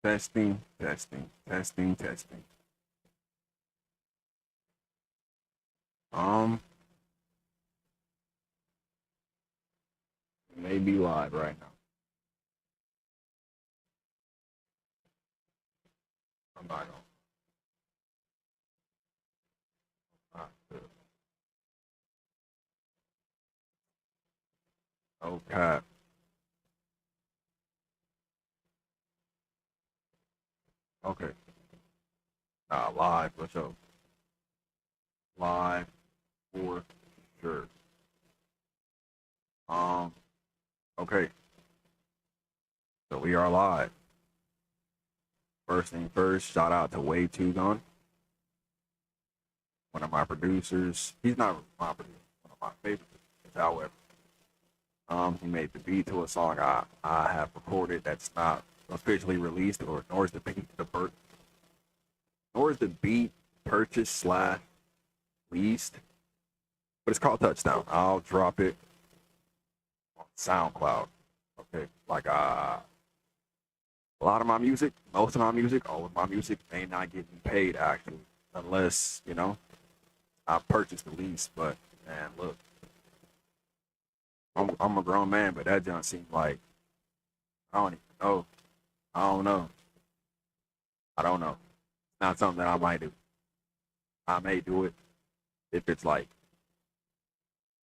Testing, testing, testing, testing. Um, maybe live right now. I'm not gonna. Okay. Okay. Nah, live for sure. Live for sure. Um. Okay. So we are live. First thing first, shout out to Way Too Gone, one of my producers. He's not my producer, one of my favorites. However, he made the beat to a song I have recorded that's not officially released, or nor is the beat purchased slash leased, but it's called Touchdown. I'll drop it on SoundCloud. Okay, like a lot of my music, most of my music, all of my music may not get me paid actually, unless I purchased the lease. But man, look, I'm a grown man, but that don't seem like I don't even know. I don't know. I don't know. It's not something that I might do. I may do it if it's like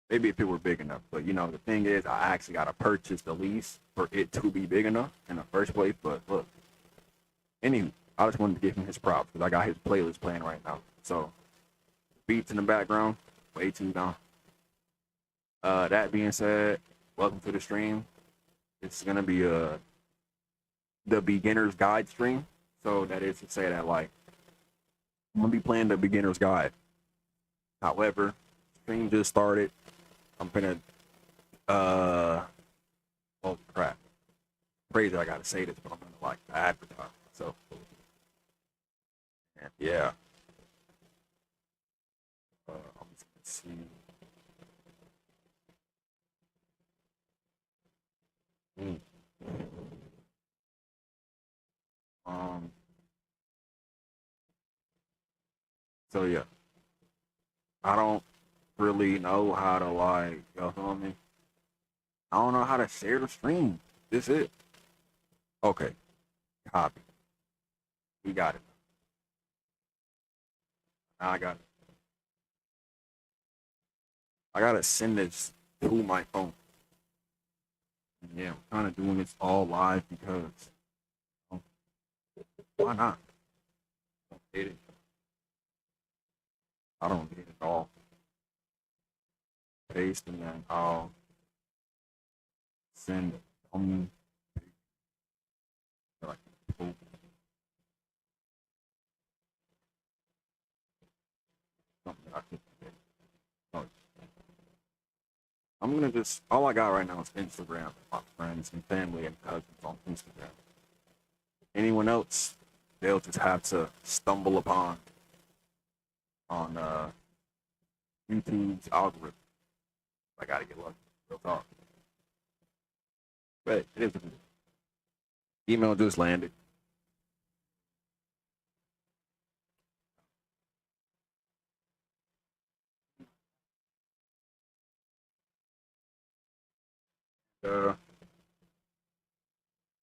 maybe if it were big enough. But the thing is, I actually got to purchase the lease for it to be big enough in the first place. But look, anywho, I just wanted to give him his props because I got his playlist playing right now. So beats in the background, Way Too Gone. That being said, welcome to the stream. It's gonna be the beginner's guide stream. So that is to say that like I'm gonna be playing the beginner's guide. However, stream just started. I'm gonna oh crap. Crazy I gotta say this, but I'm gonna like advertise myself. And yeah. I'm just gonna see. Mm. Um so yeah. I don't really know how to like you feel me? I don't know how to share the stream. This it. Okay. Copy. We got it. Now I gotta send this to my phone. And yeah, I'm kind of doing this all live because um, why not? I don't hate it. I don't hate it at all. Paste and then I'll send like something I could oh, I'm gonna just all I got right now is Instagram, my friends and family and cousins on Instagram. Anyone else, they'll just have to stumble upon on YouTube's algorithm. I gotta get lucky. Real talk. But it is what it is. Email just landed. Uh,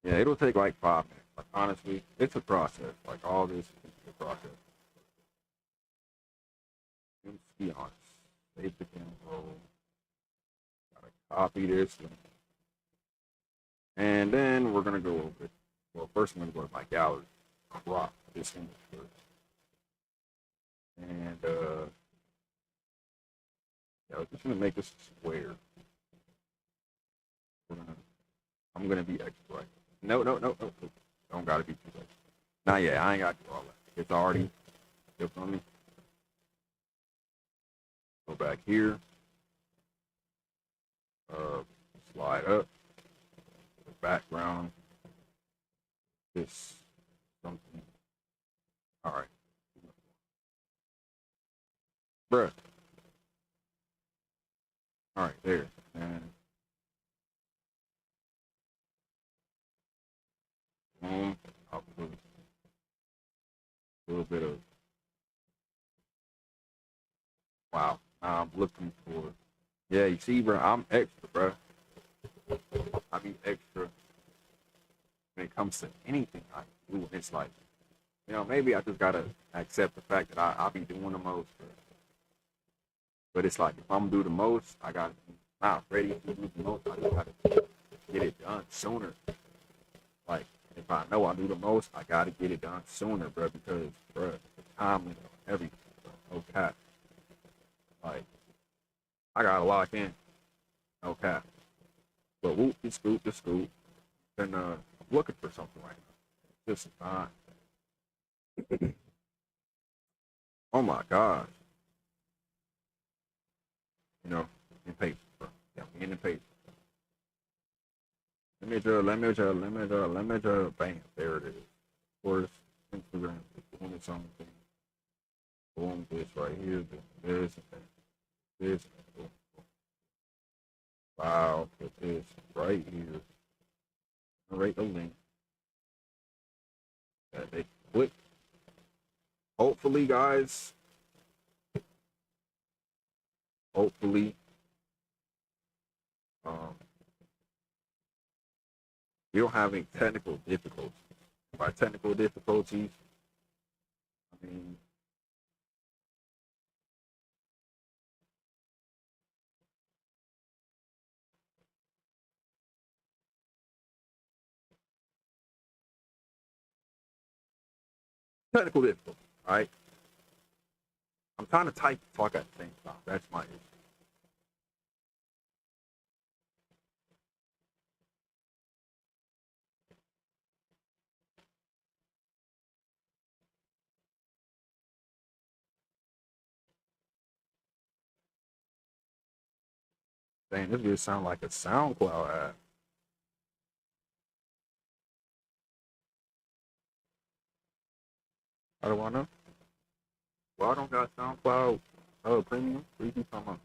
yeah, it'll take like 5 minutes. Like honestly, it's a process. Like all this is a process. Let's be honest. Save the info. Gotta copy this, and then we're gonna go over it. Well, first I'm gonna go to my gallery, crop this image first, and yeah, we're just gonna make this square. We're gonna, I'm gonna be extra right. No, no, no, no, no. Don't gotta be too late. Not yet. I ain't got to do all that. It's already. You feel me? Go back here. Uh, Slide up. The background. This something. All right, bruh. All right, there. And I'll put a little bit of wow. Now I'm looking for yeah. You see, bro, I'm extra, bro. I be extra when it comes to anything I do. It's like maybe I just gotta accept the fact that I be doing the most. But it's like if I'm gonna do the most, I gotta be not ready to do the most. I just gotta get it done sooner. Like if I know I do the most, I gotta get it done sooner, bro. Because bro, the time is everything. Bro. No cap. Like I gotta lock in. No cap. But whoop the scoop, and I'm looking for something right now. Just oh my gosh. Impatient, bro. Yeah, I'm getting impatient. Let me just, bam, there it is. Of course, Instagram is doing something. Boom, this right here, this, and this, boom. Wow, put this right here. Generate the link that they click. Hopefully, guys, hopefully, um, we don't have any technical difficulties. By technical difficulties, I mean technical difficulties, right? I'm trying to type and talk at the same time. That's my issue. Dang, this just sound like a SoundCloud ad. How do I know? Well, I don't got SoundCloud premium. What you talking about?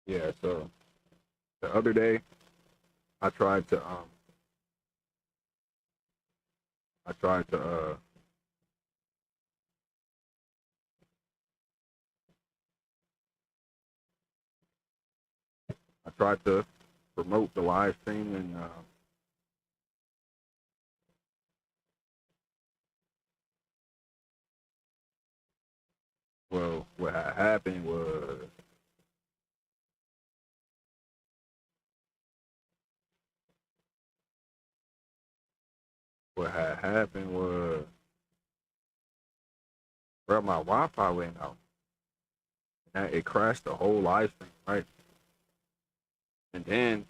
Yeah, so the other day I tried to I tried to I tried to promote the live stream and well what had happened was what had happened was bro, my Wi-Fi went out and it crashed the whole live stream, right? And then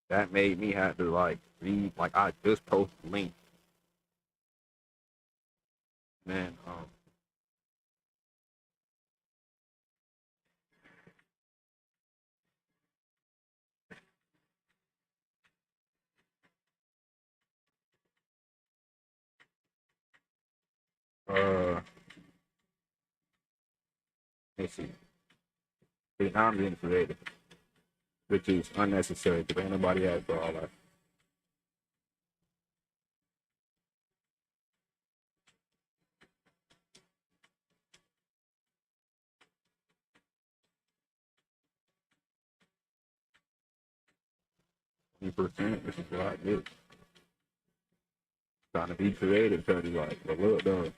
that made me have to like read like I just posted the link. Man, let's see. See, now I'm being creative, which is unnecessary because ain't nobody asked for all that. %. This is what I get. Trying to be creative, trying to like, but look though.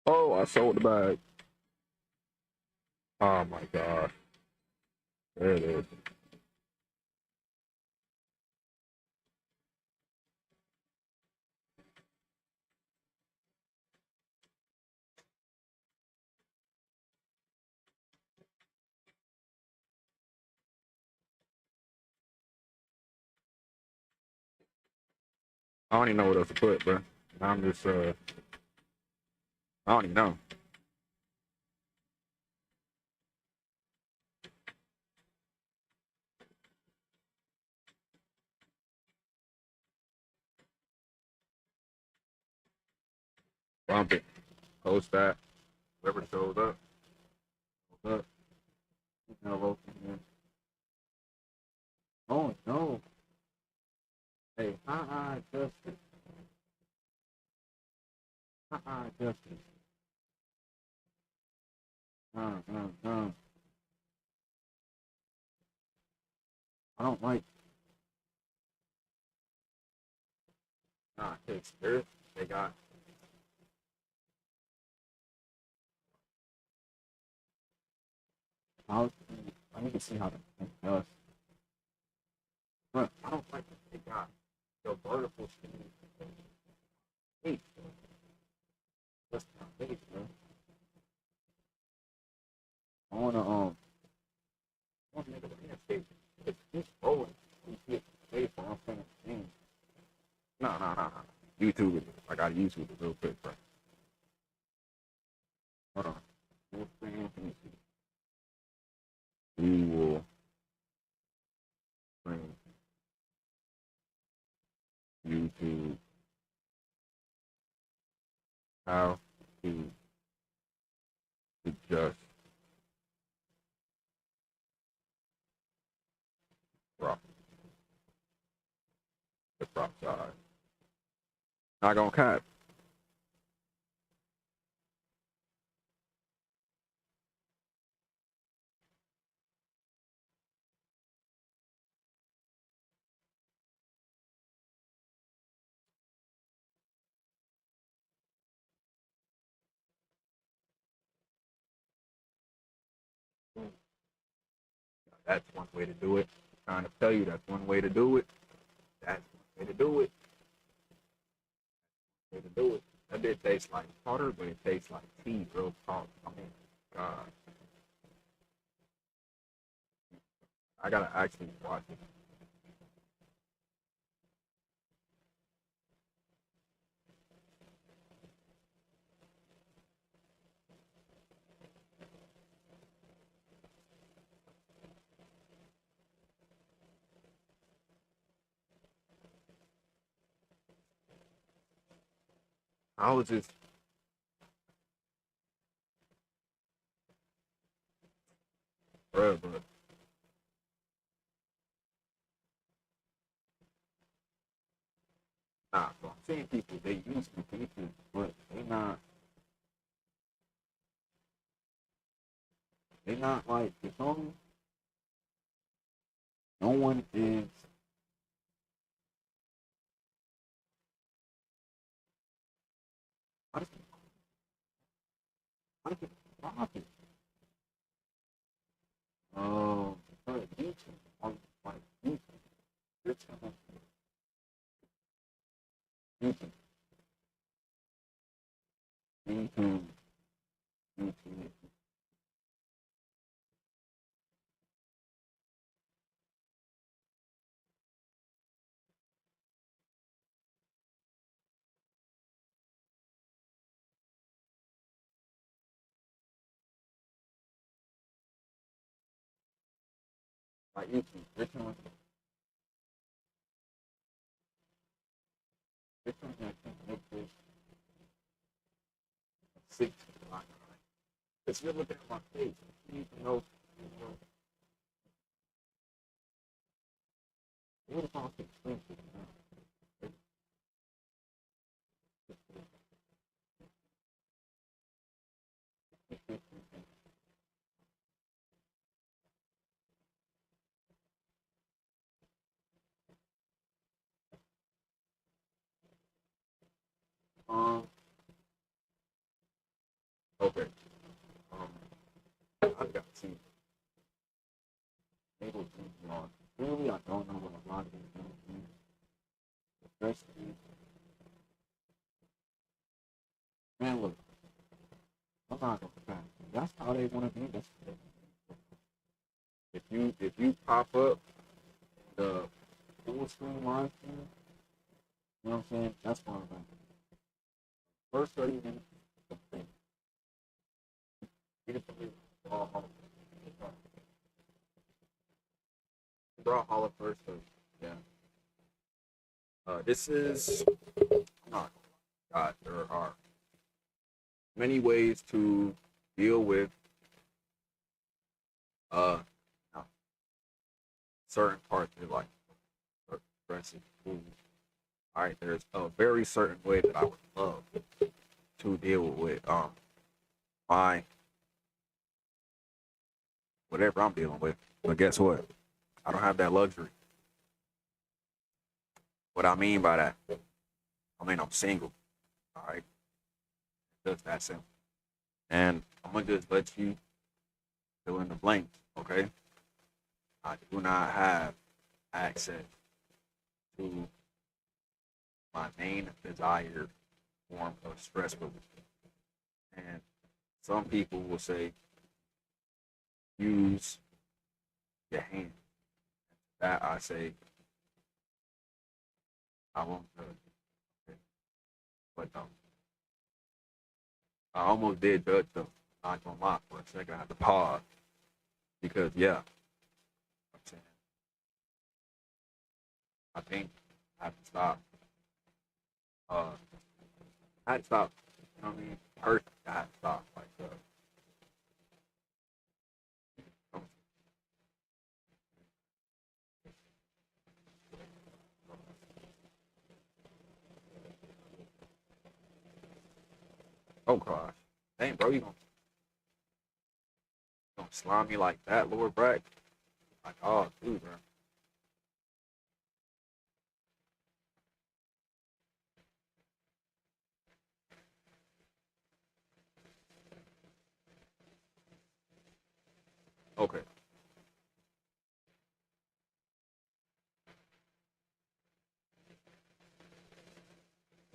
Oh, I sold the bag. Oh my god. There it is. I don't even know what else to put, bro. I'm just I don't even know. Bump it, post that, whoever shows up, shows up. You know, oh no. Hey, Justin. Justin. Uh, uh, uh. I don't like. It's spirit. They got. I need to see how the does. But I don't like that they got the vertical speed. Hey, that's not big, bro. I wanna make a landscape. If he's rolling, he gets paid for unfinished things. No. YouTube it. I gotta YouTube it real quick, bro. Hold on. Full screen, let me see. We will bring YouTube how to adjust crop, the crop size. Not gonna cut. That's one way to do it. I'm trying to tell you that's one way to do it. That's one way to do it. Way to do it. That did taste like water, but it tastes like tea, real talk. I mean, God, I gotta actually watch it. I was just, but nah. So I'm seeing people they use computers, but they not like it's only no one is. How does it? How does it profit? But YouTube on like YouTube, it's YouTube, YouTube, YouTube. Like YouTube, Richmond can make this 6 line. It's you're looking at my face. You need to know, what about expensive now? Um, okay. Um, I've got to able to on. Really, I don't know what a lot of these things mean. Especially, man, look, I'm not gonna back. That's how they want to be. That's if you pop up the full screen live stream, You know what I'm saying? That's one of them. First 30 minutes, you can draw Hall. Draw Hall first 30. Yeah. This is not God. There are many ways to deal with uh certain parts of your life, aggressive food. All right, there's a very certain way that I would love to deal with my whatever I'm dealing with. But guess what? I don't have that luxury. What I mean by that, I mean I'm single. All right, just that simple. And I'm gonna just let you fill in the blanks. Okay, I do not have access to my main desired form of stress relief. And some people will say use your hands. That I say I won't judge. Okay? But I almost did judge them. Not gonna lie, for a second I had to pause because yeah, I'm saying I think I have to stop. I had to stop. You know what I mean? Personally, I had to stop. Like, oh gosh, dang, bro, you gonna slime me like that, Lord Brack? Like, oh, dude, bro. Okay,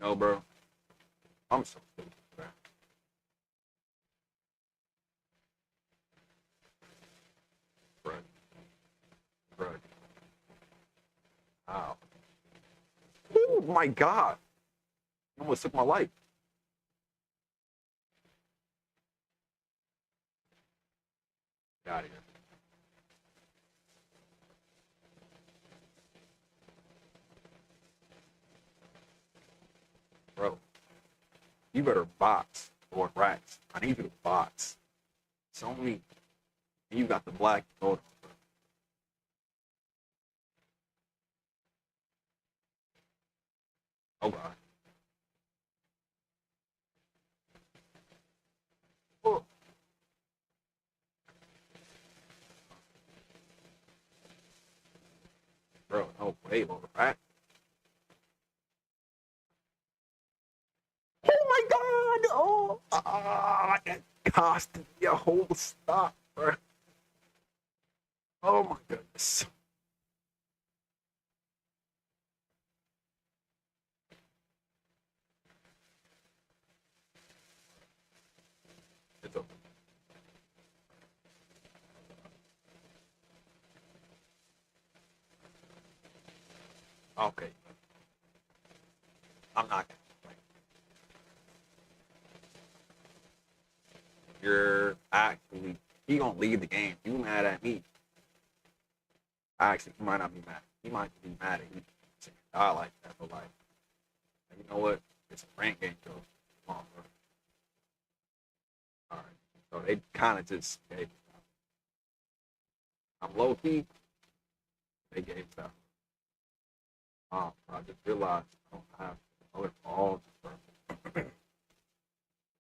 no, bro, I'm so stupid, bro. Bro, bro. Wow. Oh my God, you almost took my life. Get out of here, bro. You better box, Lord Racks. I need you to box. It's only you got the black gold. Oh God. Oh, bro, no way, Lord Rack. Oh my God! Oh, that cost me a whole stop, bro. Oh my goodness. It's okay. Okay, I'm not. You're actually he gonna leave the game. You mad at me? Actually, he might not be mad. He might be mad at me. I like that, but like, you know what? It's a rank game, though. Come on, bro. All right. So they kind of just gave. I'm low key. They gave stuff. I just realized I don't have other balls.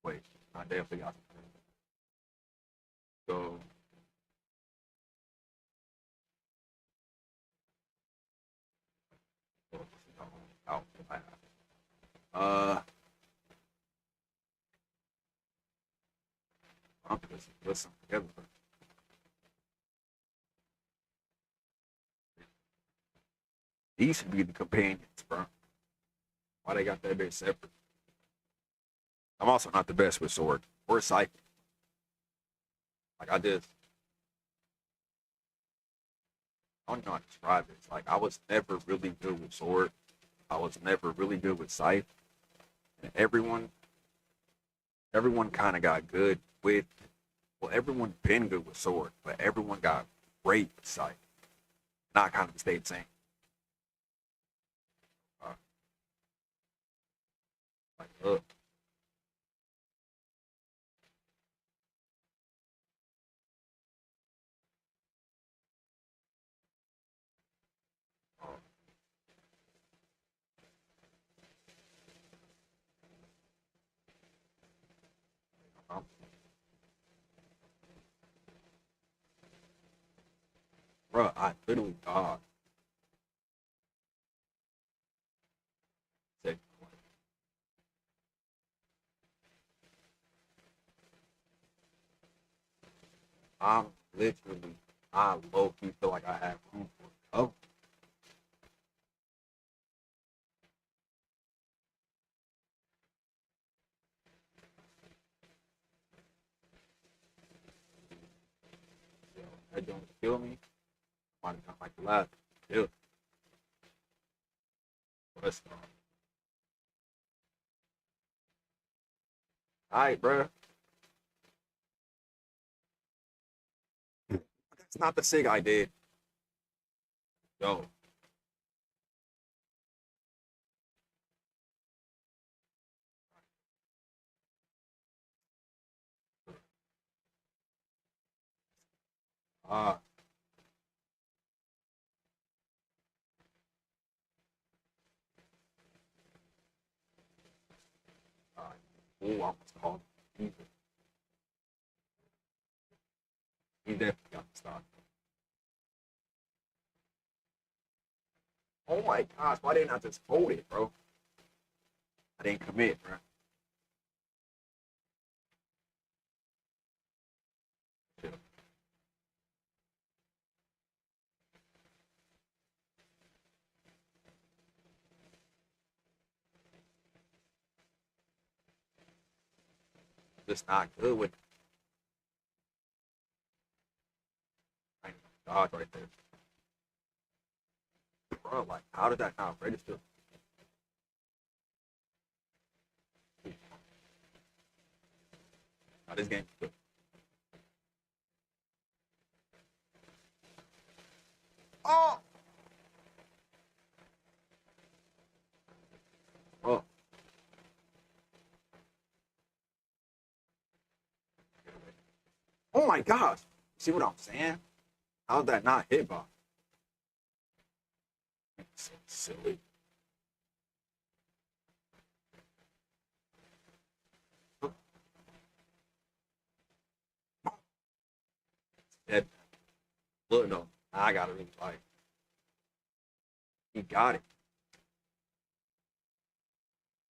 Wait, I definitely got some. So, out. Uh, I'm just listen together. These should be the companions, bro. Why they got that bit separate? I'm also not the best with sword or psychic. Like I don't know how to describe it. It's like I was never really good with sword. I was never really good with sight, and everyone kind of got good with. Well, everyone been good with sword, but everyone got great with sight. Not kind of stayed the same. Uh, like, uh, um, bro, I literally thought that I'm literally, I low key feel like I have room for oh, that don't kill me. Might come like the last. Kill. Let's go. All right, bro. That's not the sig I did. Yo, uh, ooh, I almost called him. He definitely got the stock. Oh my gosh, why didn't I just fold it, bro? I didn't commit, bro. Just not good with dodge right there, bro. Like, how did that not register? Now this game is good. Oh, bro. Oh my gosh. See what I'm saying? How's that not hit by? So silly. That look no, I gotta really like. He got it.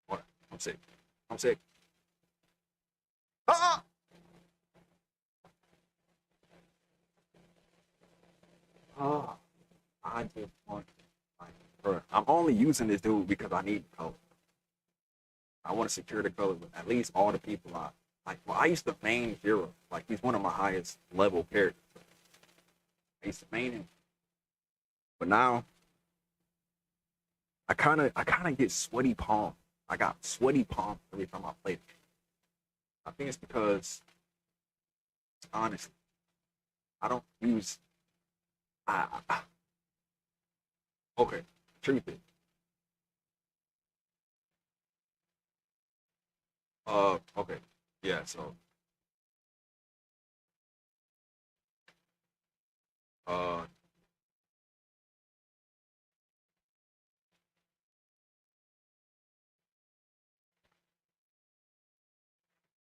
What? I'm sick. I'm sick. Ah! Oh, I just want. Like, bro, I'm only using this dude because I need the color. I want to secure the color with at least all the people I like. Well, I used to main Hero. Like he's one of my highest level characters. I used to main him, but now I kind of get sweaty palm. I got sweaty palm every time I play it. I think it's because honestly, I don't use. I okay, truth is, okay, yeah. So, uh,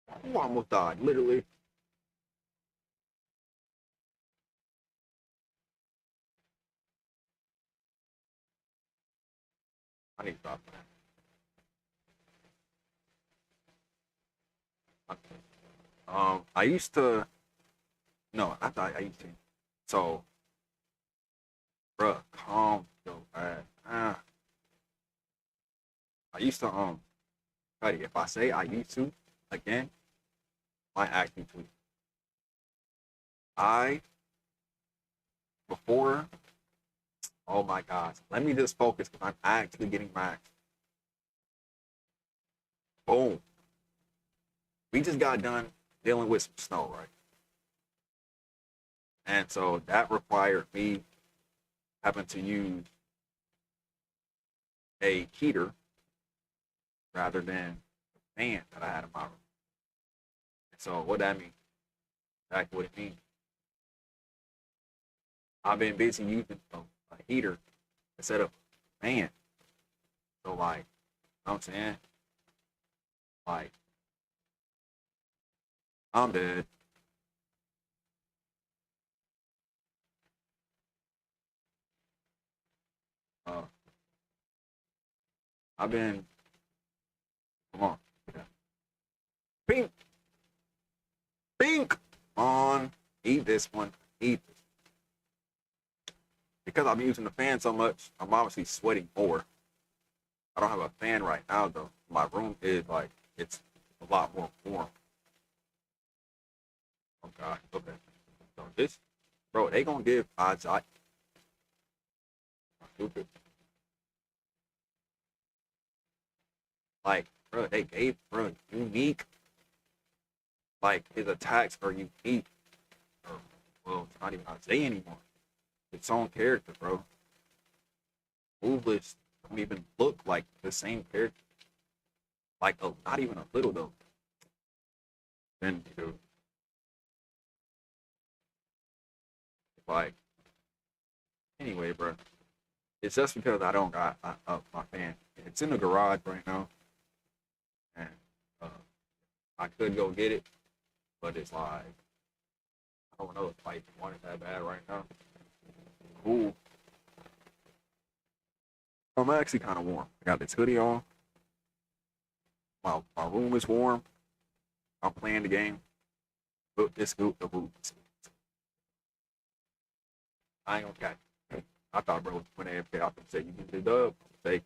I almost died. Literally, I need to stop that. I used to. No, I thought I used to. So, bruh, calm yo, I used to buddy, if I say I used to again, might actually tweet. I before Oh my gosh. Let me just focus because I'm actually getting max. Boom. We just got done dealing with some snow, right? And so that required me having to use a heater rather than the fan that I had in my room. And so what that means, exactly what it means. I've been busy using a heater instead of a fan. So like, you know what I'm saying? Like, I'm dead. Uh, I've been, come on. Yeah. Pink, pink on. Eat this one. Eat this. Because I'm using the fan so much, I'm obviously sweating more. I don't have a fan right now though. My room is like it's a lot more warm. Oh god. Okay. So this, bro, they gonna give odds. I stupid. Like, bro, they gave bro unique. Like his attacks are unique. Or, well, it's not even Isaiah anymore. Its own character, bro. Moveless don't even look like the same character. Like, oh, not even a little though. Then, dude, like, anyway, bro. It's just because I don't got my fan. It's in the garage right now, and uh, I could go get it, but it's like I don't know if I want it that bad right now. Cool. I'm actually kind of warm. I got this hoodie on. My room is warm. I'm playing the game. Boot this scoop the boot. I ain't gonna catch. I thought bro when they pay off and say you get the dub. Say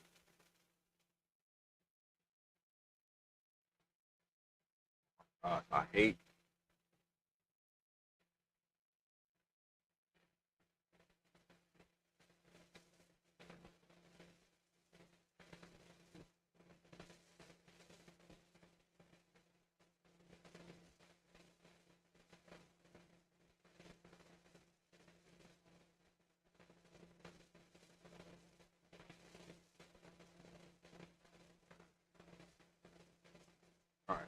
I hate. All right.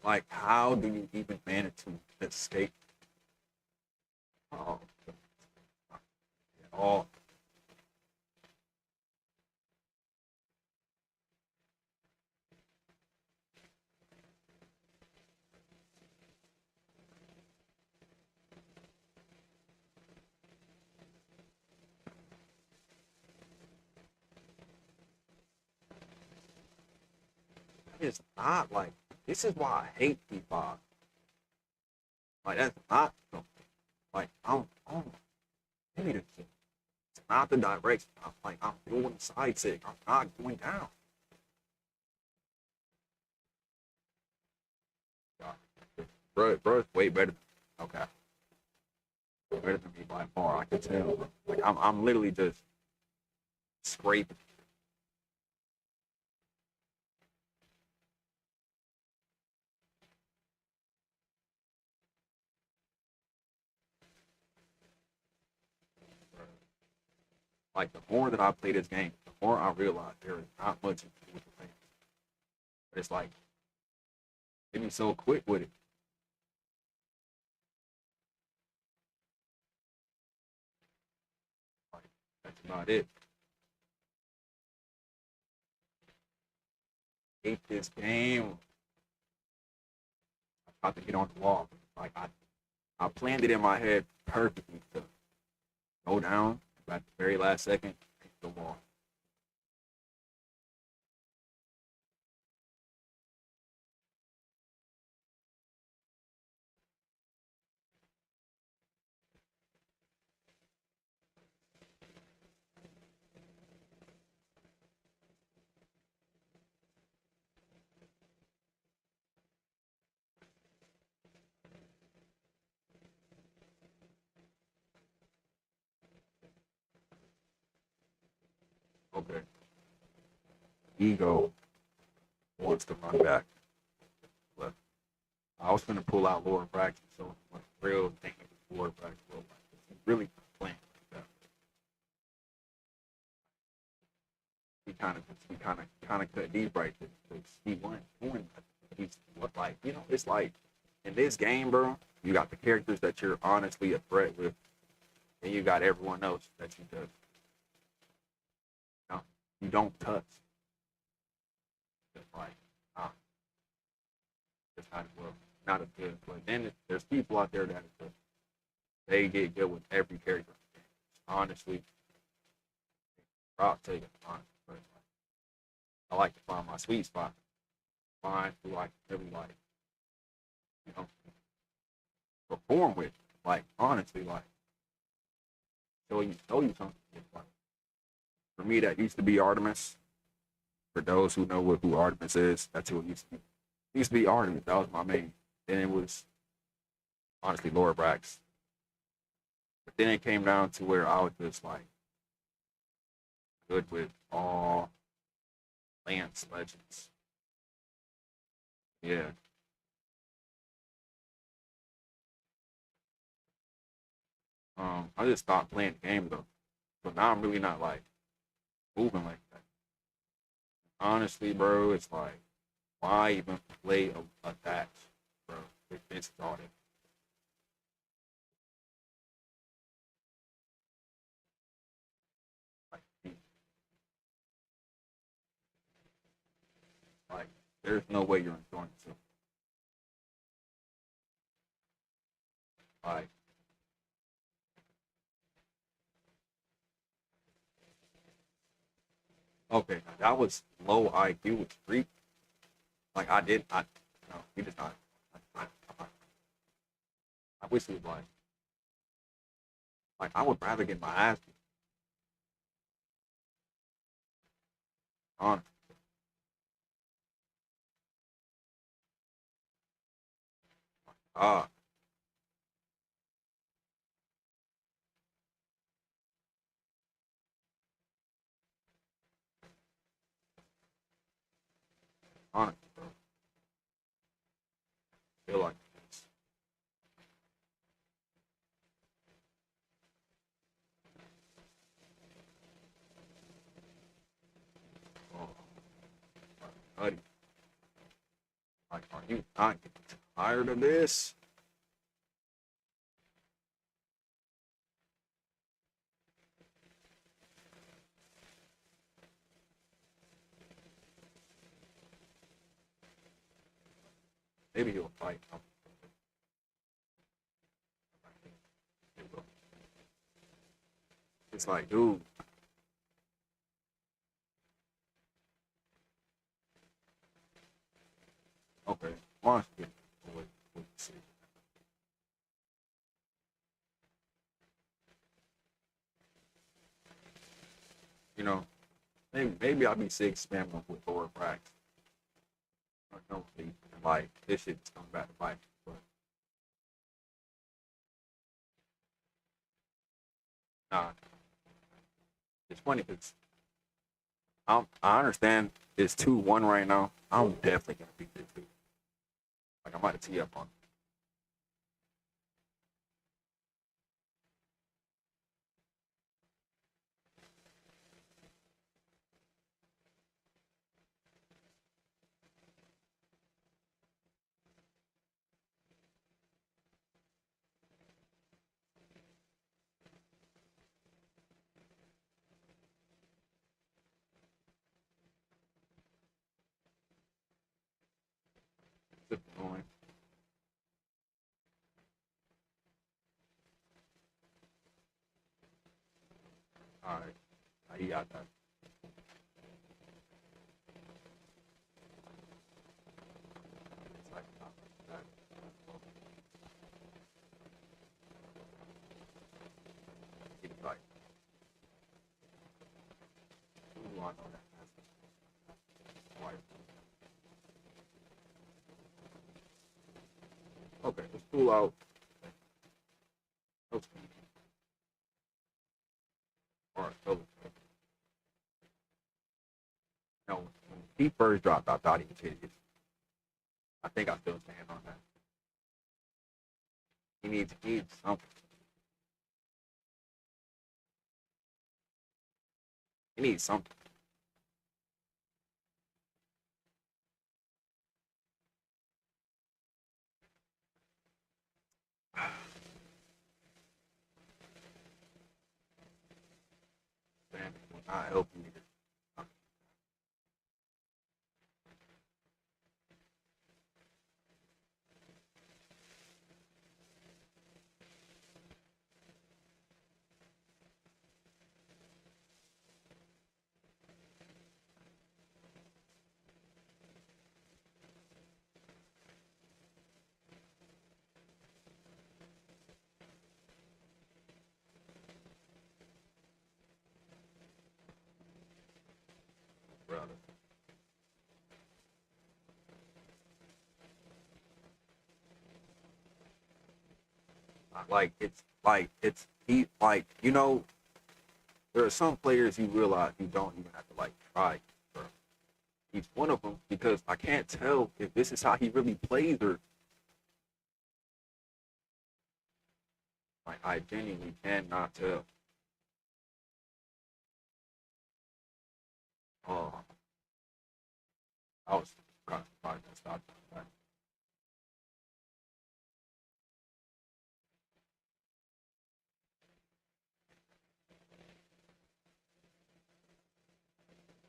Like how do you even manage to escape? Oh, all it's not like this is why I hate P5. Like that's not like I'm maybe it's not the direction. I'm like I'm doing side stick. I'm not going down. Bro, it's way better. Okay, better than me by far. I can tell. Like I'm literally just scraping. Like the more that I play this game, the more I realize there is not much to do with the fans. But it's like they be so quick with it. Like that's about it. Hate this game. I tried to get on the wall. Like I planned it in my head perfectly to go down at the very last second, hit the wall. Okay. Ego wants to run back. But I was gonna pull out lower bracket, so my real thing is lower bracket. Really playing like that. He kind of cut deep right there. Because he won. He's what, like, it's like in this game, bro. You got the characters that you're honestly a threat with, and you got everyone else that you do. No, you don't touch. Just like, nah, it's not well, not as good. But then there's people out there that they get good with every character. Honestly, I'll tell you, honestly, but I like to find my sweet spot. Find who I can really like, you know, perform with. Like, honestly, like, show you something. Like, for me, that used to be Artemis. For those who know who Artemis is, that's who it used to be. It used to be Artemis. That was my main. Then it was honestly Laura Brax. But then it came down to where I was just like good with all Lance legends. Yeah. I just stopped playing the game though. So now I'm really not like moving like that. Honestly, bro, it's like why even play a thatch, bro? If it's started. Like, like there's no way you're enjoying it. Like, okay, that was low IQ with street. Like I did, I no, he did not. I wish he was like I would rather get my ass beat on. Ah, on. Feel like it's, oh, buddy. Like, are you not getting tired of this? Maybe he'll fight. It's like, dude, okay, watch it. See. You know, maybe I'll be sick spamming with lower cracks. I don't think like this shit's coming back to bite. But nah, it's funny because I understand it's 2-1 right now. I'm definitely gonna beat this dude. Like I'm about to tee up on it. All right, he got that. It's like, he's like, ooh, I know that. Okay, let's pull out. Okay. All right, so You know, when he first dropped, I thought he was hideous. I think I still stand on that. He needs something. He needs something. Man, will not help me. Brother. It's he like there are some players you realize you don't even have to like try. Bro. He's one of them because I can't tell if this is how he really plays or like I genuinely cannot tell. Oh, I was kind of surprised that stopped.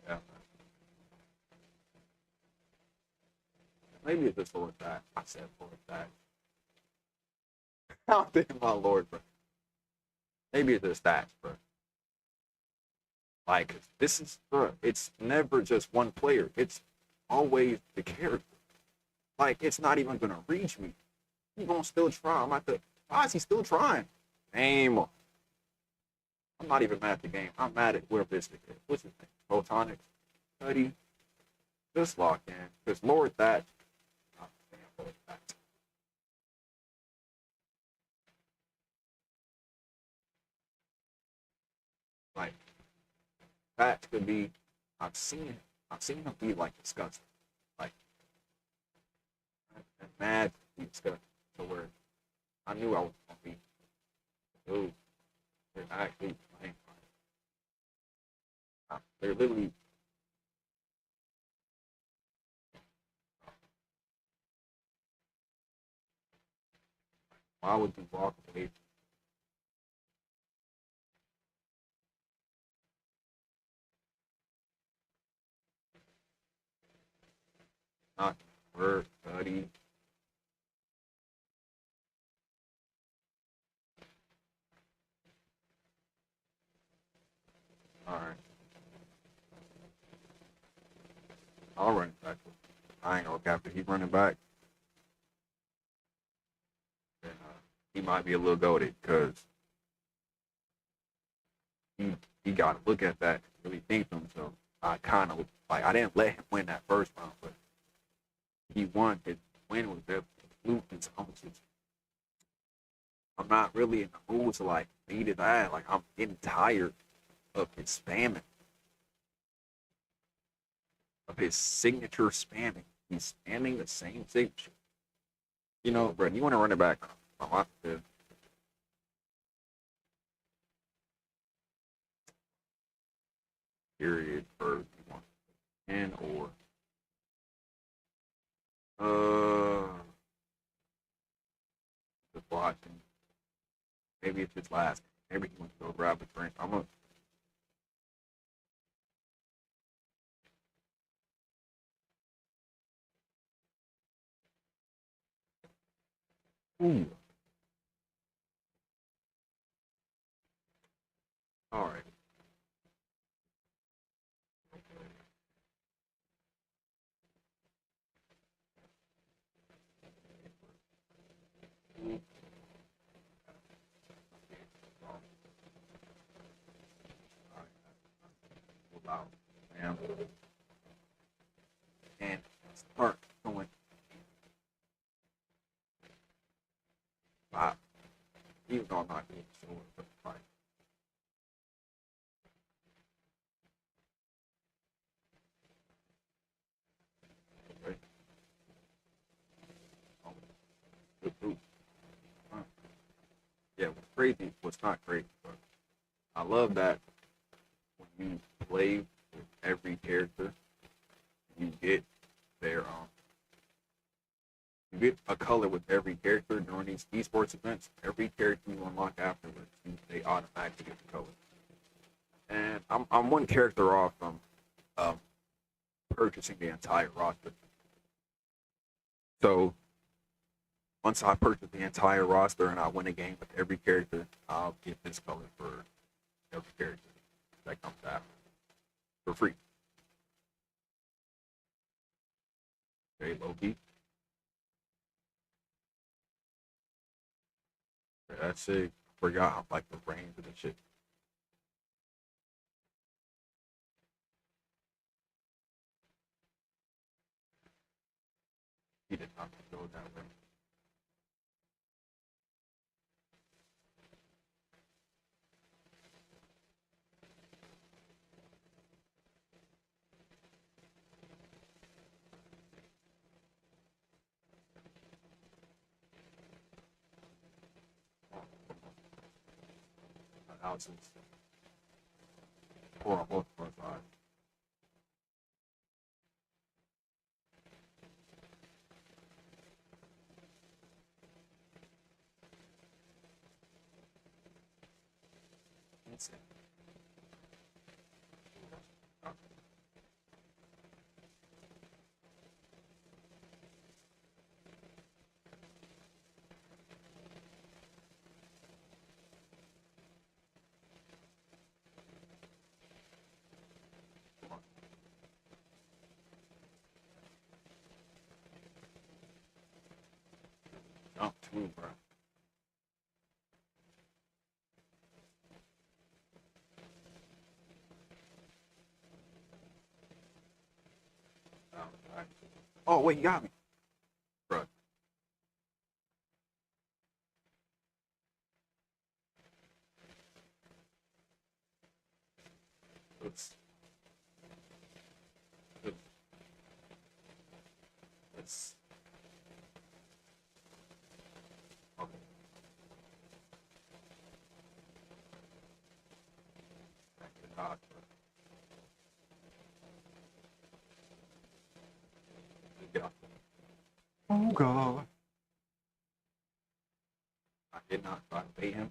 Yeah, maybe it's just Lord that I said Lord that. I'm thinking my Lord, bro. Maybe it's the stats, bro. Like this is, bro. It's never just one player. It's always the character. Like it's not even gonna reach me. He gonna still try. I'm at the. Why is he still trying? Game. I'm not even mad at the game. I'm mad at where Biscuit is. What's his name? Photonics. Study. Just lock in. Because Lord that. Oh, damn, Lord that. Like that could be. I've seen. I've seen him be like disgusting. Like mad. Be disgusting. To where I knew I was gonna be. Dude, they're actually playing. They're literally. Why would you walk away? Not hurt, buddy. All right. I'll run it back. I ain't gonna cap it. He's running back. And, he might be a little goaded because he got to look at that and really think to himself. I kind of like I didn't let him win that first round, but he won. His win was there. Fluke and so I'm not really in the mood to like beat his ass. Like I'm getting tired of his spamming, of his signature spamming. He's spamming the same signature. You know, bro, you want to run it back? I feel period for you want 10 or just watching. Maybe it's his last. Maybe he wants to go grab a drink. I'm gonna. Ooh. All right. Wow. Man. And start going. Wow. Even though I'm not being sure, but fine. Ooh, uh, yeah, what's not crazy, but I love that when you play with every character, you get their you get a color with every character during these esports events. Every character you unlock afterwards, they automatically get the color. And I'm one character off from um, purchasing the entire roster. So once I purchase the entire roster and I win a game with every character, I'll get this color for every character that comes after for free. Okay, low key. That's it. Forgot like the range of the shit. He did not go that way. Houses pour on both of our sides. That's it. Jump too, bro. Oh wait, you got me, bro. Let's let's, let's okay. Dodge, get off. Oh god. I did not try to bait him.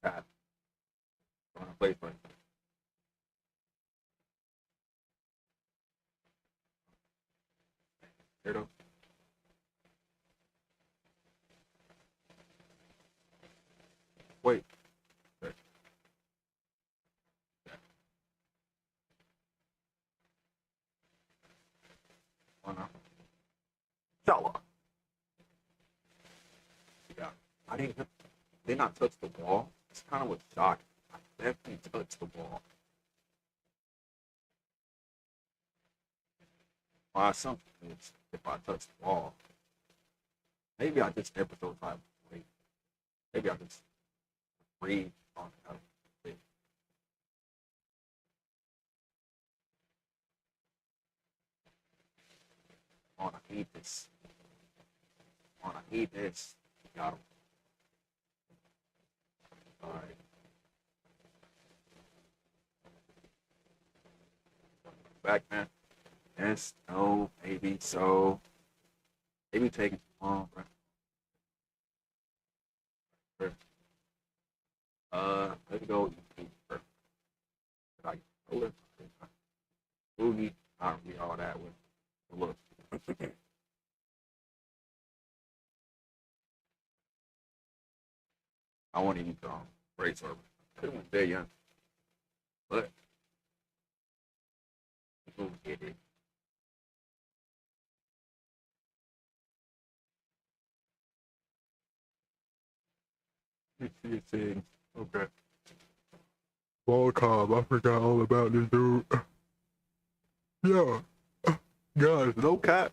God, going to play for him. Weirdo. Wait. Okay. Oh no. Inshallah. Yeah. I did not touch the wall. It's kind of what shocked. I definitely touched the wall. My assumption is if I touch the wall, maybe I just never so time. Wait. Maybe I just breathe on it. On, I need this. On, I need this. Got him. All right. Back, man. Yes, no, maybe so. Maybe taking too long, bro. Let's go eat, bro. Like, look, boogie, I don't be all that with. Look, I want to eat great service. Could have went there, young, but we'll get it. You see, okay. Ball cob, I forgot all about this dude. Yeah, guys, no cap.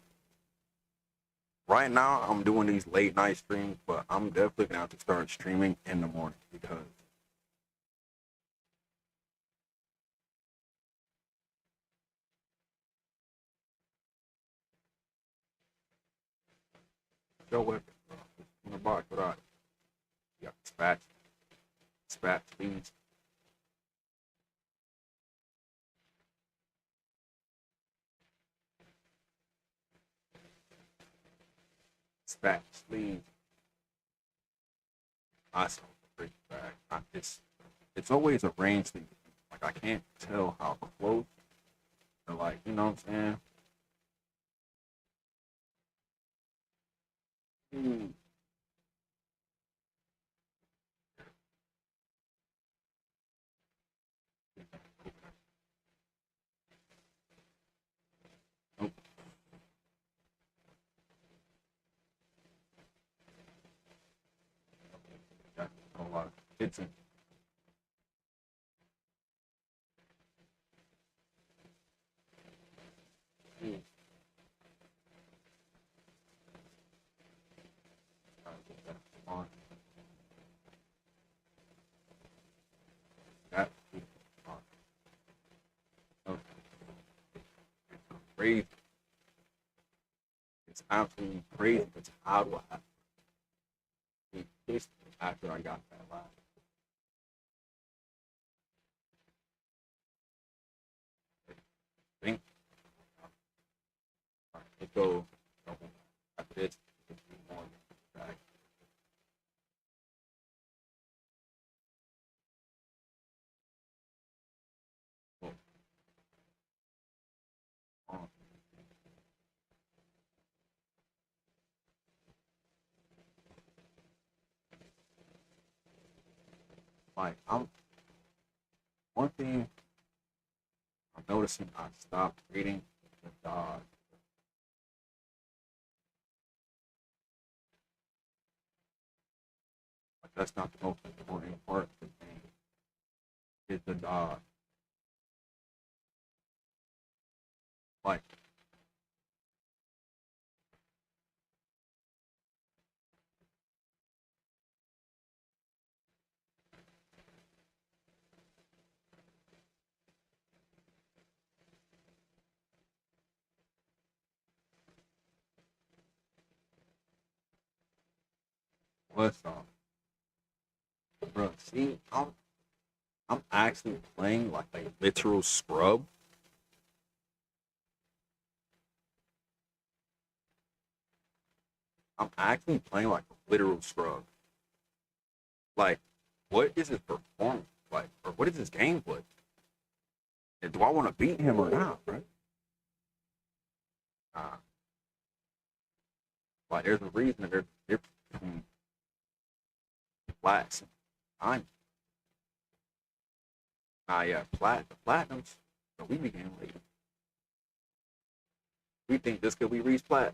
Right now, I'm doing these late night streams, but I'm definitely gonna have to start streaming in the morning because your weapon. in the box. What I? You got spats, beans. Spats, leaves. I saw the freaking bag. It's always arranged things. Like I can't tell how close. Or like, you know what I'm saying? Mm. Nope. Got a lot of hits in. Mm. Come on. That oh, crazy. It's absolutely crazy. It's how do I be pissed after I got that last? Think let's go after this. Back. Um, like I'm one thing I'm noticing I stopped reading the dog. Like that's not the most important part of the thing. Is the dog. Like what's up, bro? See, I'm actually playing like a literal scrub. I'm actually playing like a literal scrub. Like, what is his performance like, or what is his gameplay? And do I want to beat him or not, bro? Uh, like, there's a reason that there's a difference between flats and I'm yeah, the platinums. So we begin later. We think just because we reach plat,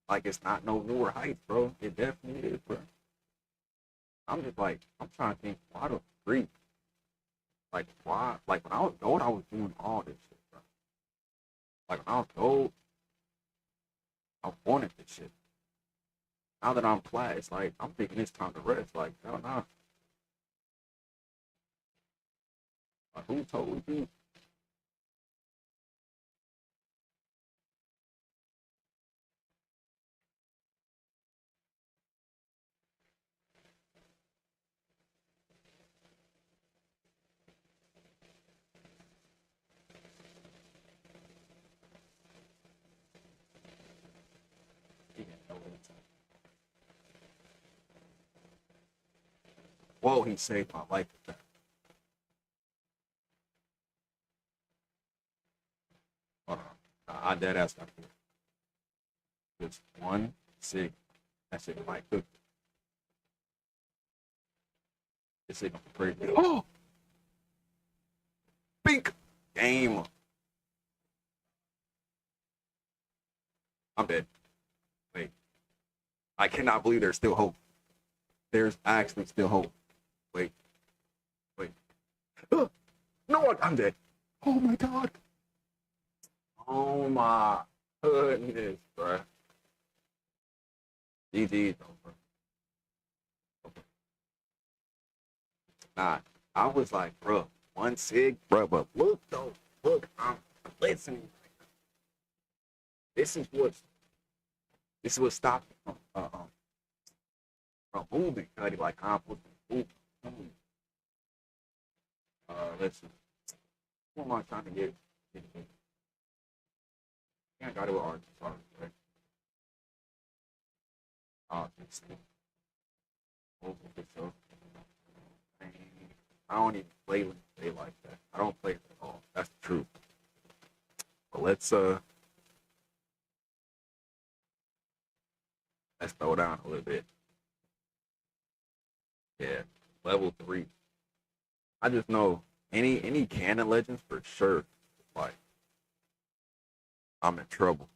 like it's not no newer heights, bro. It definitely is, bro. I'm just like, I'm trying to think, why the freak? Like, why? Like, when I was old, I was doing all this shit, bro. Like, when I was old, I wanted this shit. Now that I'm flat, it's like, I'm thinking it's time to rest. Like, hell no. Like, who told you? Whoa, he saved my life with that. Hold on. I dead ass got just one sig. That shit might cook. This shit gonna be crazy. Oh, bink game. I'm dead. Wait, I cannot believe there's still hope. There's actually still hope. Wait, wait. No, I'm dead. Oh my god. Oh my goodness, bro. GG, bro. Nah, I was like, bro, one sig, bro. But look though, look, I'm listening. This is what this is what stopped me Bro, moving, Cuddy, like I'm supposed to move. Let's see. Who am I trying to get? Yeah, I got it with Arkansas, right? Obviously. Move with yourself. I don't even play like that. I don't play it at all. That's the truth. But let's throw down a little bit. Yeah, level 3. I just know any canon legends for sure. Like I'm in trouble.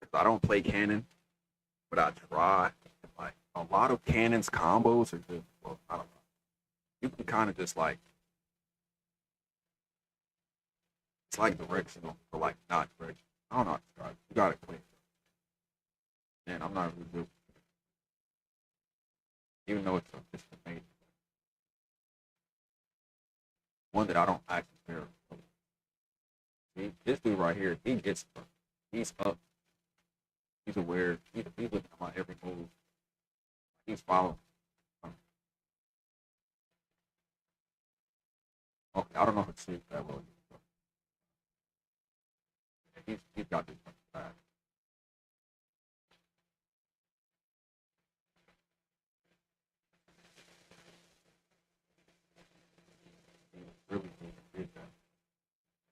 'Cause I don't play canon, but I try. Like a lot of cannon's combos are just well, I don't know. You can kind of just like it's like directional or like not directional. I don't know how to describe it. You gotta play. Man, I'm not really good. Even though it's amazing. One that I don't actually care. See, this dude right here, he gets he's up. He's aware. He's looking at my every move. He's following. Okay, I don't know if it's that well. He's got this bad. He really did that.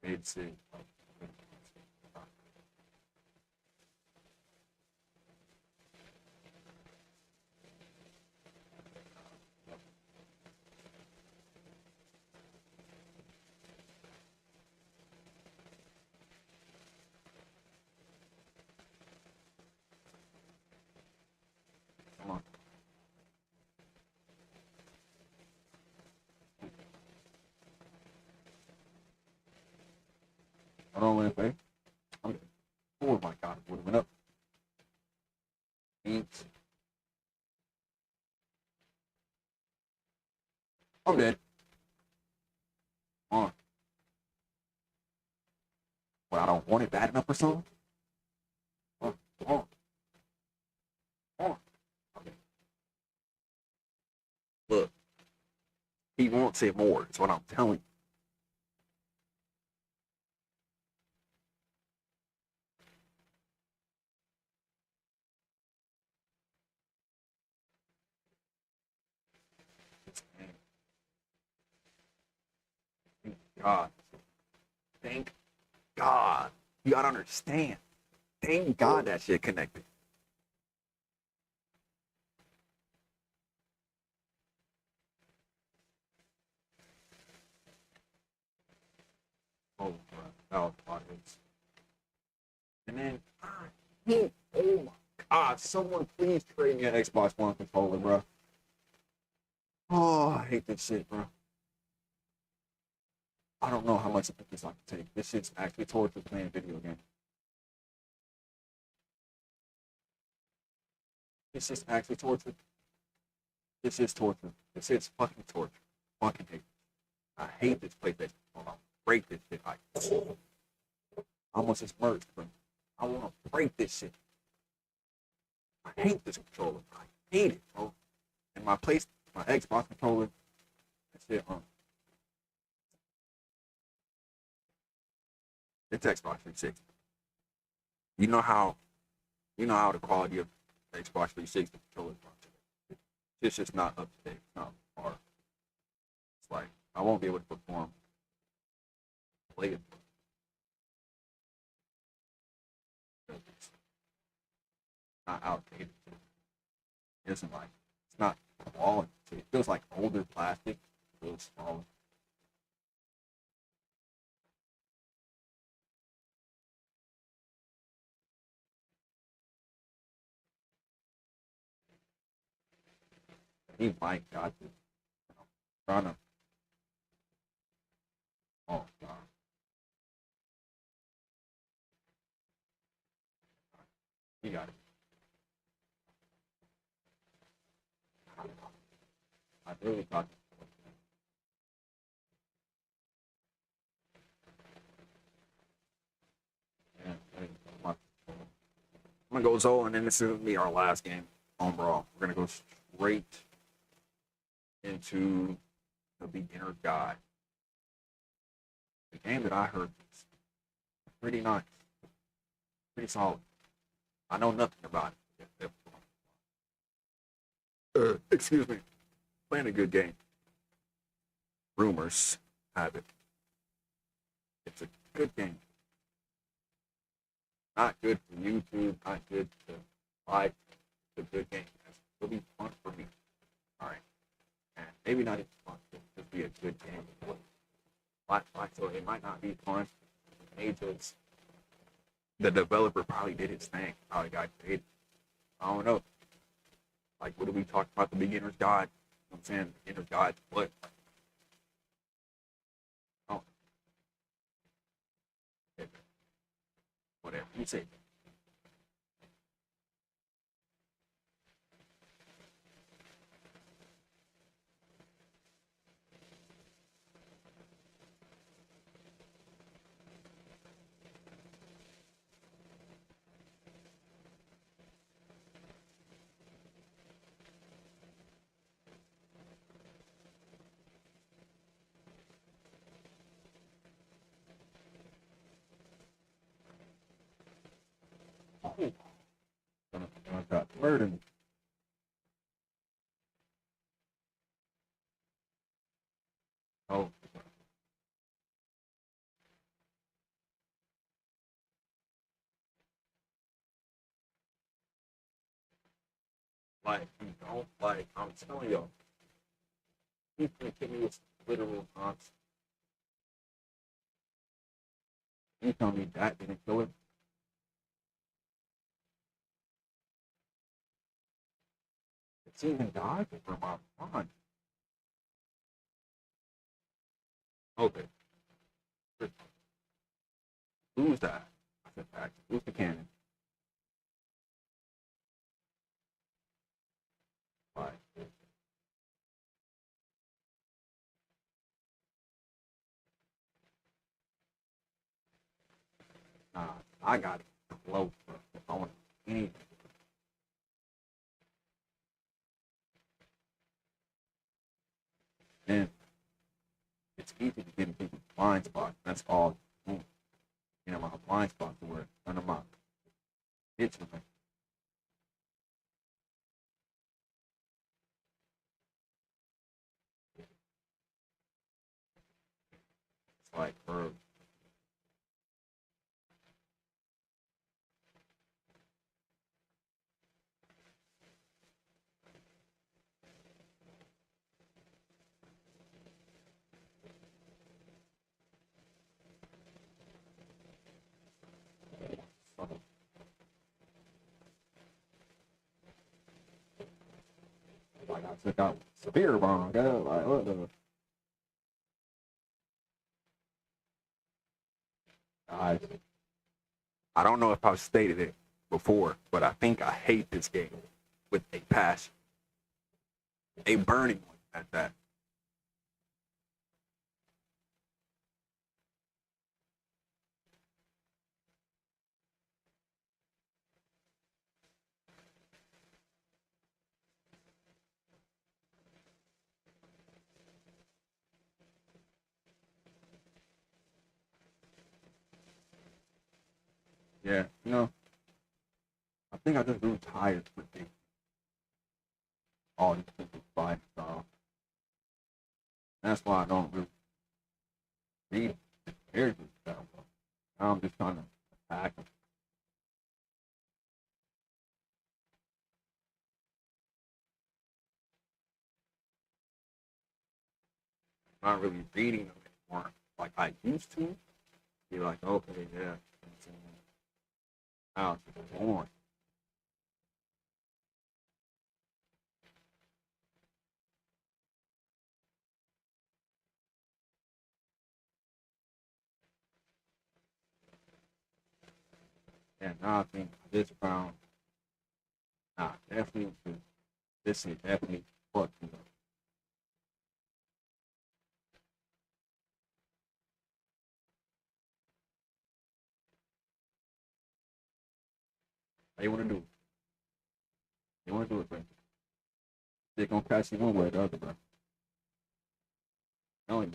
Made sense. Come on. Hold on, Wednesday. Okay. Oh my God, it would have went up. Eat. I'm dead. Come on. But I don't want it bad enough or something. Come on. Come on. Come on. Okay. Look, he wants it more. That's what I'm telling you. Thank God. Thank God. You gotta understand. Thank God that shit connected. Oh, bro. That was a lot of hits. And then, oh my God, someone please trade me an Xbox One controller, bro. Oh, I hate this shit, bro. I don't know how much of this I can take. This shit's actually torture playing video games. This is actually torture. This is torture. This is fucking torture. Fucking hate. I hate this PlayStation. I'll break this shit. I almost just merged, bro. I want to break this shit. I hate this controller. I hate it, bro. And my Xbox controller, that shit, it's Xbox 360. You know how, you know how the quality of Xbox 360 controllers are. It's just not up to date. It's not hard. It's like I won't be able to perform play it. It's not outdated. It isn't like it's not quality. It feels like older plastic. It feels smaller. He might got this. Trying to. Oh God. He got it. I really thought. Man, I'm I'm gonna go Zola, and then this is gonna be our last game on Brawl. We're gonna go straight into the beginner guide. The game that I heard was pretty nice, pretty solid. I know nothing about it. Excuse me. Playing a good game. Rumors have it. It's a good game. Not good for YouTube, not good to like. It's a good game. It'll be fun for me. All right. And maybe not even fun. It'll just be a good game. So it might not be fun. Just the developer probably did his thing. Probably got created. I don't know. Like, what do we talk about? The beginner's guide. You know what I'm saying? Beginner's guide. What? Oh, whatever. You say. Oh, I got murdered. Oh, like, you don't like. I'm telling you, he's continuous literal nonsense. You tell me that didn't kill him? It's even died from my mind. Okay, who's that? I said, back. Who's the cannon? Like, nah, I got it close. I want anything. And it's easy to get into people's blind spots. That's all. You know, my blind spots were none of my hits were. It's like, bro, like I took out severe bomb. Like, what the? I, I don't know if I've stated it before, but I think I hate this game with a passion, a burning one at that. Yeah, you know, I think I just grew tired with all these people fighting stuff. That's why I don't really read the characters stuff. I'm just trying to attack them. I'm not really reading them anymore like I used to. Be like, okay, yeah. Now it's boring. And now I think this found, nah, definitely, this is definitely fucked me up. They want to do They're gonna catch you one way or the other, bro. Knowing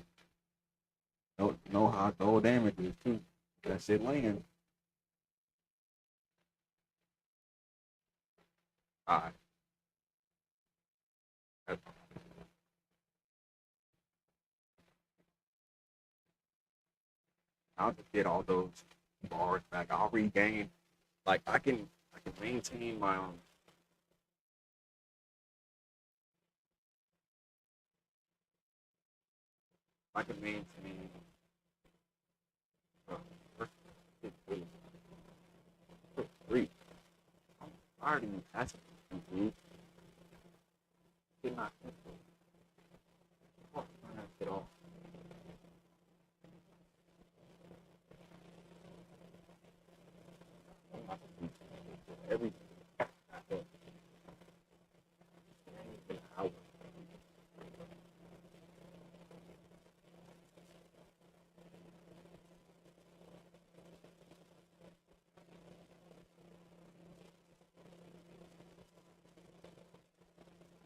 know how gold damage is too. That shit land. Alright. I'll just get all those bars back. I'll regain. Like I can maintain my I can maintain uh, first three. I'm already asking you, dude. Get not turn that shit off. Every hour.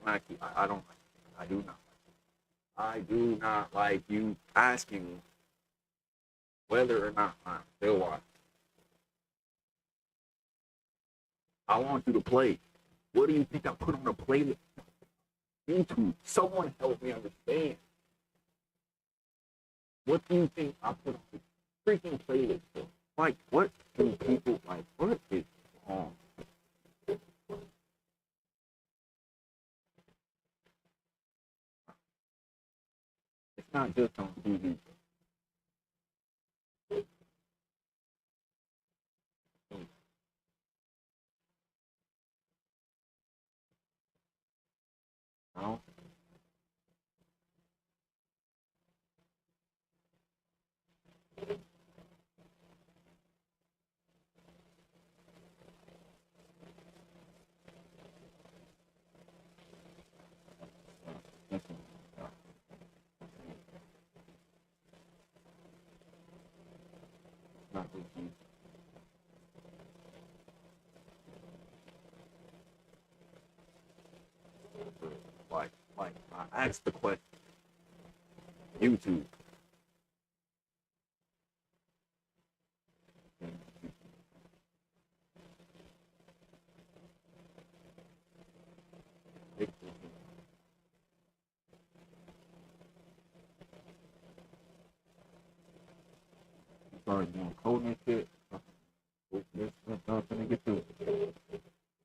Actually, I don't like it. I do not. I do not like you asking whether or not I'm still watching. I want you to play. What do you think I put on the playlist? YouTube. Someone help me understand. What do you think I put on the freaking playlist for? Like, what do people like? What is wrong? It's not just on TV. No, it's not just you. Like, I asked the question. YouTube. You started doing coding and shit. Let's not gonna get to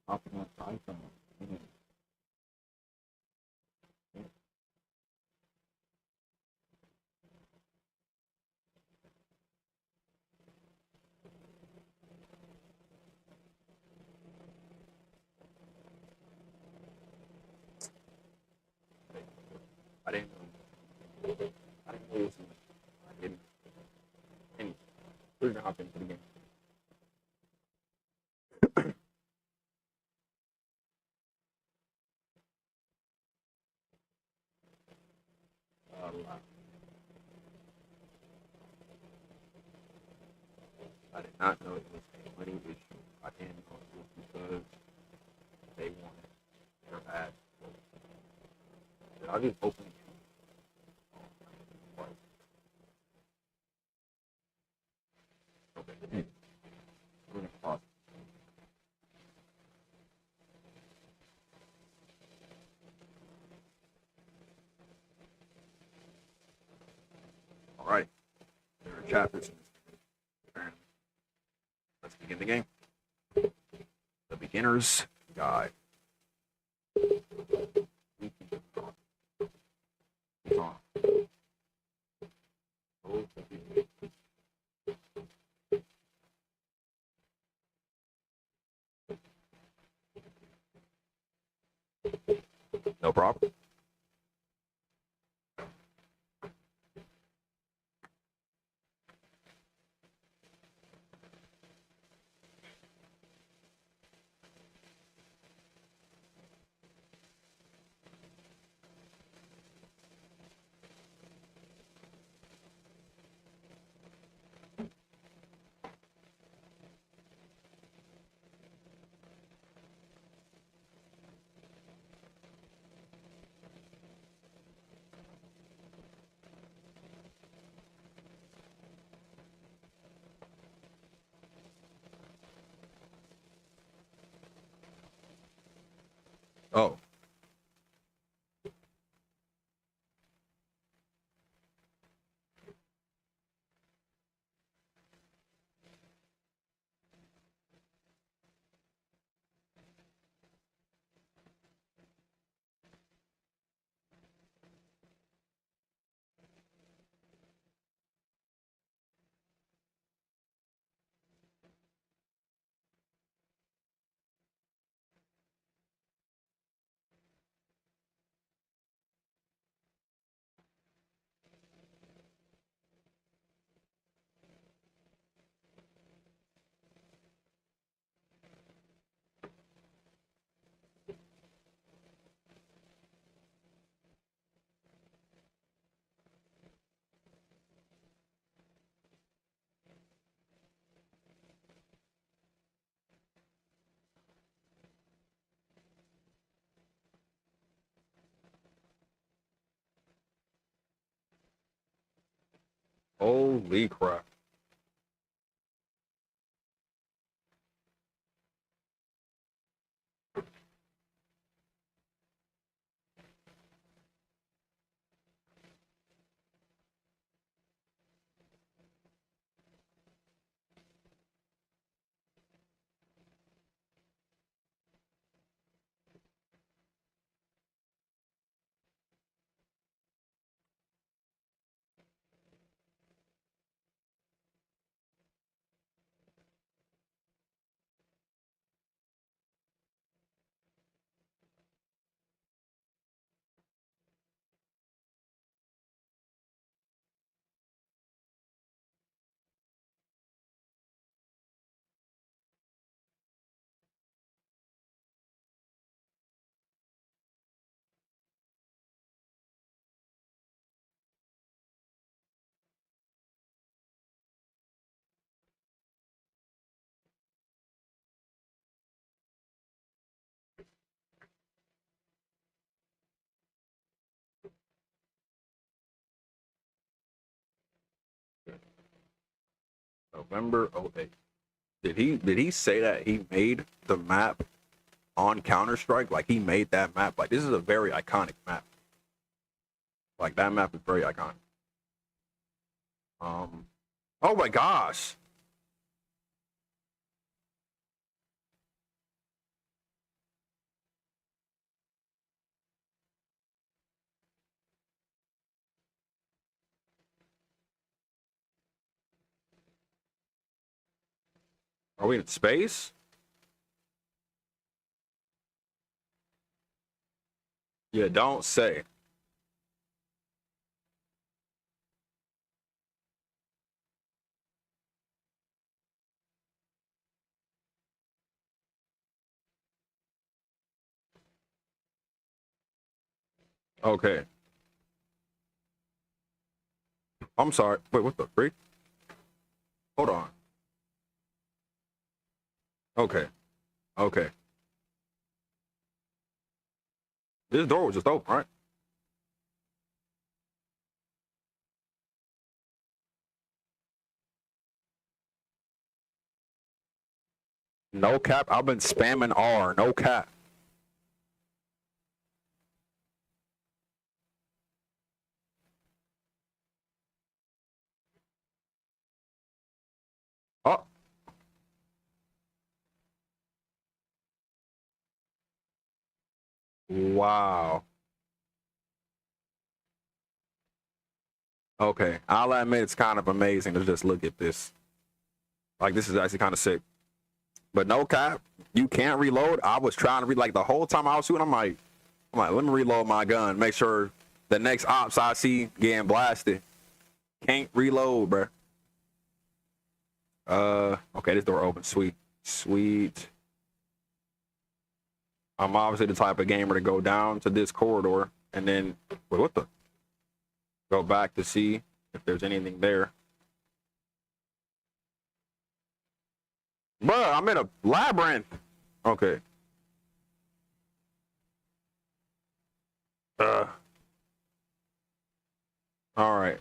hopping on Python. I didn't know. I didn't know this. I didn't. Anyway, we're gonna hop into the game. Uh, I did not know it was a money issue. I didn't know it was because they wanted their bad. I just opened it. Okay. We're gonna pause. All right. There are chapters in this. Let's begin the game. The beginner's guide. No problem. Oh. Holy crap. November 08. Did he say that he made the map on Counter-Strike? Like he made that map? Like this is a very iconic map. Like that map is very iconic. Oh my gosh. Are we in space? Yeah, don't say. Okay. I'm sorry. Wait, what the freak? Hold on. Okay. Okay. This door was just open, right? No cap. I've been spamming R. No cap. Oh. Wow. Okay. I'll admit it's kind of amazing to just look at this. Like this is actually kind of sick. But no cap, you can't reload. I was trying to read like the whole time I was shooting. I'm like, let me reload my gun. Make sure the next ops I see getting blasted can't reload, bro. Okay, this door open. Sweet, sweet. I'm obviously the type of gamer to go down to this corridor and then wait, what the? Go back to see if there's anything there. Bruh, I'm in a labyrinth. Okay. All right.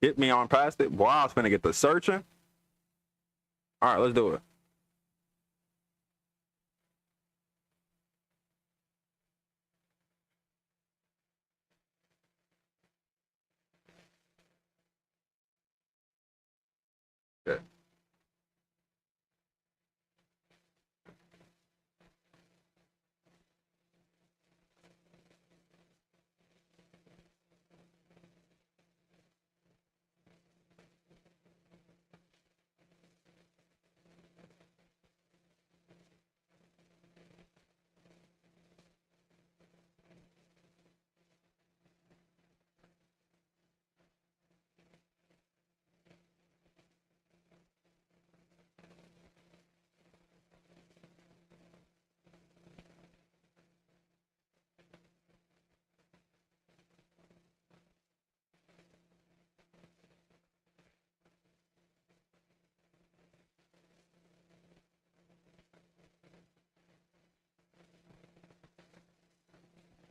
Hit me on past it. Boy, I was finna get the searching. All right, let's do it. Okay.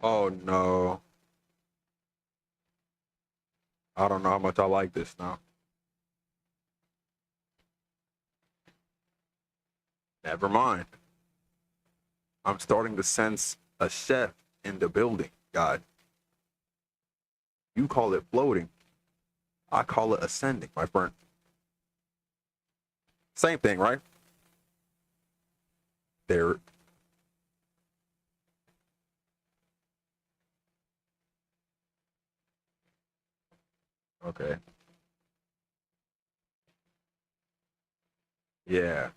Oh no. I don't know how much I like this now. Never mind. I'm starting to sense a chef in the building. God. You call it floating. I call it ascending, my friend. Same thing, right? There. Okay. Yeah.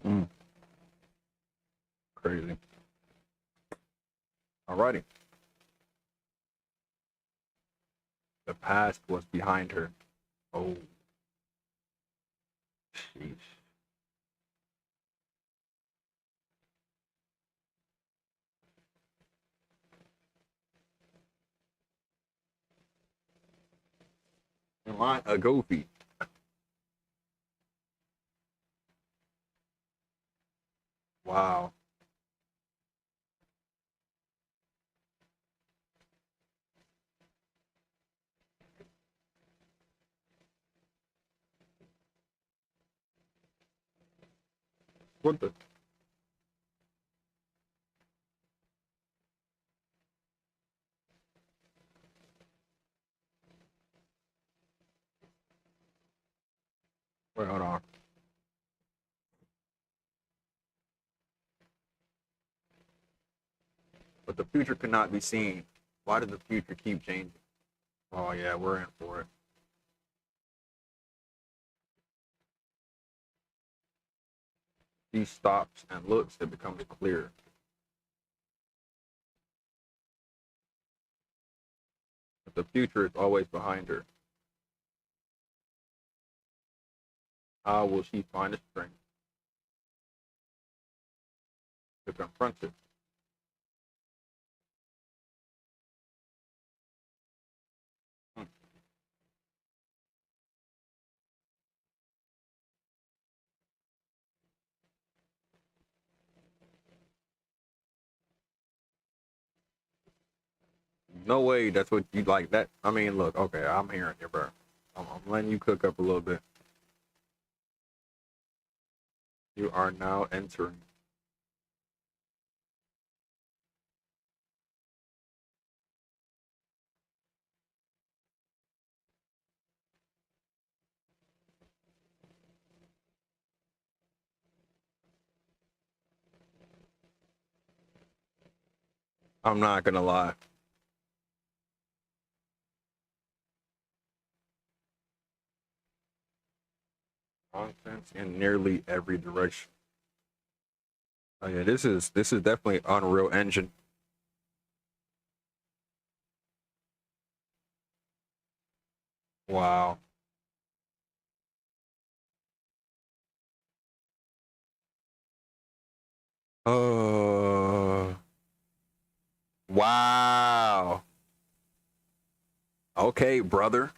Mm, crazy. Alrighty. The past was behind her. Oh, sheesh. Am I a goofy? Wow. What the? Wait, hold on. But the future could not be seen. Why does the future keep changing? Oh yeah, we're in for it. She stops and looks. It becomes clear. But the future is always behind her. How will she find the strength to confront it? Hmm. No way. That's what you like. That. I mean, look. Okay, I'm hearing you, bro. I'm letting you cook up a little bit. You are now entering. I'm not gonna lie. Nonsense in nearly every direction. Oh yeah, this is definitely Unreal Engine. Wow. Uh. Wow. Okay, brother.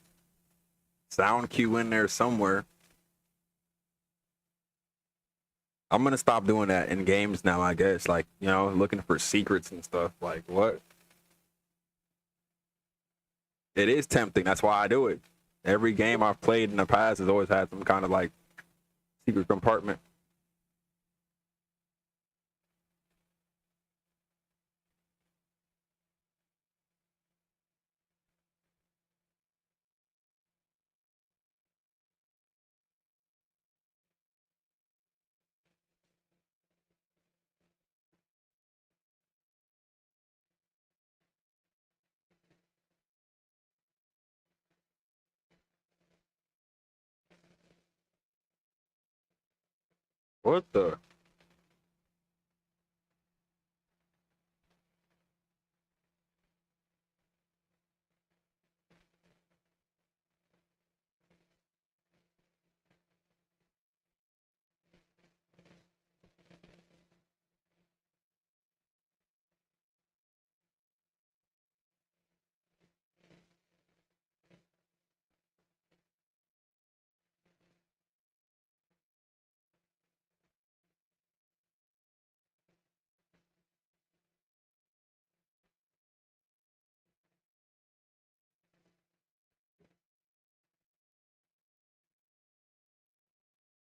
Sound cue in there somewhere. I'm gonna stop doing that in games now. I guess, like looking for secrets and stuff. Like what? It is tempting. That's why I do it. Every game I've played in the past has always had some kind of like secret compartment. What the?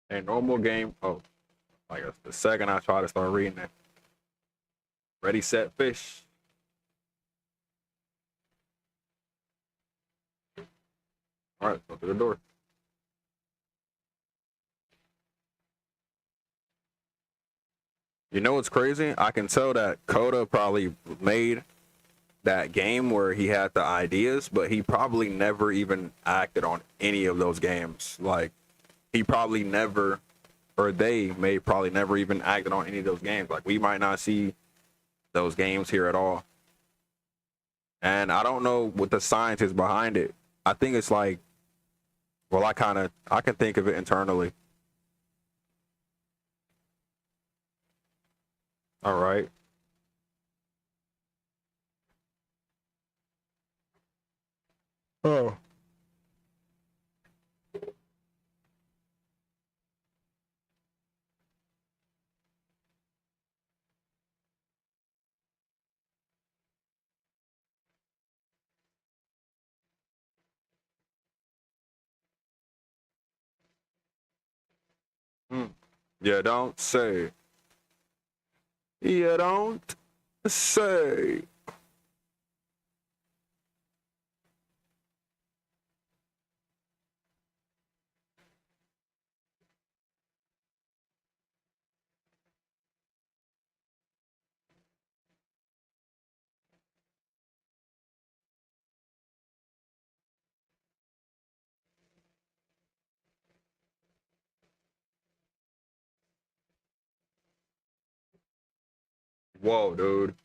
A normal game. Oh, I guess the second I try to start reading it. Ready, set, fish. All right, go through the door. You know what's crazy? I can tell that Coda probably made that game where he had the ideas, but he probably never even acted on any of those games. Like he probably never, or they may probably never even acted on any of those games. Like we might not see those games here at all. And I don't know what the science is behind it. I think it's like, well, I can think of it internally. All right. Oh. Hmm. You don't say. You don't say. Whoa, dude.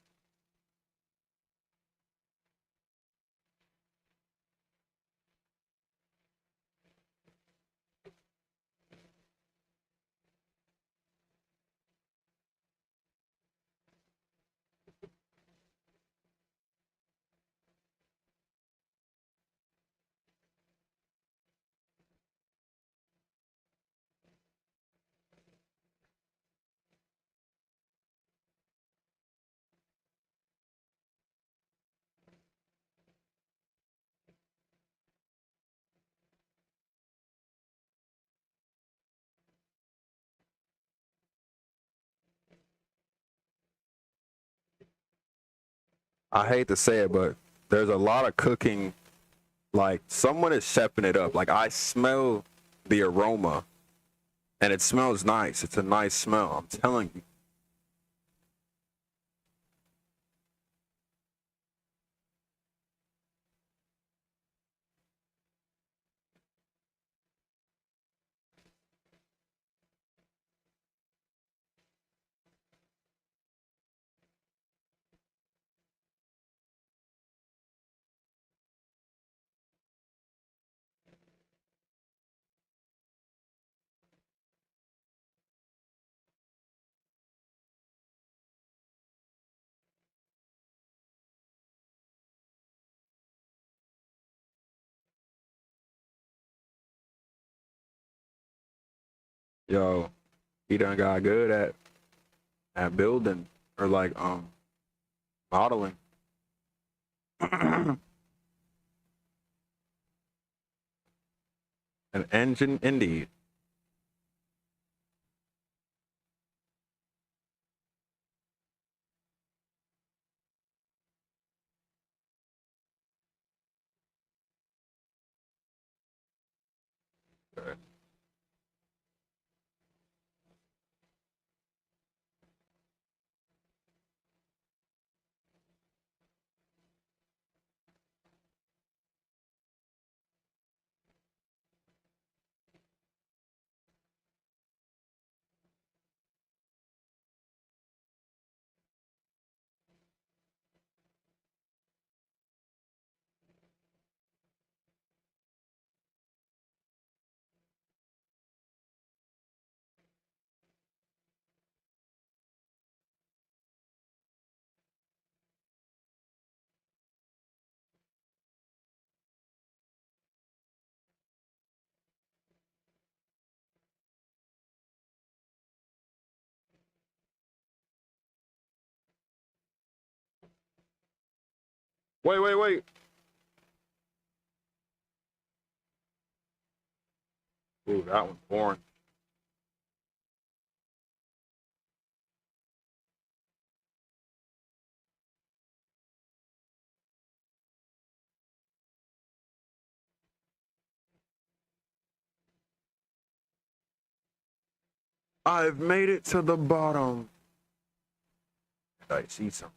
I hate to say it, but there's a lot of cooking. Like someone is chefing it up. Like I smell the aroma, and it smells nice. It's a nice smell. I'm telling you. Yo, he done got good at building or like modeling. An engine indeed. Okay. Wait. Ooh, that one's boring. I've made it to the bottom. I see something.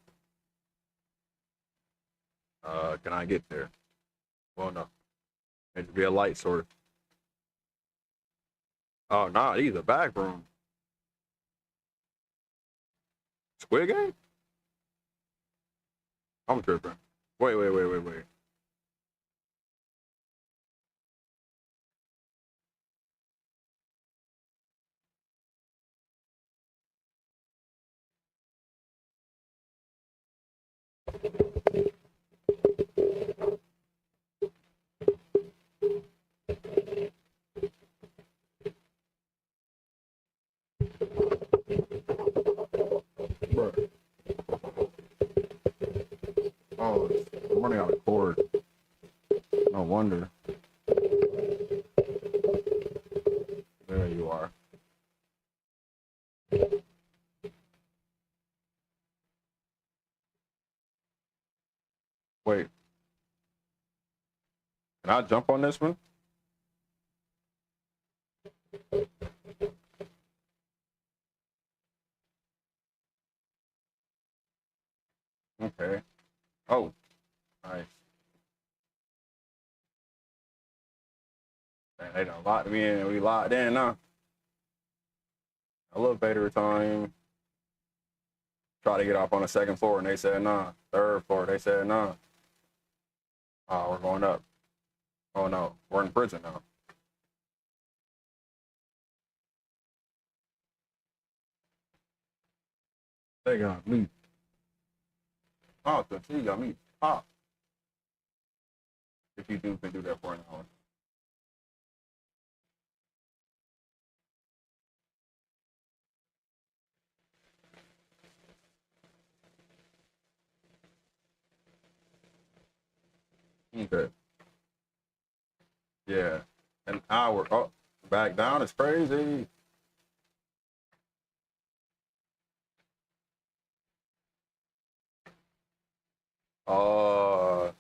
Can I get there? Well, no. It should be a light source. Oh, nah, these are back room. Squid Game? I'm tripping. Wait. Bruh. Oh, I'm running out of cord. No wonder. There you are. Wait, can I jump on this one? Okay. Oh, nice. Man, they done locked me in. We locked in now. Elevator time. Try to get up on the second floor and they said nah. Third floor, they said nah. Oh, we're going up. Oh no, we're in prison now. They got me. Oh, the T got me. Ah, if you do can do that for an hour. Okay. Yeah. An hour. Oh, back down is crazy. Uh,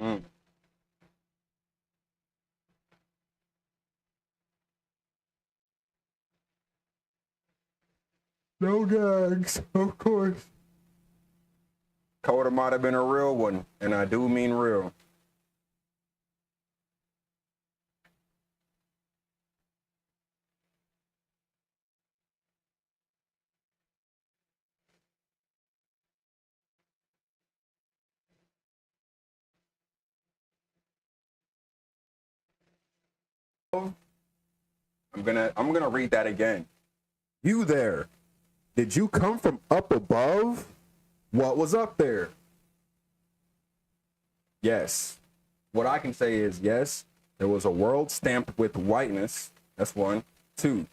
mm. No gags, of course. Coda might have been a real one, and I do mean real. I'm gonna read that again. You there. Did you come from up above? What was up there? Yes. What I can say is yes, there was a world stamped with whiteness. That's one. Two,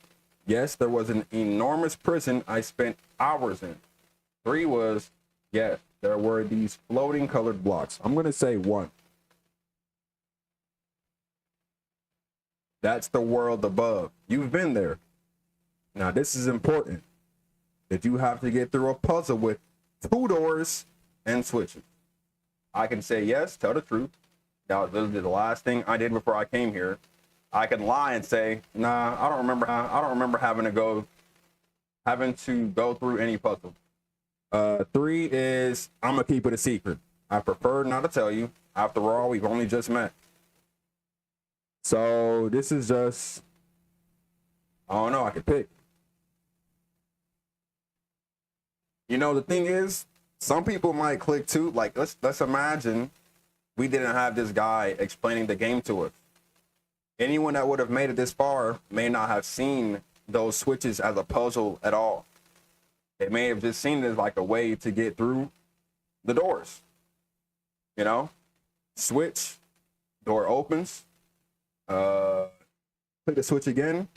yes, there was an enormous prison I spent hours in. Three was, yes, there were these floating colored blocks. I'm going to say one. That's the world above. You've been there. Now, this is important. That you have to get through a puzzle with 2 doors and switches. I can say yes, tell the truth. That was literally the last thing I did before I came here. I can lie and say, nah, I don't remember having to go through any puzzle. 3 is I'm gonna keep it a secret. I prefer not to tell you. After all, we've only just met. So this is just, I don't know, I could pick. You know, the thing is, some people might click too. Like, let's imagine we didn't have this guy explaining the game to us. Anyone that would have made it this far may not have seen those switches as a puzzle at all. They may have just seen it as like a way to get through the doors. You know, switch, door opens, click the switch again,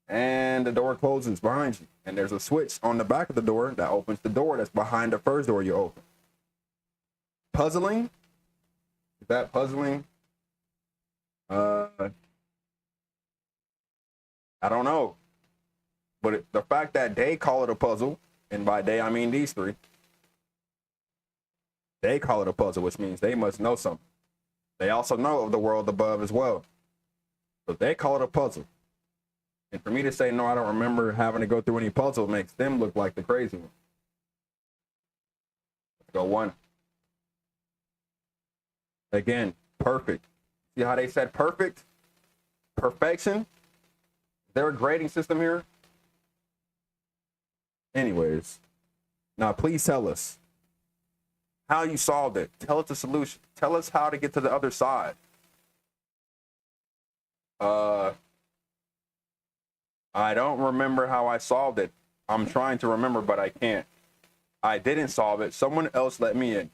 and the door closes behind you. And there's a switch on the back of the door that opens the door that's behind the first door you open. Puzzling? Is that puzzling? I don't know. But the fact that they call it a puzzle, and by they I mean these 3, they call it a puzzle, which means they must know something. They also know of the world above as well. So they call it a puzzle. And for me to say, no, I don't remember having to go through any puzzle makes them look like the crazy one. Let's go 1. Again, perfect. See how they said perfect? Perfection? Is there a grading system here? Anyways, now please tell us how you solved it. Tell us the solution. Tell us how to get to the other side. I don't remember how I solved it. I'm trying to remember, but I can't. I didn't solve it. Someone else let me in.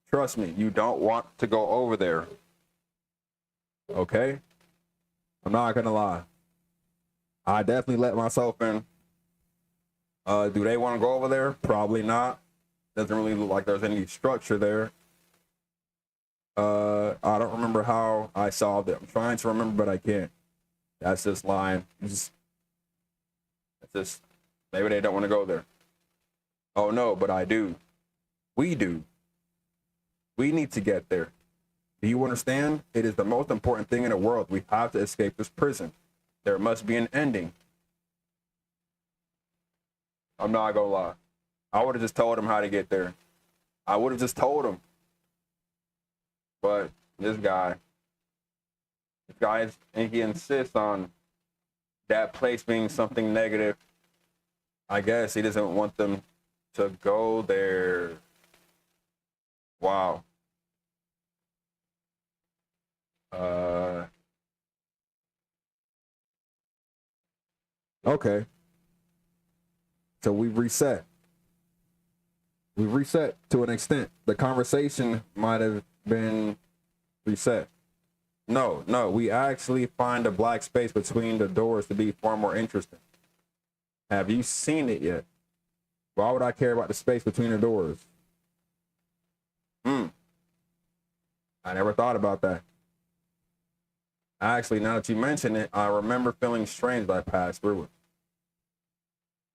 Trust me, you don't want to go over there. Okay? I'm not gonna lie. I definitely let myself in. Do they want to go over there? Probably not. Doesn't really look like there's any structure there. I don't remember how I solved it. I'm trying to remember, but I can't. That's just lying. That's just, maybe they don't want to go there. Oh no, but I do. We do. We need to get there. Do you understand? It is the most important thing in the world. We have to escape this prison. There must be an ending. I'm not gonna lie. I would have just told him how to get there. I would have just told him. But this guy, and he insists on that place being something negative. I guess he doesn't want them to go there. Wow. Okay. So we reset. We reset to an extent. The conversation might have been reset. No, we actually find a black space between the doors to be far more interesting. Have you seen it yet? Why would I care about the space between the doors? I never thought about that. Actually, now that you mention it, I remember feeling strange that I passed through it.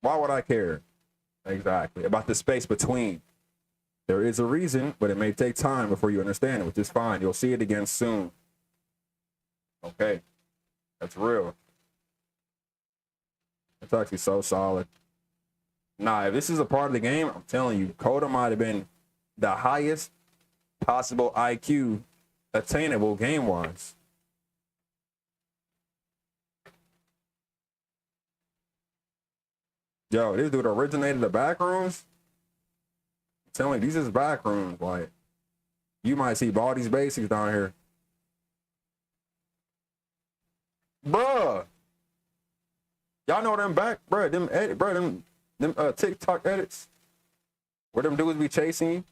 Why would I care? Exactly. About the space between. There is a reason, but it may take time before you understand it, which is fine. You'll see it again soon. Okay. That's real. It's actually so solid. Nah, if this is a part of the game, I'm telling you, Coda might have been the highest possible IQ attainable game-wise. Yo, this dude originated the back rooms. I'm telling you, these is back rooms. Like, you might see Baldi's Basics down here. Bruh. Y'all know them back, bruh. Them Them TikTok edits where them dudes be chasing you.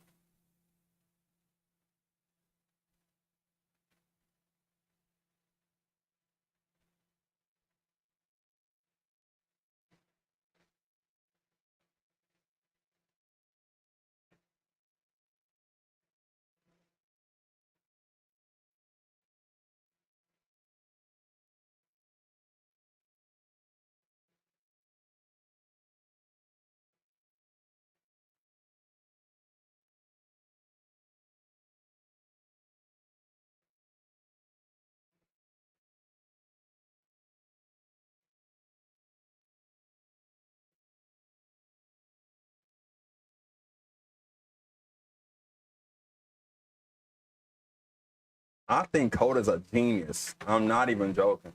I think Coda's a genius. I'm not even joking.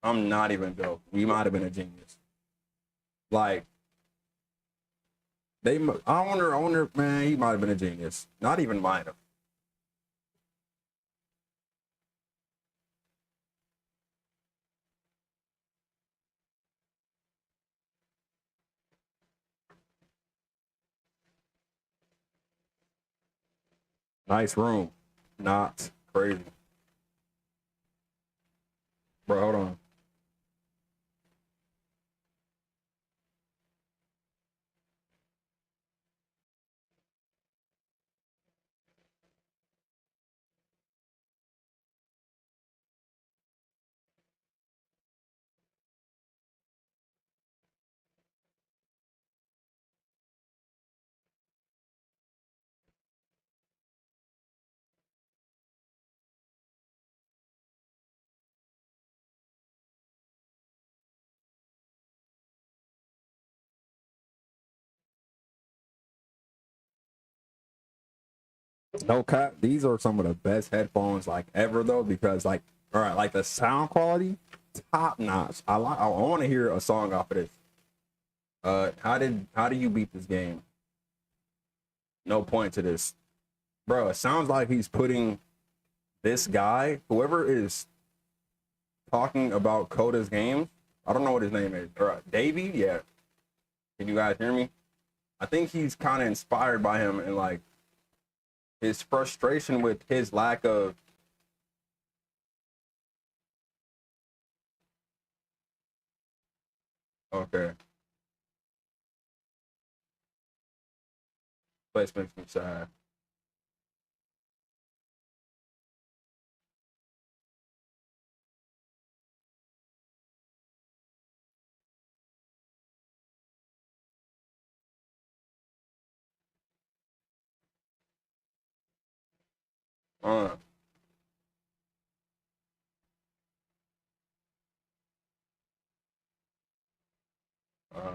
I'm not even joking. He might have been a genius. Like I wonder, man, he might have been a genius. Not even might have. Nice room. Not crazy. Bro, hold on. No cap. These are some of the best headphones like ever though, because like, all right, like the sound quality, top notch. I want to hear a song off of this. How do you beat this game? No point to this, bro. It sounds like he's putting this guy, whoever is talking about Coda's games. I don't know what his name is. Davey, yeah. Can you guys hear me? I think he's kind of inspired by him and like his frustration with his lack of okay. Place makes me sad. Uh, uh,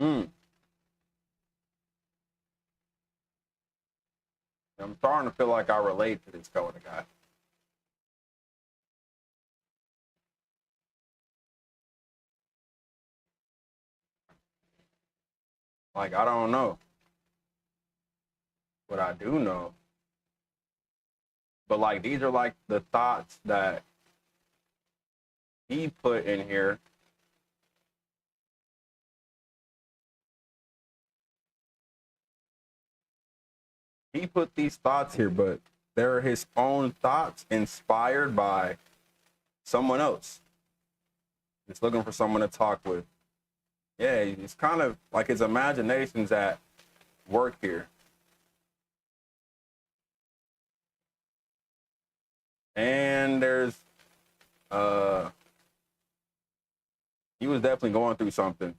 mm, I'm starting to feel like I relate to this Coda guy. Like I don't know, but I do know. But like these are like the thoughts that he put in here. He put these thoughts here, but they're his own thoughts inspired by someone else. He's looking for someone to talk with. Yeah, it's kind of like his imagination's at work here. And there's uh he was definitely going through something.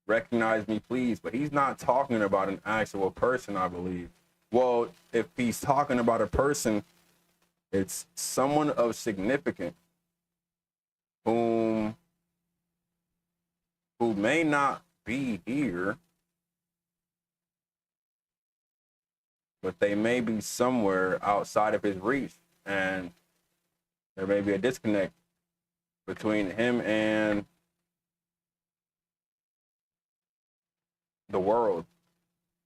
Recognize me, please. But he's not talking about an actual person, I believe. Well, if he's talking about a person, it's someone of significance whom who may not be here, but they may be somewhere outside of his reach, and there may be a disconnect between him and the world,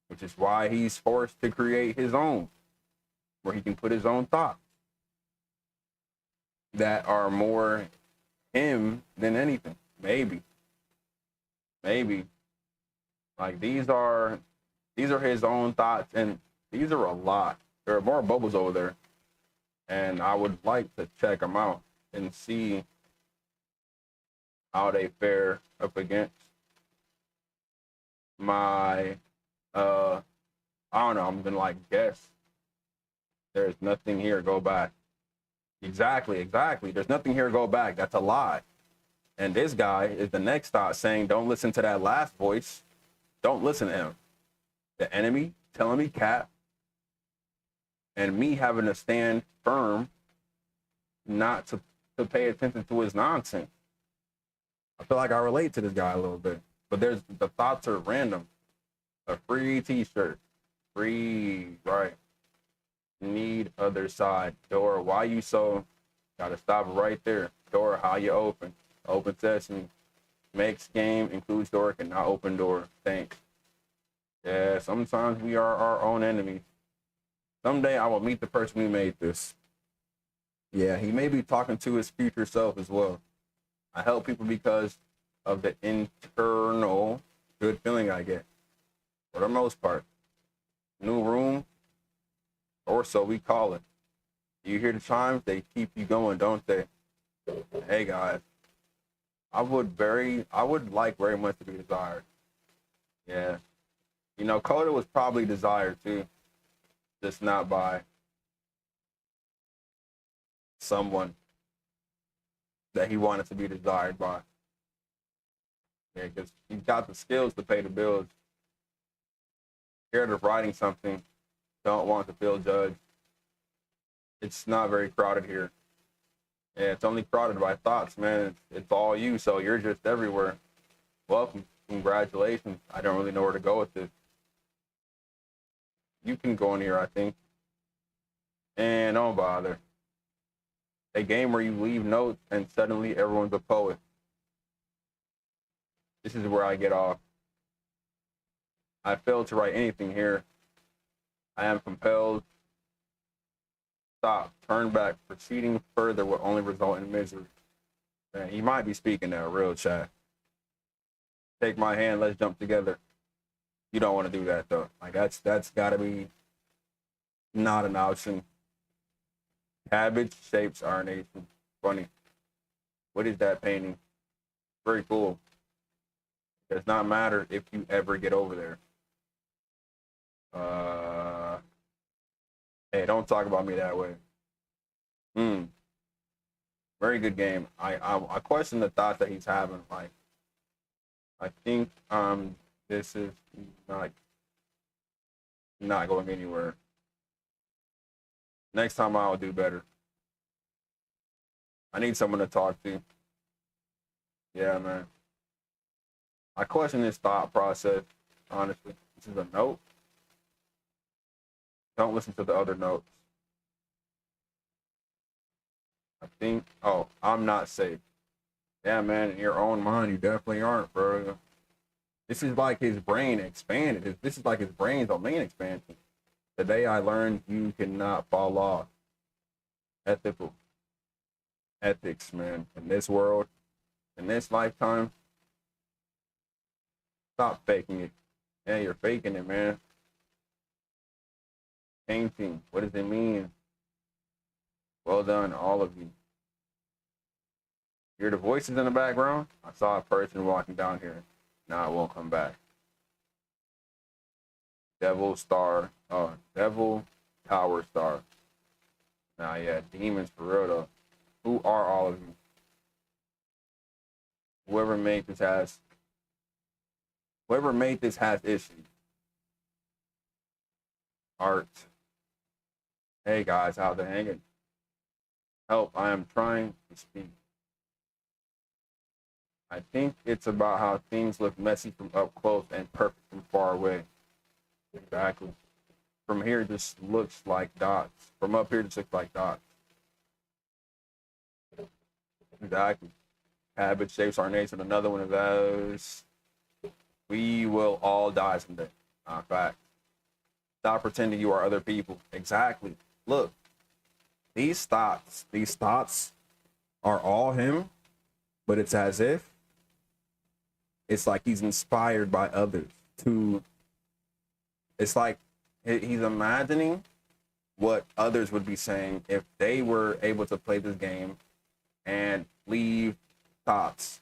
which is why he's forced to create his own, where he can put his own thoughts that are more him than anything. Maybe. Like these are his own thoughts, and these are a lot. There are more bubbles over there, and I would like to check them out and see how they fare up against my I don't know, I'm gonna like guess. There's nothing here, go back. Exactly. There's nothing here, go back. That's a lie. And this guy is the next thought saying, don't listen to that last voice. Don't listen to him. The enemy telling me cap, and me having to stand firm not to pay attention to his nonsense. I feel like I relate to this guy a little bit. But the thoughts are random. A free t-shirt. Free, right. Need other side. Door, why you so? Gotta stop right there. Door, how you open? Open sesame. Makes game, includes door, cannot open door. Thanks. Yeah, sometimes we are our own enemy. Someday I will meet the person who made this. Yeah, he may be talking to his future self as well. I help people because of the internal good feeling I get. For the most part. New room, or so we call it. You hear the chimes, they keep you going, don't they? Hey guys, I would like very much to be desired. Yeah. You know, Coda was probably desired too, just not by someone that he wanted to be desired by. Yeah, because he's got the skills to pay the bills. Scared of writing something, don't want to feel judged. It's not very crowded here. Yeah, it's only crowded by thoughts, man. It's all you, so you're just everywhere. Welcome. Congratulations. I don't really know where to go with this. You can go in here, I think. And don't bother. A game where you leave notes and suddenly everyone's a poet. This is where I get off. I failed to write anything here. I am compelled. Stop. Turn back. Proceeding further will only result in misery. Man, he might be speaking that real chat. Take my hand. Let's jump together. You don't want to do that though. Like that's gotta be not an option. Cabbage shapes our nation. Funny. What is that painting? Very cool. It does not matter if you ever get over there. Hey, don't talk about me that way. Very good game. I question the thoughts that he's having. Like, I think this is not going anywhere. Next time I'll do better. I need someone to talk to. Yeah, man. I question his thought process, honestly. This is a note. Don't listen to the other notes. I think, oh, I'm not safe. Yeah, man, in your own mind, you definitely aren't, bro. This is like his brain expanded. This is like his brain's domain expansion. Today I learned you cannot fall off. Ethics, man. In this world, in this lifetime, stop faking it. Yeah, you're faking it, man. Painting, what does it mean? Well done, all of you. Hear the voices in the background? I saw a person walking down here. Now it won't come back. Devil Tower Star. Nah, yeah, demons for real though. Who are all of you? Whoever made this has issues. Art. Hey guys, how they hanging? Help, I am trying to speak. I think it's about how things look messy from up close and perfect from far away. Exactly. From here, it just looks like dots. From up here, it just looks like dots. Exactly. Habit shapes our nation. Another one of those. We will all die someday. Fact. Stop pretending you are other people. Exactly. Look, these thoughts are all him, but it's as if it's like he's inspired by others to. It's like he's imagining what others would be saying if they were able to play this game and leave thoughts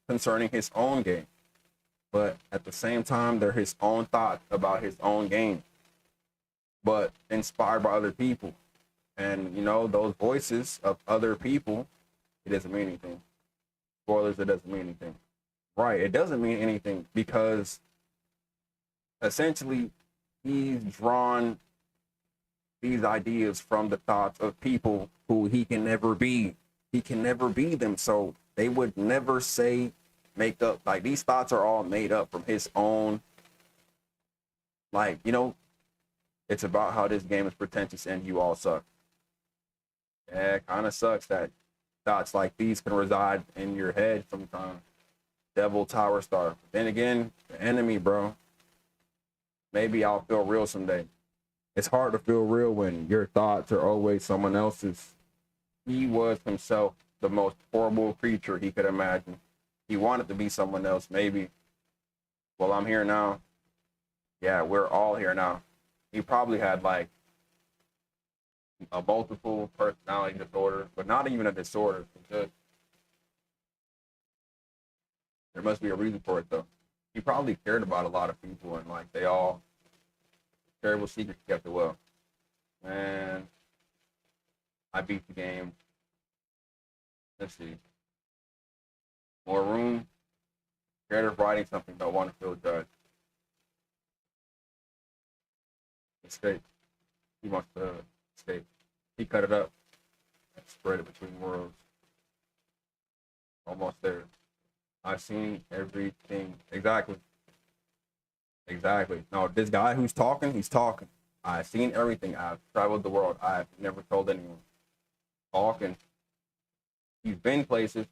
concerning his own game. But at the same time, they're his own thoughts about his own game, but inspired by other people. And you know, those voices of other people, it doesn't mean anything. Spoilers, it doesn't mean anything. Right, it doesn't mean anything because essentially he's drawn these ideas from the thoughts of people who he can never be. He can never be them. So they would never say, make up. Like these thoughts are all made up from his own. Like, you know, it's about how this game is pretentious and you all suck. Yeah, it kind of sucks that thoughts like these can reside in your head sometimes. Devil Tower Star. Then again, the enemy, bro. Maybe I'll feel real someday. It's hard to feel real when your thoughts are always someone else's. He was himself the most horrible creature he could imagine. He wanted to be someone else, maybe. Well, I'm here now. Yeah, we're all here now. He probably had like a multiple personality disorder, but not even a disorder. Just, there must be a reason for it though. He probably cared about a lot of people and like they all terrible secrets kept it well. Man, I beat the game. Let's see. More room. Scared of writing something, don't want to feel judged. Escape. He wants to escape. He cut it up and spread it between worlds. Almost there. I've seen everything. Exactly. Exactly. No, this guy who's talking, he's talking. I've seen everything. I've traveled the world. I've never told anyone. Talking. He's been places.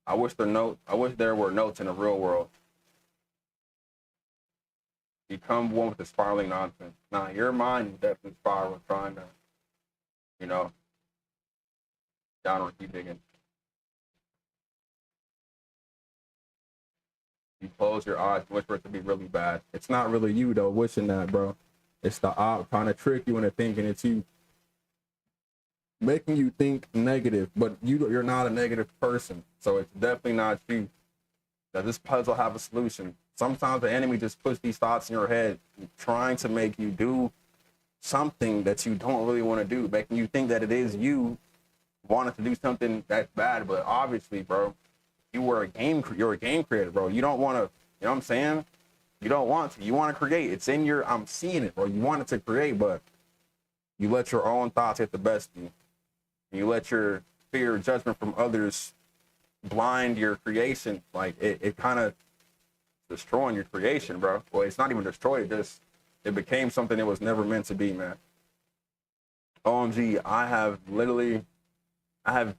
I wish there were notes in the real world. Become one with the spiraling nonsense. Nah, your mind is definitely spiraling, trying to, you know, downward keep digging. You close your eyes, wish for it to be really bad. It's not really you though, wishing that, bro. It's the op trying to trick you into thinking it's you, making you think negative, but you're not a negative person, so it's definitely not you. Does this puzzle have a solution? Sometimes the enemy just puts these thoughts in your head, trying to make you do something that you don't really want to do, making you think that it is you wanting to do something that's bad. But obviously, bro, you're a game creator, bro. You don't want to, you know what I'm saying? You don't want to. You want to create. It's in your, I'm seeing it, bro. You want it to create, but you let your own thoughts hit the best of you. And you let your fear or judgment from others blind your creation. Like it kind of destroying your creation, bro. Well, it's not even destroyed. It became something it was never meant to be, man. OMG, I have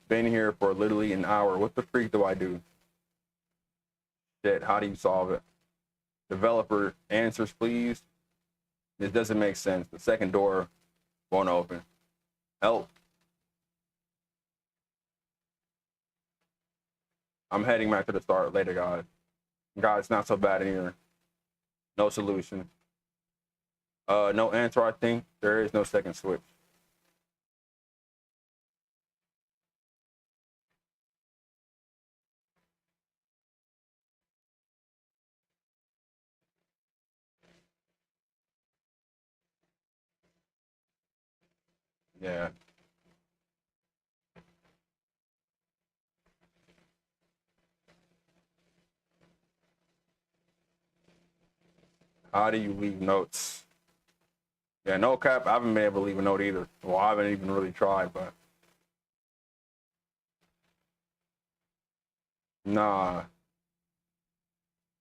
been here for literally an hour. What the freak do I do? Shit, how do you solve it? Developer, answers, please. This doesn't make sense. The second door won't open. Help. I'm heading back to the start later, guys. God, it's not so bad in here. No solution. No answer, I think. There is no second switch. Yeah. How do you leave notes? Yeah, no cap. I haven't been able to leave a note either. Well, I haven't even really tried, but nah.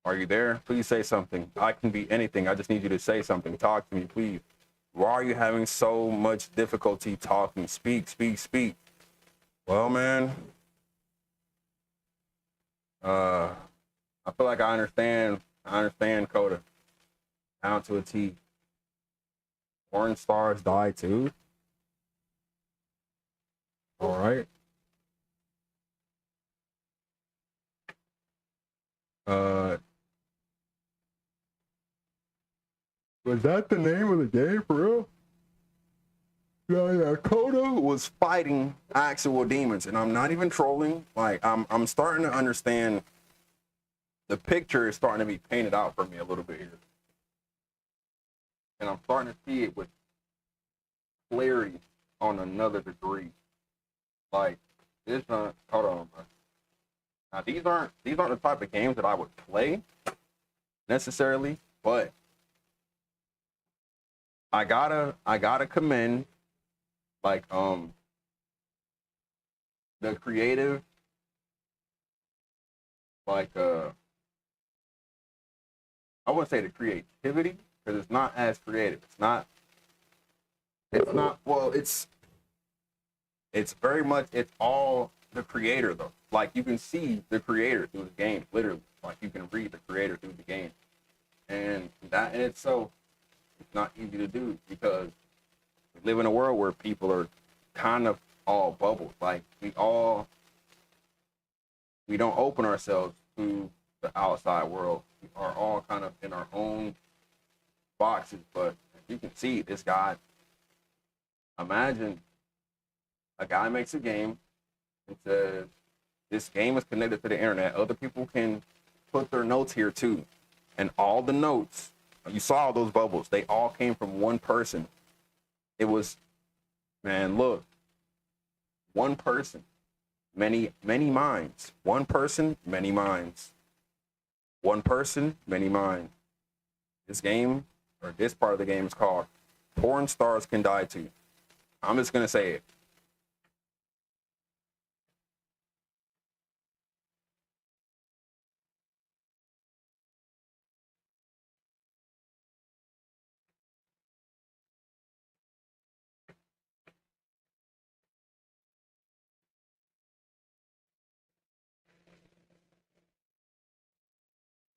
Are you there? Please say something. I can be anything. I just need you to say something. Talk to me, please. Why are you having so much difficulty talking? Speak, speak, speak. Well, man, I feel like I understand. I understand Coda down to a T. Porn stars die too. All right. Uh, was that the name of the game for real? Yeah. Coda was fighting actual demons, and I'm not even trolling. Like I'm starting to understand. The picture is starting to be painted out for me a little bit here, and I'm starting to see it with clarity on another degree. Like this, hold on, bro. Now these aren't the type of games that I would play necessarily, but I gotta commend like the creative, like I wouldn't say the creativity because it's not as creative. It's not well, it's very much, it's all the creator though. Like you can see the creator through the game, literally. Like you can read the creator through the game. And that in itself is not easy to do because we live in a world where people are kind of all bubbled. Like we don't open ourselves to the outside world. We are all kind of in our own boxes. But you can see this guy, imagine a guy makes a game and says, this game is connected to the internet. Other people can put their notes here too. And all the notes, you saw those bubbles, they all came from one person. It was, man, look, one person, many minds. One person, many minds. One person, many minds. This game, or this part of the game is called Porn Stars Can Die Too. I'm just going to say it.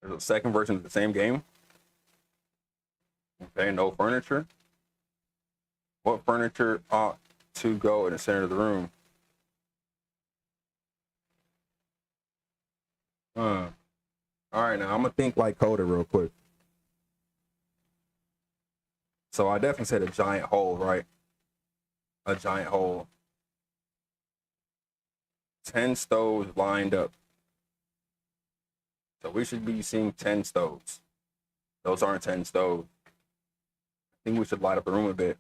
There's a second version of the same game. Okay, no furniture. What furniture ought to go in the center of the room? All right, now I'm gonna think like Coda real quick. So I definitely said a giant hole, right? A giant hole. 10 stoves lined up. So we should be seeing 10 stoves. Those aren't 10 stoves. I think we should light up the room a bit.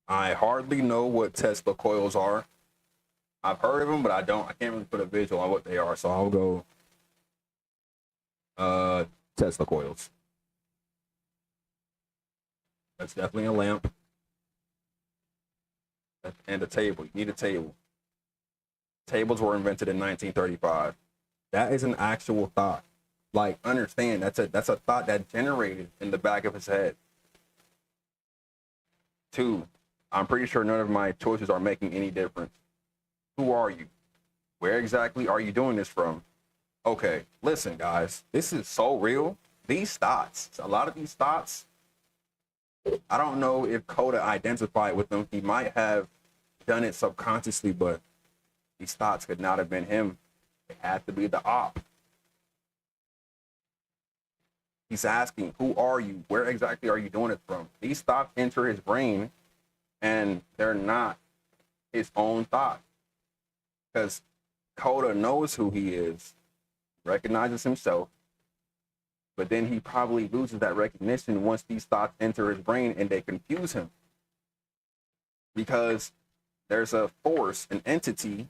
I hardly know what Tesla coils are. I've heard of them, but I can't really put a visual on what they are. So I'll go Tesla coils. That's definitely a lamp. And a table. You need a table. Tables were invented in 1935. That is an actual thought. Like, understand, that's a thought that generated in the back of his head. 2, I'm pretty sure none of my choices are making any difference. Who are you? Where exactly are you doing this from? Okay, listen, guys. This is so real. These thoughts, a lot of these thoughts, I don't know if Coda identified with them. He might have done it subconsciously, but these thoughts could not have been him. It had to be the op. He's asking, who are you? Where exactly are you doing it from? These thoughts enter his brain, and they're not his own thoughts. Because Coda knows who he is, recognizes himself, but then he probably loses that recognition once these thoughts enter his brain and they confuse him. Because there's a force, an entity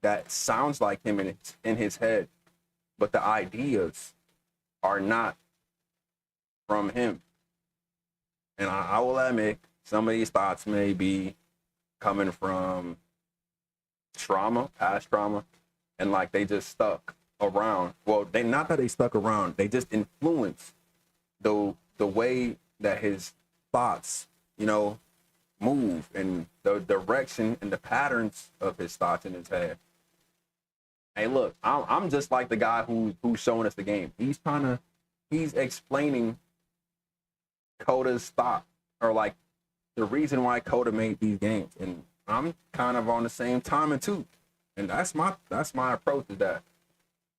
that sounds like him in his head, but the ideas are not from him. And I will admit, some of these thoughts may be coming from trauma, past trauma, and like they just stuck around. Well, they not that they stuck around, they just influenced the way that his thoughts, you know, move and the direction and the patterns of his thoughts in his head. Hey, look, I'm just like the guy who's showing us the game. He's explaining Coda's thought, or like the reason why Coda made these games, and I'm kind of on the same timing too. And that's my approach to that.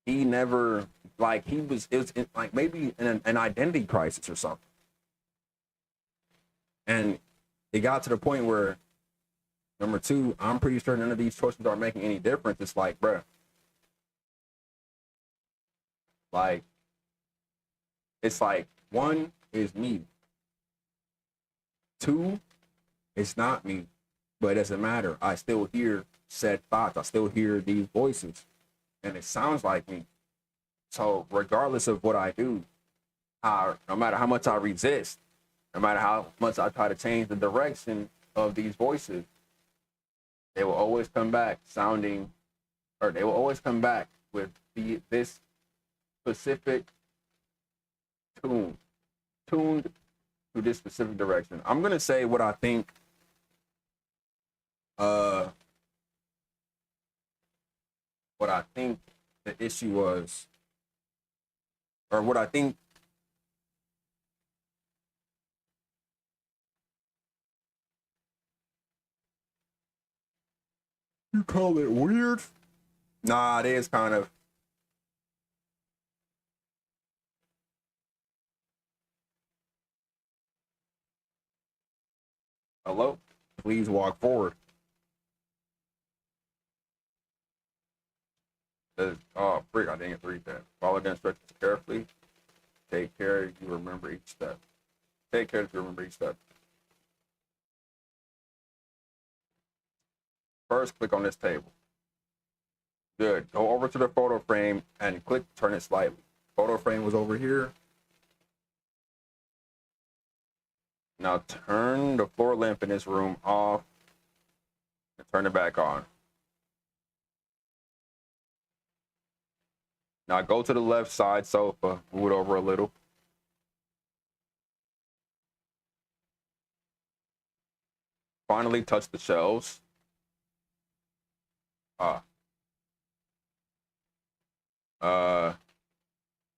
He never, like, it was like maybe an identity crisis or something, and it got to the point where, number two, I'm pretty sure none of these choices are making any difference. It's like, bruh, like, it's like, one is me, two, it's not me, but it doesn't matter. I still hear said thoughts. I still hear these voices, and it sounds like me. So regardless of what I do, no matter how much I resist, no matter how much I try to change the direction of these voices, they will always come back sounding, or they will always come back with this specific tuned to this specific direction. I'm gonna say what I think. What I think the issue was, or what I think. You call it weird? Nah, it is kind of. Hello? Please walk forward. Oh, freak, I didn't read that. Follow the instructions carefully. Take care, you remember each step. Take care if you remember each step. First, click on this table. Good. Go over to the photo frame and click, turn it slightly. Photo frame was over here. Now turn the floor lamp in this room off and turn it back on. Now go to the left side sofa, move it over a little. Finally touch the shelves.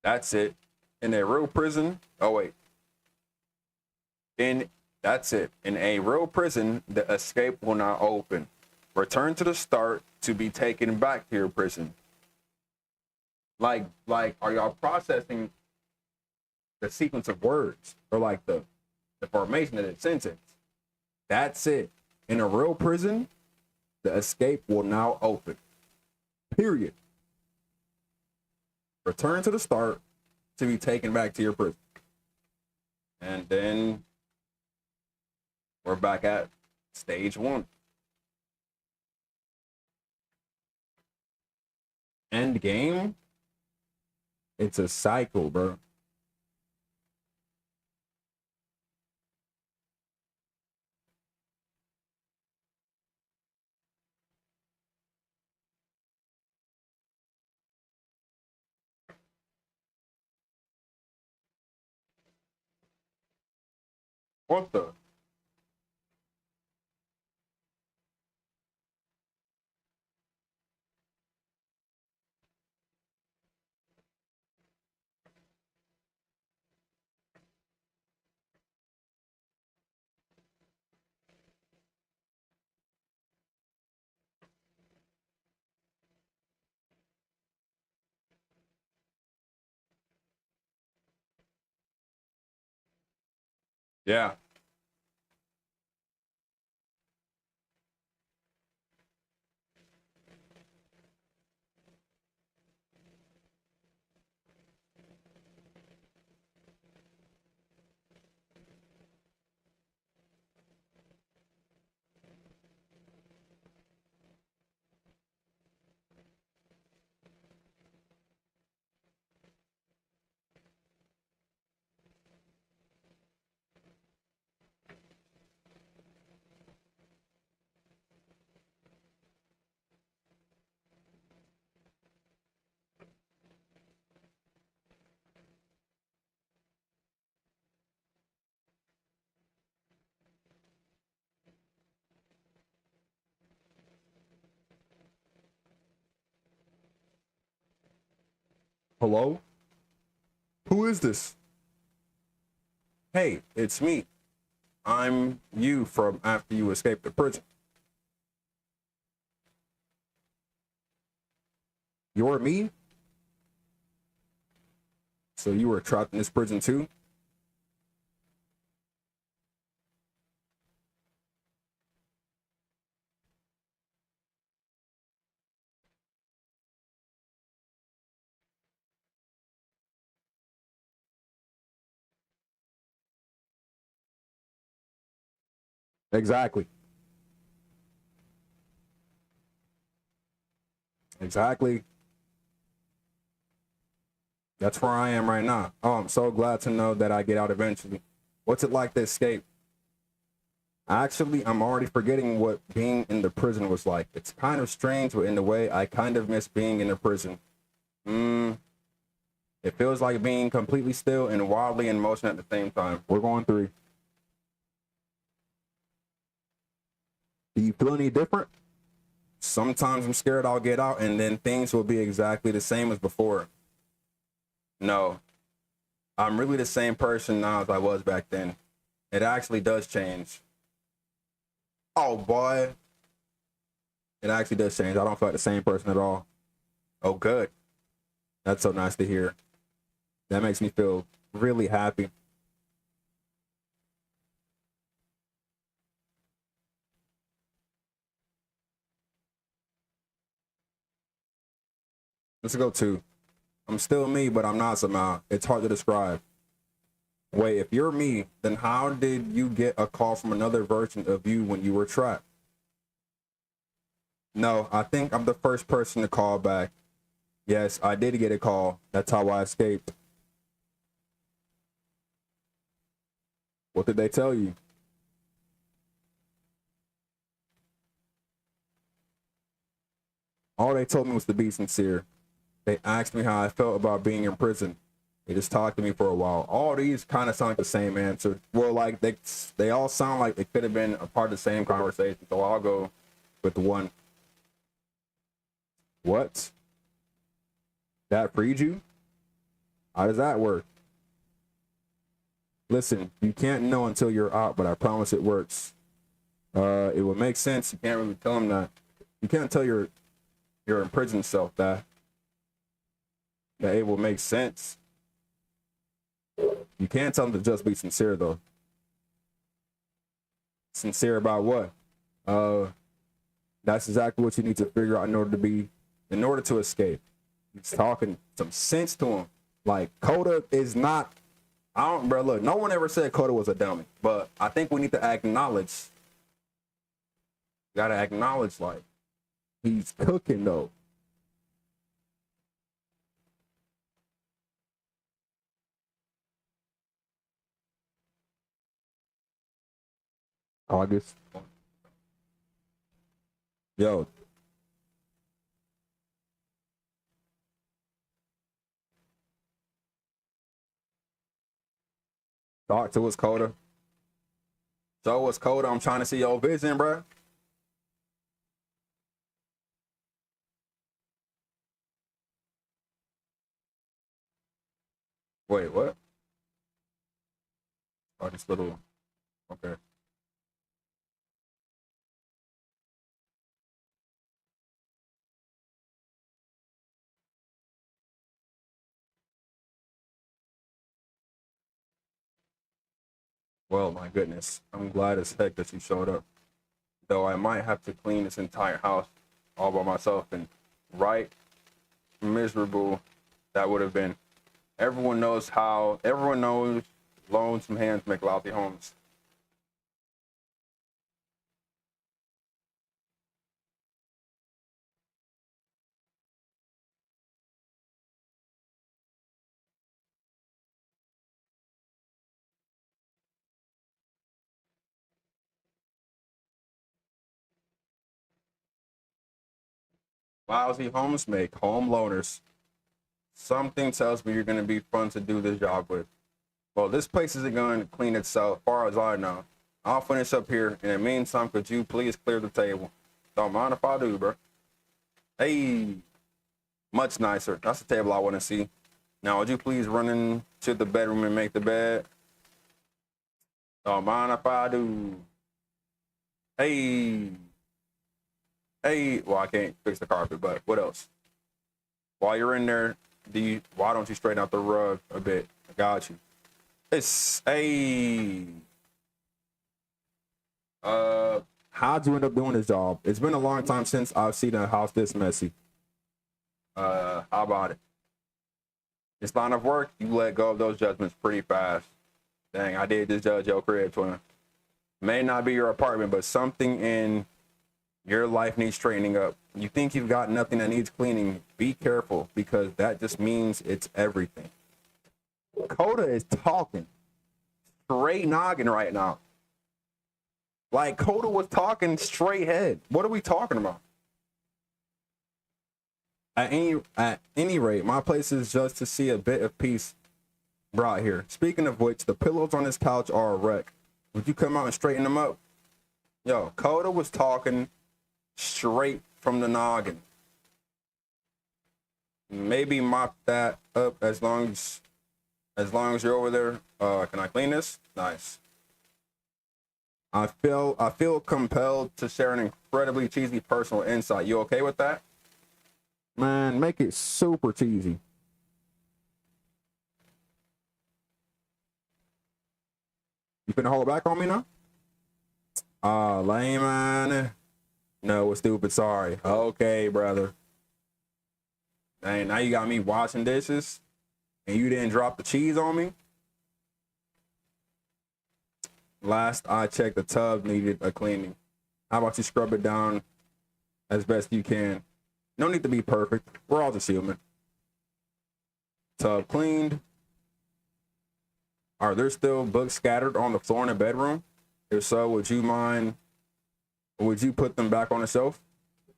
That's it. In a real prison, oh wait. That's it. In a real prison, the escape will not open. Return to the start to be taken back to your prison. Like, are y'all processing the sequence of words, or like the formation of the sentence? That's it. In a real prison, the escape will now open. Period. Return to the start to be taken back to your prison. And then we're back at stage one. End game. It's a cycle, bro. What the? Yeah. Hello? Who is this? Hey, it's me. I'm you from after you escaped the prison. You're me? So you were trapped in this prison too? Exactly. Exactly. That's where I am right now. Oh, I'm so glad to know that I get out eventually. What's it like to escape? Actually, I'm already forgetting what being in the prison was like. It's kind of strange, but in a way, I kind of miss being in the prison. Mm, it feels like being completely still and wildly in motion at the same time. We're going through. Do you feel any different? Sometimes I'm scared I'll get out and then things will be exactly the same as before. No, I'm really the same person now as I was back then. It actually does change. Oh boy, it actually does change. I don't feel like the same person at all. Oh good. That's so nice to hear. That makes me feel really happy. Let's go to. I'm still me, but I'm not somehow. It's hard to describe. Wait, if you're me, then how did you get a call from another version of you when you were trapped? No, I think I'm the first person to call back. Yes, I did get a call. That's how I escaped. What did they tell you? All they told me was to be sincere. They asked me how I felt about being in prison. They just talked to me for a while. All these kind of sound like the same answer. Well, like they all sound like they could have been a part of the same conversation. So I'll go with the one. What? That freed you? How does that work? Listen, you can't know until you're out, but I promise it works. It will make sense. You can't really tell them that. You can't tell your imprisoned self that it will make sense. You can't tell them to just be sincere though. Sincere about what? Uh, that's exactly what you need to figure out in order to escape. He's talking some sense to him. Like Coda is not. I don't, bro. Look, no one ever said Coda was a dummy, but I think we need to acknowledge. Gotta acknowledge like he's cooking though. August. Yo, talk to us, Coda. Show us, Coda. I'm trying to see your vision, bro. Wait, what? Oh, this little. Okay. Well, my goodness. I'm glad as heck that you showed up. Though I might have to clean this entire house all by myself and right miserable that would have been. Everyone knows lonesome hands make lousy homes. Lousy homes make home loners. Something tells me you're going to be fun to do this job with. Well, this place isn't going to clean itself, far as I know. I'll finish up here. In the meantime, could you please clear the table? Don't mind if I do, bro. Hey, much nicer. That's the table I want to see. Now, would you please run into the bedroom and make the bed? Don't mind if I do. Hey. Hey. Well, I can't fix the carpet, but what else? While you're in there, why don't you straighten out the rug a bit? I got you. It's a. How'd you end up doing this job? It's been a long time since I've seen a house this messy. How about it? This line of work, you let go of those judgments pretty fast. Dang, I did just judge your crib, twin. May not be your apartment, but something in your life needs straightening up. You think you've got nothing that needs cleaning. Be careful, because that just means it's everything. Coda is talking straight noggin right now. Like, Coda was talking straight head. What are we talking about? At any rate, my place is just to see a bit of peace brought here. Speaking of which, the pillows on this couch are a wreck. Would you come out and straighten them up? Yo, Coda was talking straight from the noggin. Maybe mop that up as long as you're over there. Can I clean this? Nice. I feel compelled to share an incredibly cheesy personal insight. You okay with that? Man, make it super cheesy. You finna hold it back on me now? Lame man. No, it's stupid. Sorry. Okay, brother. Dang, now you got me washing dishes and you didn't drop the cheese on me? Last I checked, the tub needed a cleaning. How about you scrub it down as best you can? No need to be perfect. We're all just human. Tub cleaned. Are there still books scattered on the floor in the bedroom? If so, would you put them back on the shelf?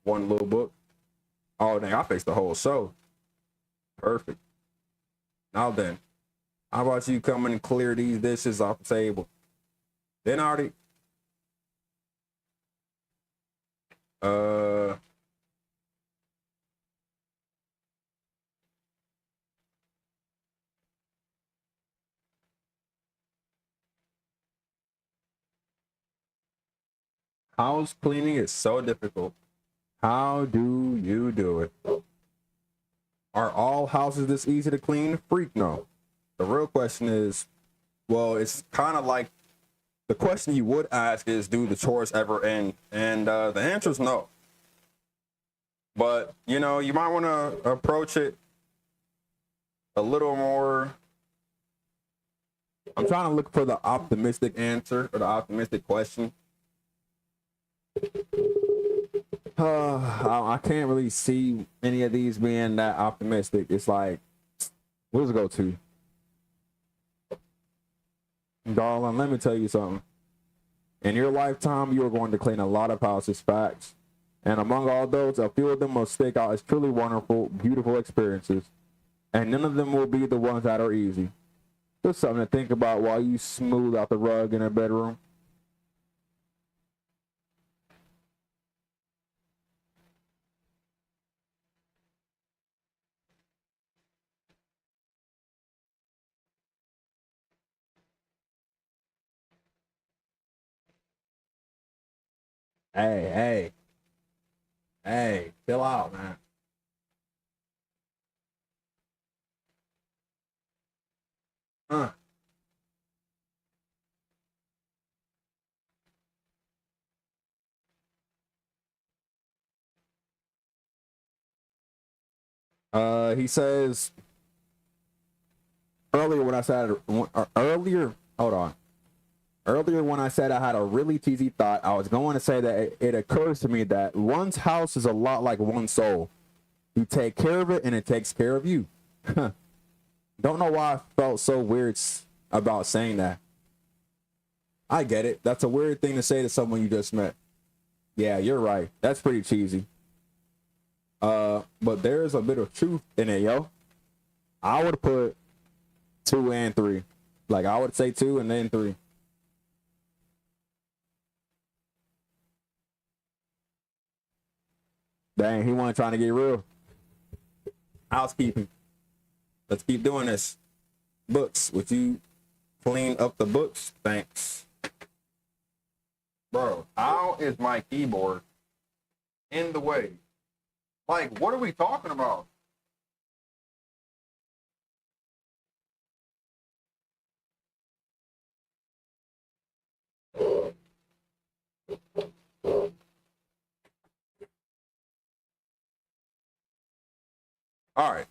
One little book. Oh, dang, I fixed the whole show. Perfect. Now then, how about you come and clear these dishes off the table? Then already. House cleaning is so difficult. How do you do it? Are all houses this easy to clean? Freak no. The real question is, well, it's kind of like the question you would ask is, do the chores ever end? And the answer is no. But, you know, you might want to approach it a little more. I'm trying to look for the optimistic answer or the optimistic question. I can't really see any of these being that optimistic. It's like, what does it go to? Darling, let me tell you something. In your lifetime, you are going to clean a lot of houses, facts. And among all those, a few of them will stick out as truly wonderful, beautiful experiences. And none of them will be the ones that are easy. Just something to think about while you smooth out the rug in a bedroom. Hey, chill out, man. He says earlier when I said earlier when I said I had a really cheesy thought, I was going to say that it occurs to me that one's house is a lot like one's soul. You take care of it and it takes care of you. Don't know why I felt so weird about saying that. I get it. That's a weird thing to say to someone you just met. Yeah, you're right. That's pretty cheesy. But there's a bit of truth in it, yo. I would put 2 and 3. Like, I would say 2 and then 3. Dang, he wasn't trying to get real. Housekeeping. Let's keep doing this. Books. Would you clean up the books? Thanks. Bro, how is my keyboard in the way? Like, what are we talking about? All right.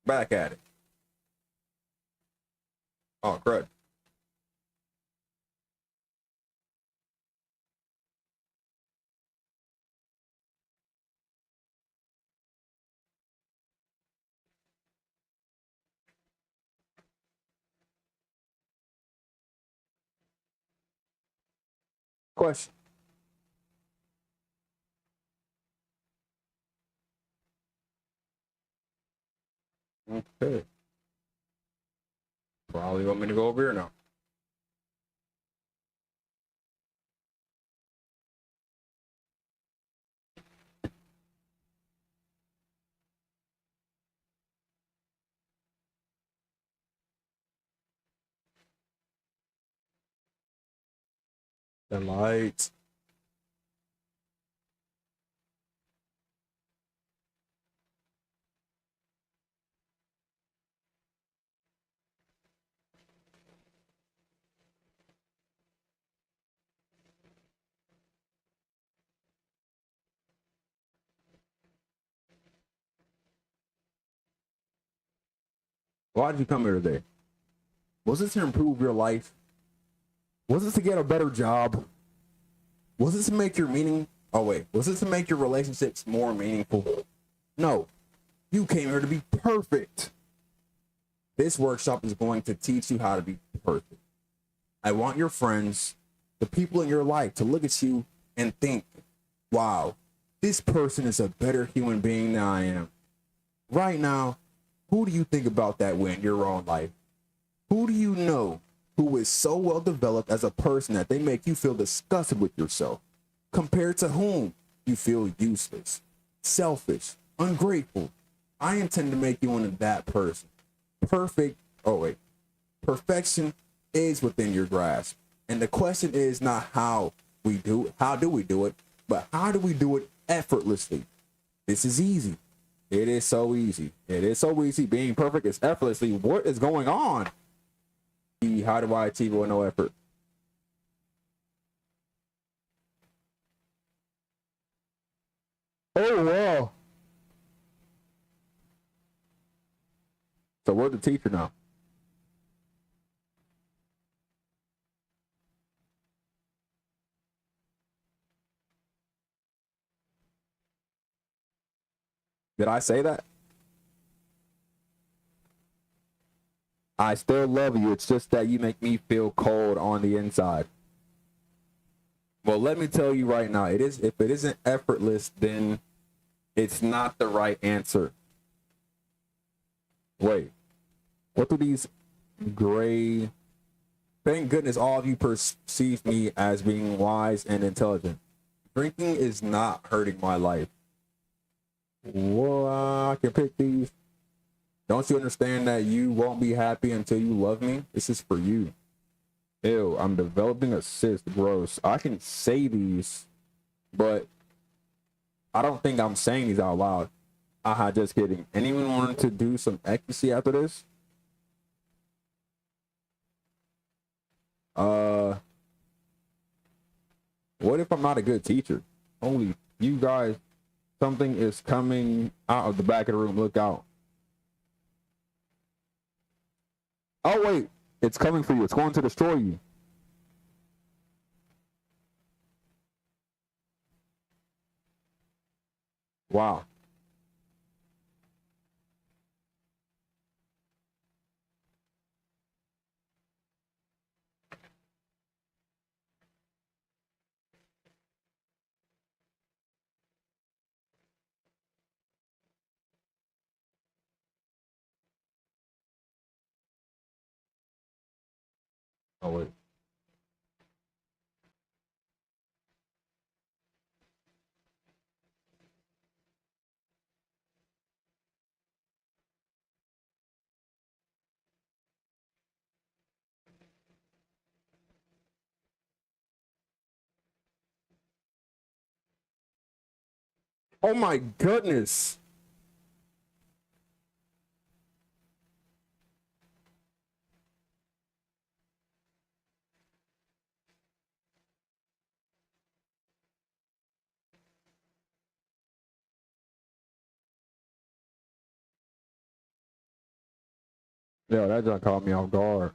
Back at it. Oh, crud. Question. Okay. Probably want me to go over here now. The lights. Why did you come here today? Was this to improve your life? Was this to get a better job? Was this to make your meaning? Oh, wait. Was this to make your relationships more meaningful? No. You came here to be perfect. This workshop is going to teach you how to be perfect. I want your friends, the people in your life, to look at you and think, wow, this person is a better human being than I am. Right now, who do you think about that way in your own life? Who do you know who is so well developed as a person that they make you feel disgusted with yourself? Compared to whom you feel useless, selfish, ungrateful. I intend to make you into that person. Perfect. Oh, wait. Perfection is within your grasp. And the question is not how we do it, how do we do it, but how do we do it effortlessly? This is easy. It is so easy. It is so easy. Being perfect is effortlessly. What is going on? How do I achieve it with no effort? Oh, wow. So we're the teacher now. Did I say that? I still love you. It's just that you make me feel cold on the inside. Well, let me tell you right now, it is if it isn't effortless, then it's not the right answer. Wait, what do these gray? Thank goodness all of you perceive me as being wise and intelligent. Drinking is not hurting my life. Well, I can pick these. Don't you understand that you won't be happy until you love me? This is for you. Ew, I'm developing a cyst. Gross. I can say these, but I don't think I'm saying these out loud. Aha, just kidding. Anyone want to do some ecstasy after this? Uh, what if I'm not a good teacher? Holy, you guys, something is coming out of the back of the room. Look out. Oh, wait. It's coming for you. It's going to destroy you. Wow. Oh, wait. Oh my goodness. Yeah, that just caught me off guard.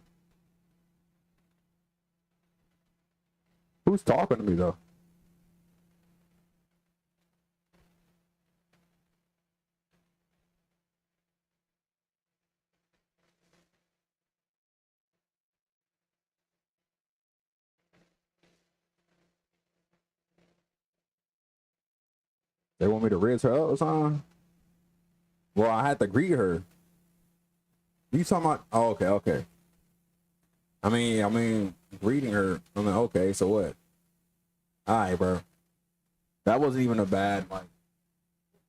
Who's talking to me though? They want me to rinse her up or something? Well, I had to greet her. You talking about? Oh, okay, okay. I mean, greeting her. I'm like, okay, so what? All right, bro. That wasn't even a bad like.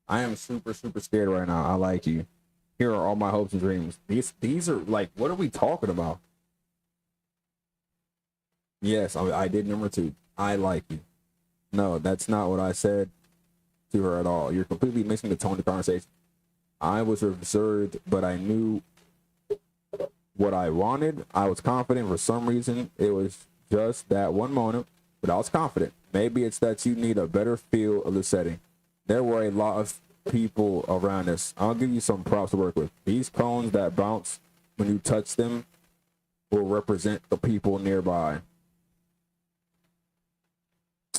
I am super super scared right now. I like you. Here are all my hopes and dreams. These are like, what are we talking about? Yes, I did number 2. I like you. No, that's not what I said to her at all. You're completely missing the tone of the conversation. I was reserved, but I knew what I wanted. I was confident for some reason. It was just that one moment, but I was confident. Maybe it's that you need a better feel of the setting. There were a lot of people around us. I'll give you some props to work with. These cones that bounce when you touch them will represent the people nearby.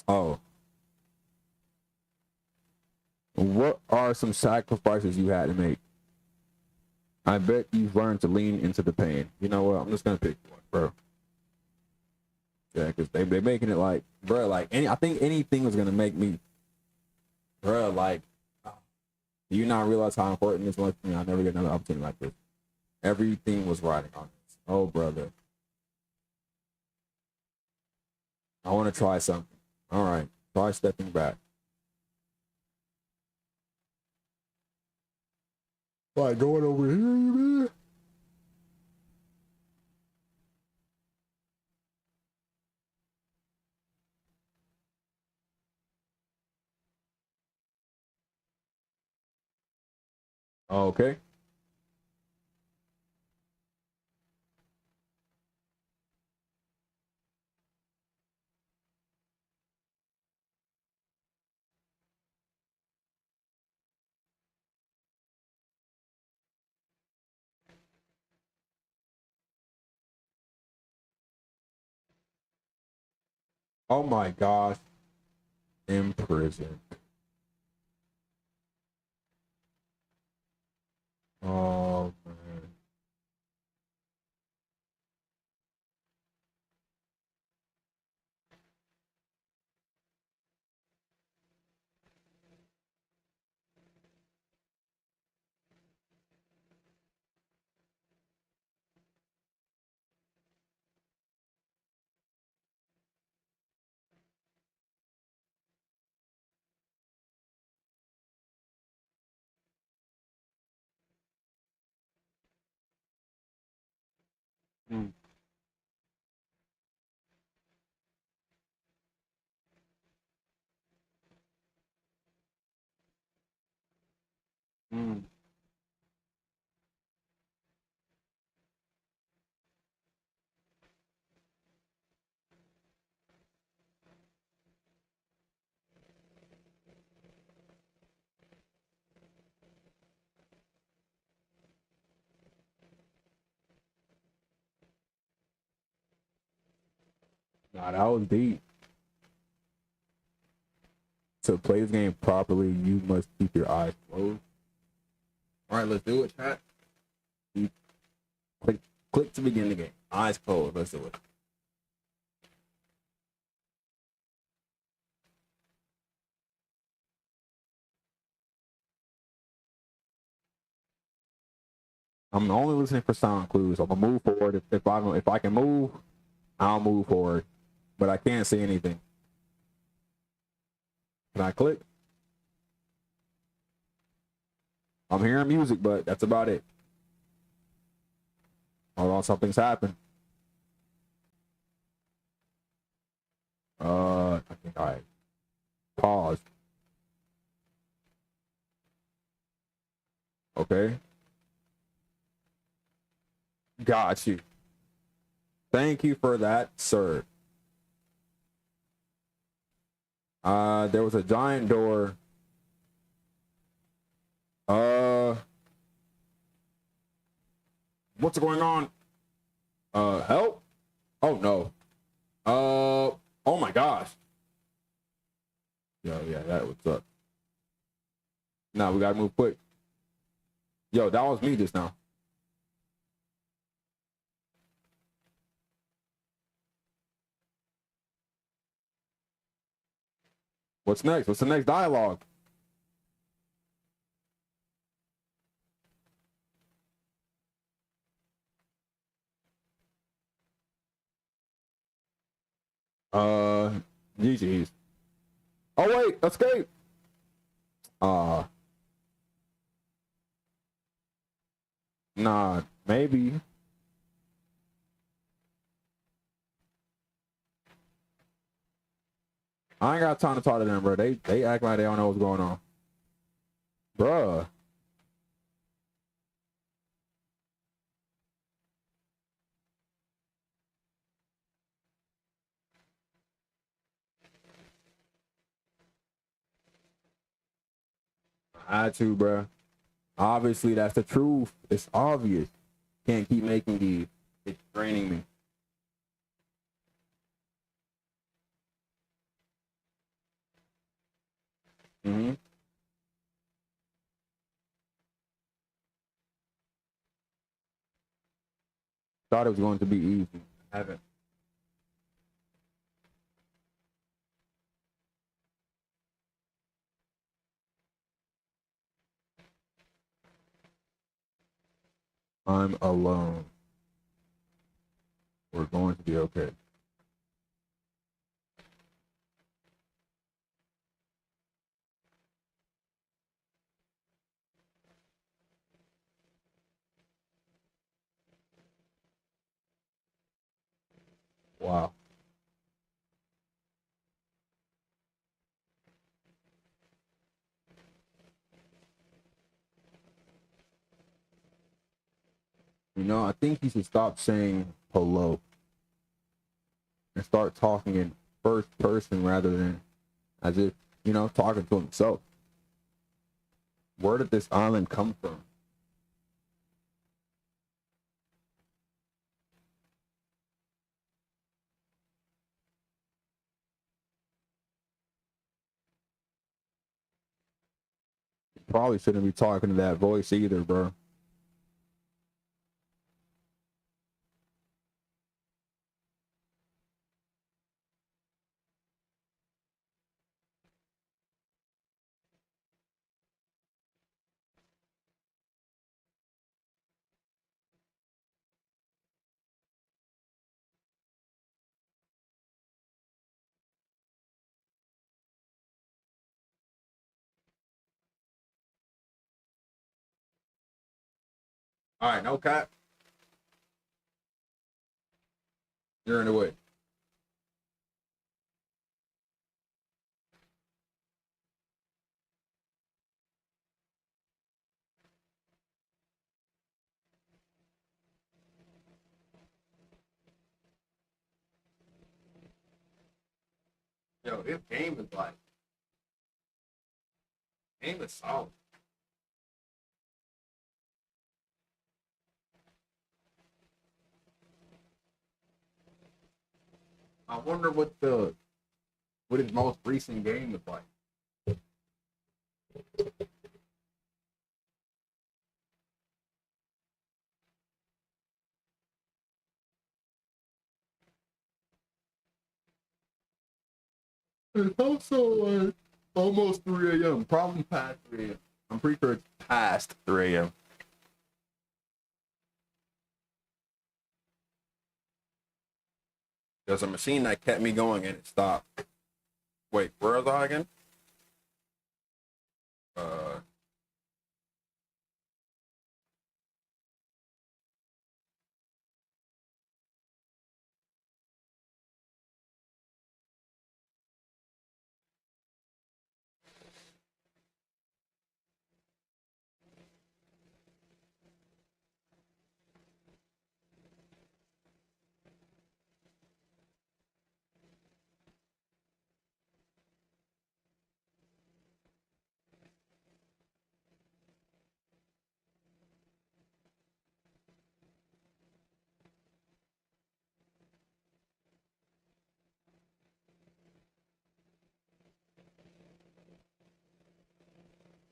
Oh, what are some sacrifices you had to make? I bet you've learned to lean into the pain. You know what? I'm just gonna pick one, bro. Yeah, because they're making it like, bro, like I think anything was gonna make me, bro, like, do you not realize how important this was to me? I never get another opportunity like this. Everything was riding on this. Oh, brother, I want to try something. All right, try stepping back. Like going over here, man. Okay. Oh my gosh, in prison. Oh man. Mm, mm. Nah, that was deep. To play this game properly, you must keep your eyes closed. All right, let's do it, chat. You click, click to begin the game. Eyes closed. Let's do it. I'm only listening for sound clues. I'm gonna move forward. If I can move, I'll move forward. But I can't see anything. Can I click? I'm hearing music, but that's about it. Hold on, something's happened. I think I pause. Okay. Got you. Thank you for that, sir. There was a giant door. What's going on? Help? Oh no. Oh my gosh. Yo, yeah, that what's up. Nah, we gotta move quick. Yo, that was me just now. What's next? What's the next dialogue? GG's. Oh wait, escape. Nah, maybe. I ain't got time to talk to them, bro. They act like they don't know what's going on. Bruh. I had to, bruh. Obviously, that's the truth. It's obvious. Can't keep making these. It's draining me. Mm-hmm. Thought it was going to be easy. Haven't. I'm alone. We're going to be okay. Wow. You know, I think he should stop saying hello and start talking in first person rather than as if, you know, talking to himself. Where did this island come from? Probably shouldn't be talking to that voice either, bro. All right, no cap. You're in the way. Yo, this game is like, game is solid. I wonder what his most recent game is like. It's also like almost 3 a.m. Probably past 3 a.m. I'm pretty sure it's past 3 a.m. There's a machine that kept me going and it stopped. Wait, where was I again? Uh,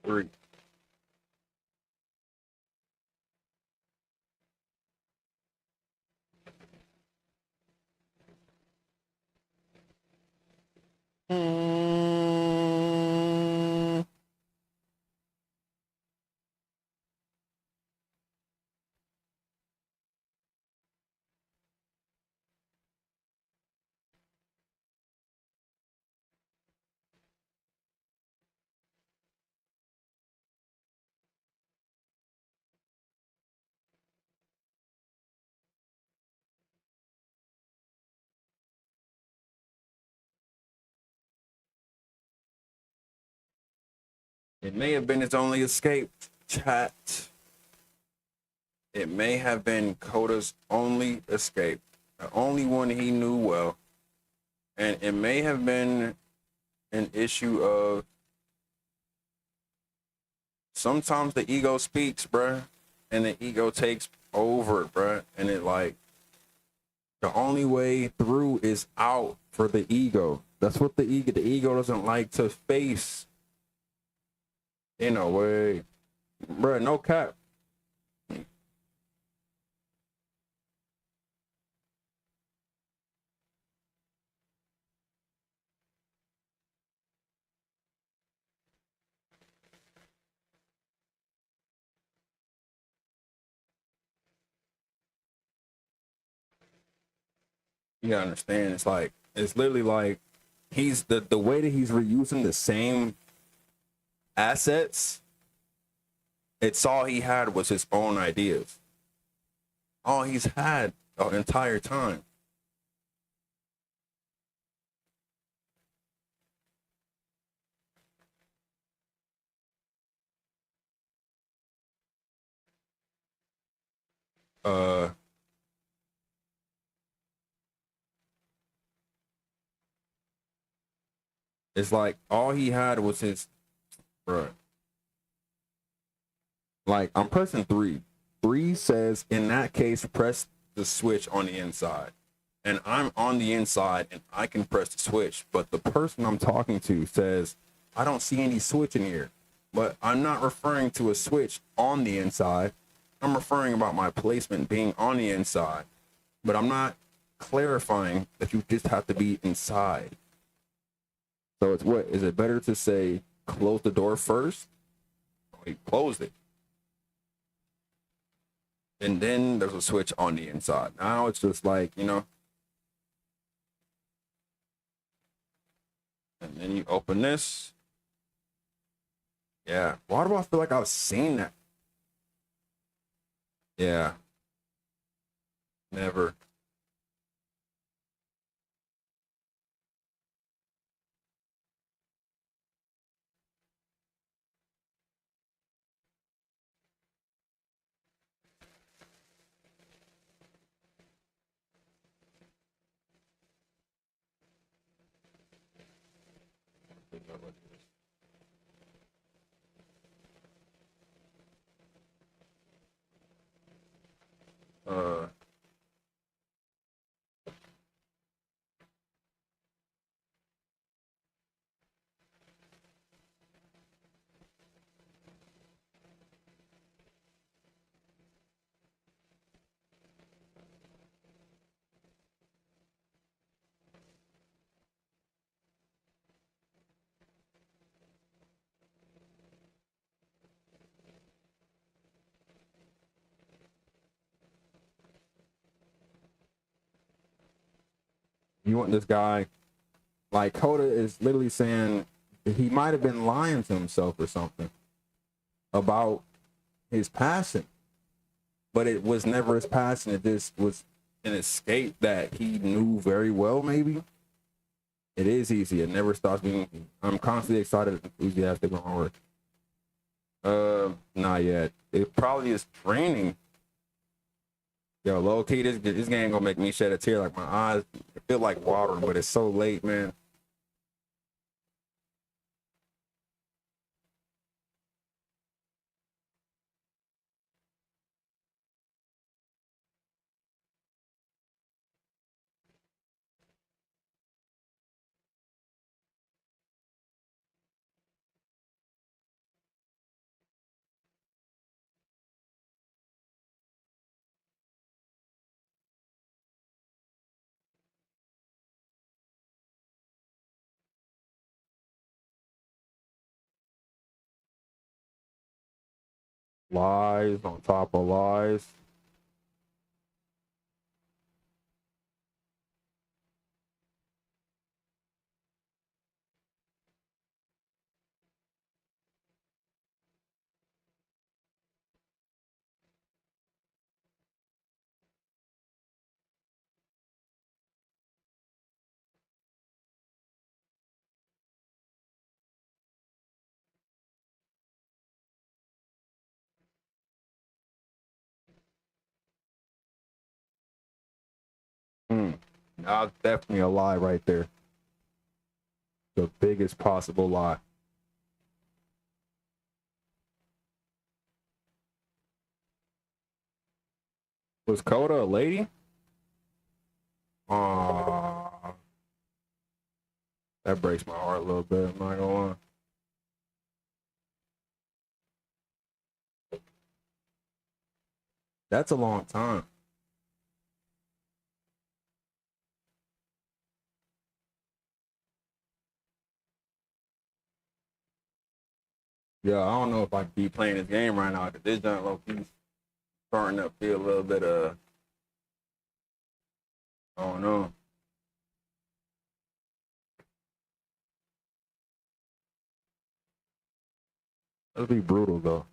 3. Mm. It may have been his only escape, chat. It may have been Coda's only escape, the only one he knew well. And it may have been an issue of sometimes the ego speaks, bruh, and the ego takes over, bruh. And it like, the only way through is out for the ego. That's what the ego doesn't like to face in a way. Bruh, no cap. You gotta understand, it's like, it's literally like he's the way that he's reusing the same assets, it's all he had was his own ideas. All he's had the entire time. Uh it's like all he had was his, bruh. Like I'm pressing 3. 3 says in that case press the switch on the inside. And I'm on the inside and I can press the switch, but the person I'm talking to says I don't see any switch in here. But I'm not referring to a switch on the inside. I'm referring about my placement being on the inside. But I'm not clarifying that you just have to be inside. So it's what? Is it better to say close the door first? He closed it. And then there's a switch on the inside. Now it's just like, you know. And then you open this. Yeah. Why do I feel like I've seen that? Yeah. Never. Uh, you want this guy, like Coda is literally saying he might have been lying to himself or something about his passion, but it was never his passion. It just was an escape that he knew very well. Maybe it is easy. It never stops being. I'm constantly excited and enthusiastic when I work. Not yet. It probably is draining. Yo, low key, this game gonna make me shed a tear. Like my eyes feel like water, but it's so late, man. Lies on top of lies. Hmm. That's definitely a lie right there. The biggest possible lie. Was Coda a lady? Aw, that breaks my heart a little bit. I'm not gonna lie. That's a long time. Yeah, I don't know if I could be playing this game right now. Cause this junk low key starting to feel a little bit I don't know. Let's be brutal though.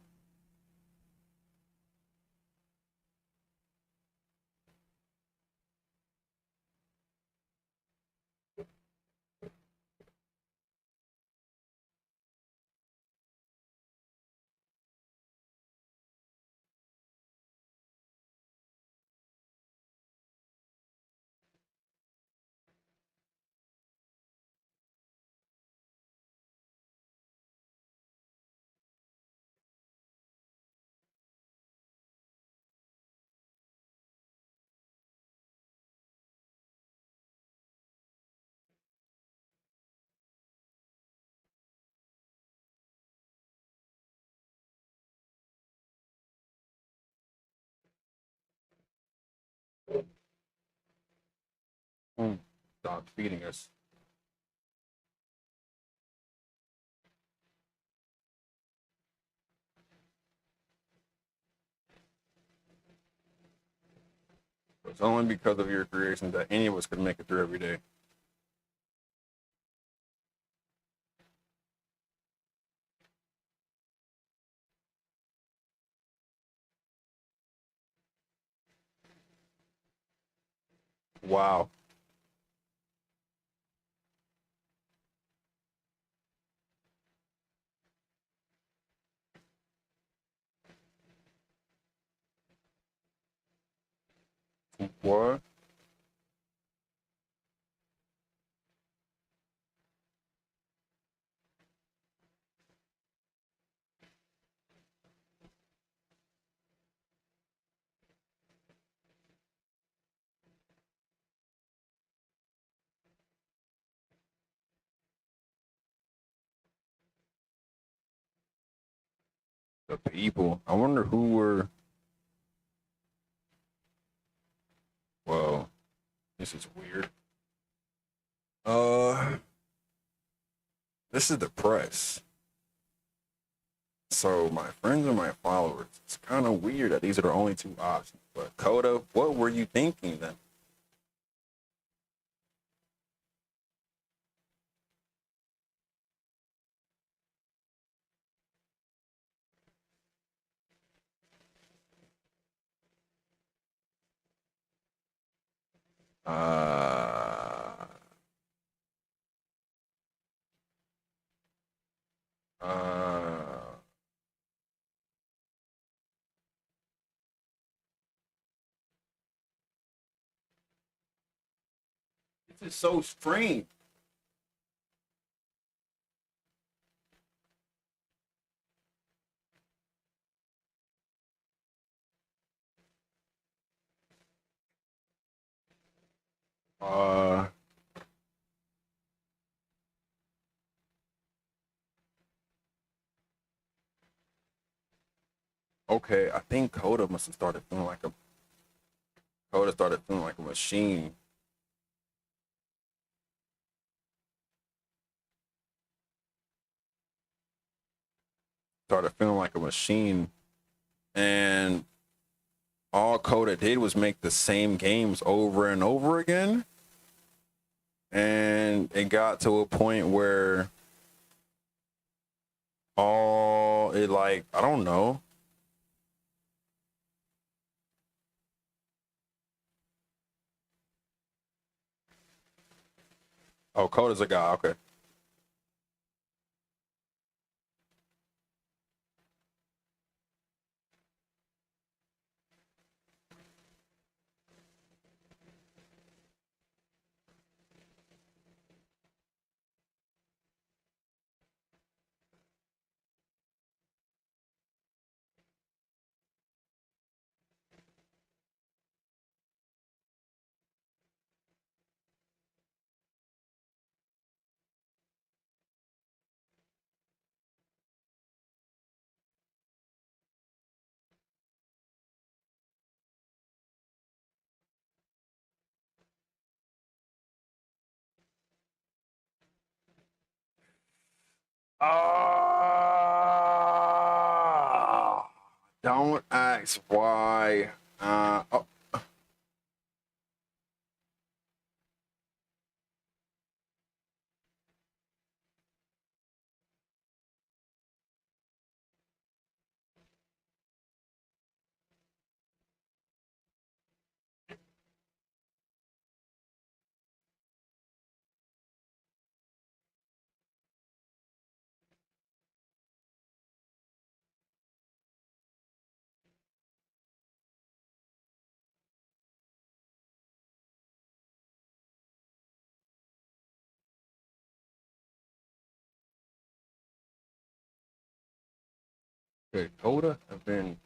Mm. Stop feeding us. It's only because of your creation that any of us could make it through every day. Wow. What? The people. I wonder who were. Well, this is weird. Uh, this is the press. So my friends and my followers. It's kind of weird that these are the only two options. But Coda, what were you thinking then? Uh, uh, this is so strange. Uh, okay. I think Coda must have started feeling like a Coda started feeling like a machine. Started feeling like a machine and all Coda did was make the same games over and over again. And it got to a point where I don't know. Oh, Coda's a guy. Okay. Don't ask why. Oh, okay, Coda have been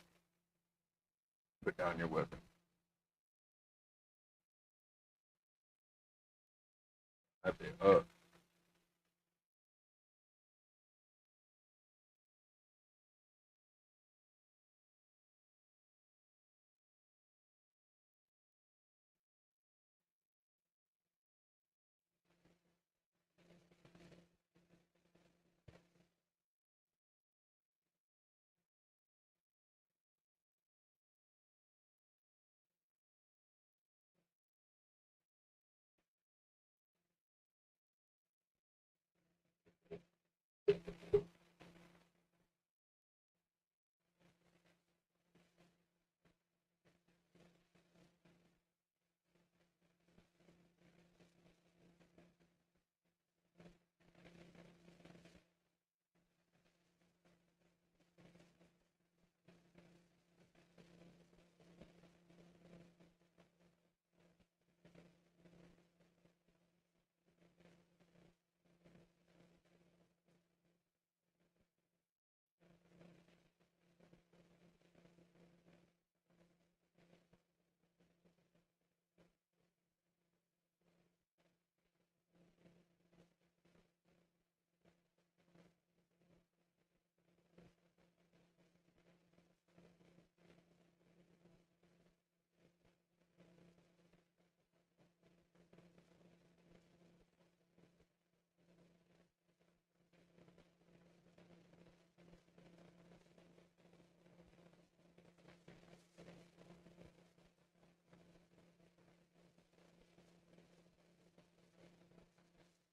put down your weapon. I've been up.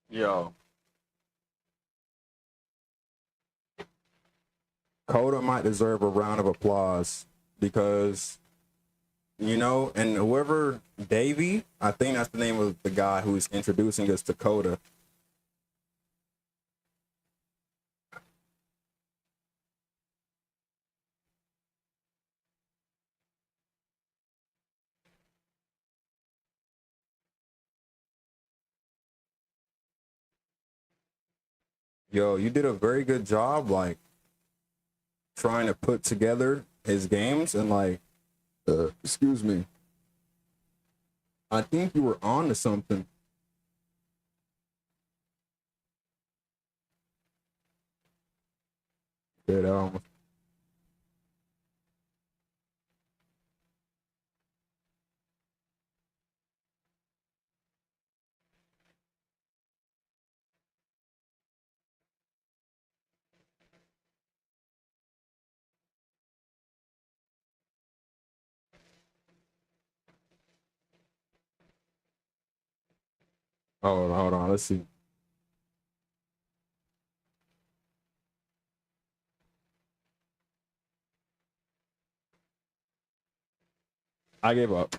Yo, Coda might deserve a round of applause because and whoever Davey, I think that's the name of the guy who's introducing us to Coda. Yo, you did a very good job, like trying to put together his games and excuse me. I think you were on to something. That Hold on. Let's see. I gave up.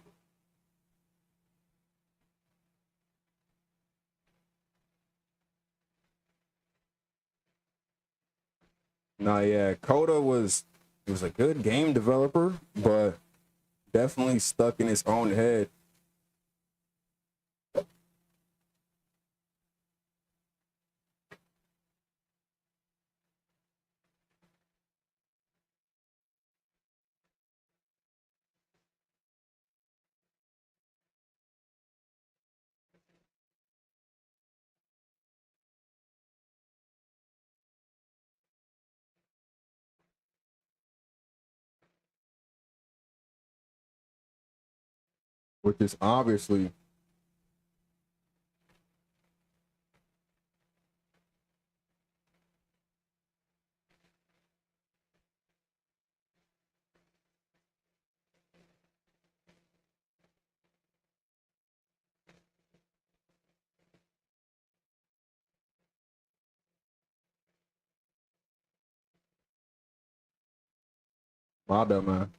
No, yeah, Coda was a good game developer, but definitely stuck in his own head. Which is obviously my bad, man.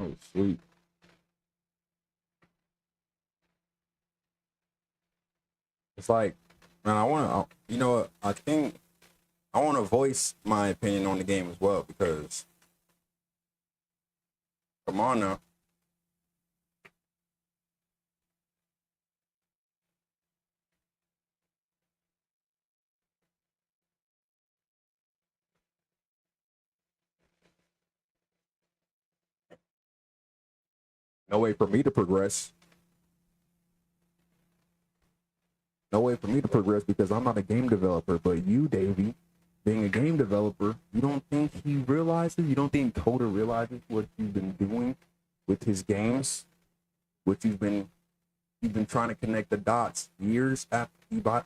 Oh, sweet. It's like, man, you know what? I think I want to voice my opinion on the game as well because, come on now. No way for me to progress. No way for me to progress because I'm not a game developer. But you, Davey, being a game developer, you don't think he realizes? You don't think Coda realizes what you've been doing with his games? What you've been trying to connect the dots years after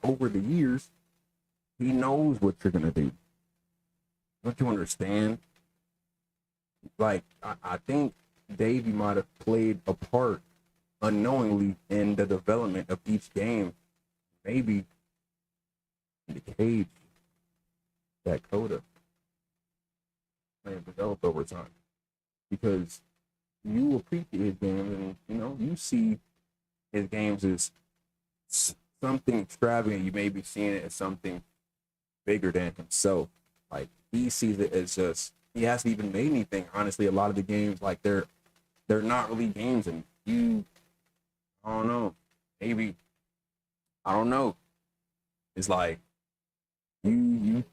over the years. He knows what you're gonna do. Don't you understand? Like I think Davey might have played a part unknowingly in the development of each game. Maybe in the cage that Coda may have developed over time. Because you appreciate his games and you see his games as something extravagant. You may be seeing it as something bigger than himself. Like he sees it as just he hasn't even made anything. Honestly, a lot of the games like they're not really games, and I don't know, maybe I don't know. It's like you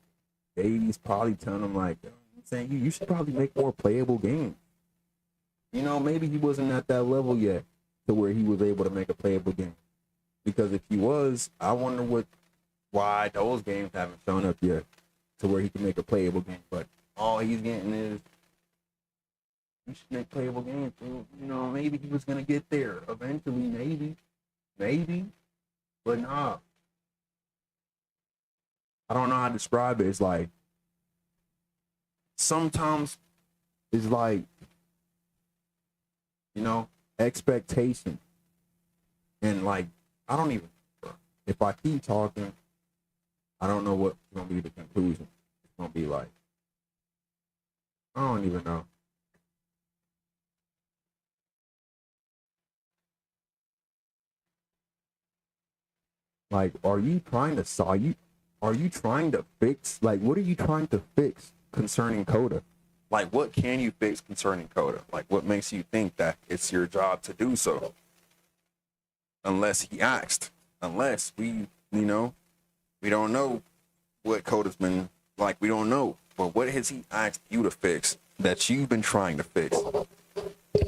Davey's probably telling him like I'm saying you should probably make more playable games. Maybe he wasn't at that level yet to where he was able to make a playable game. Because if he was, I wonder why those games haven't shown up yet to where he can make a playable game. But all he's getting is you should make playable games. So, maybe he was gonna get there eventually, maybe, but nah. I don't know how to describe it. It's like sometimes it's like expectation and like I don't even. If I keep talking, I don't know what's gonna be the conclusion. It's gonna be like I don't even know. Like, are you trying to solve you? Are you trying to fix? Like, what are you trying to fix concerning Coda? Like, what can you fix concerning Coda? Like, what makes you think that it's your job to do so? Unless he asked. Unless we don't know what Coda's been like. We don't know. But what has he asked you to fix that you've been trying to fix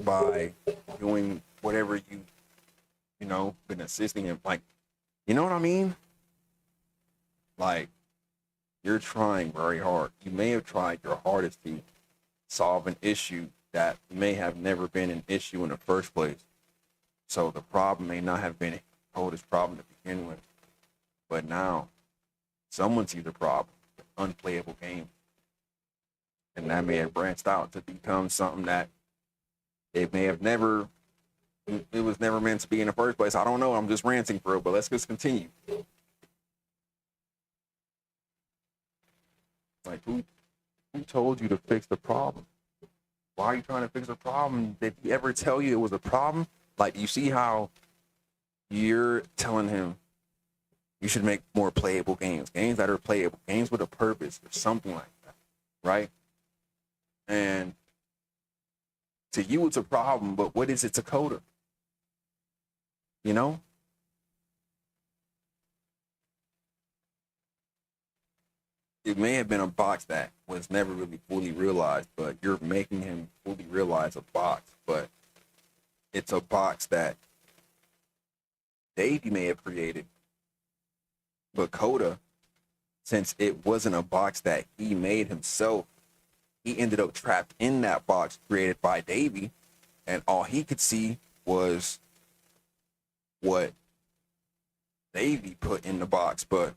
by doing whatever been assisting him? Like, you know what I mean? Like, you're trying very hard. You may have tried your hardest to solve an issue that may have never been an issue in the first place. So the problem may not have been Coda's problem to begin with, but now someone sees the problem, unplayable game, and that may have branched out to become something that it may have never, it was never meant to be in the first place. I don't know. I'm just ranting for it, but let's just continue. Like, who told you to fix the problem? Why are you trying to fix a problem? Did he ever tell you it was a problem? Like, you see how you're telling him you should make more playable games, games that are playable, games with a purpose or something like that, right? And to you, it's a problem, but what is it to Coda? You know? It may have been a box that was never really fully realized, but you're making him fully realize a box. But it's a box that Davey may have created. But Coda, since it wasn't a box that he made himself, he ended up trapped in that box created by Davey, and all he could see was what Davey put in the box. But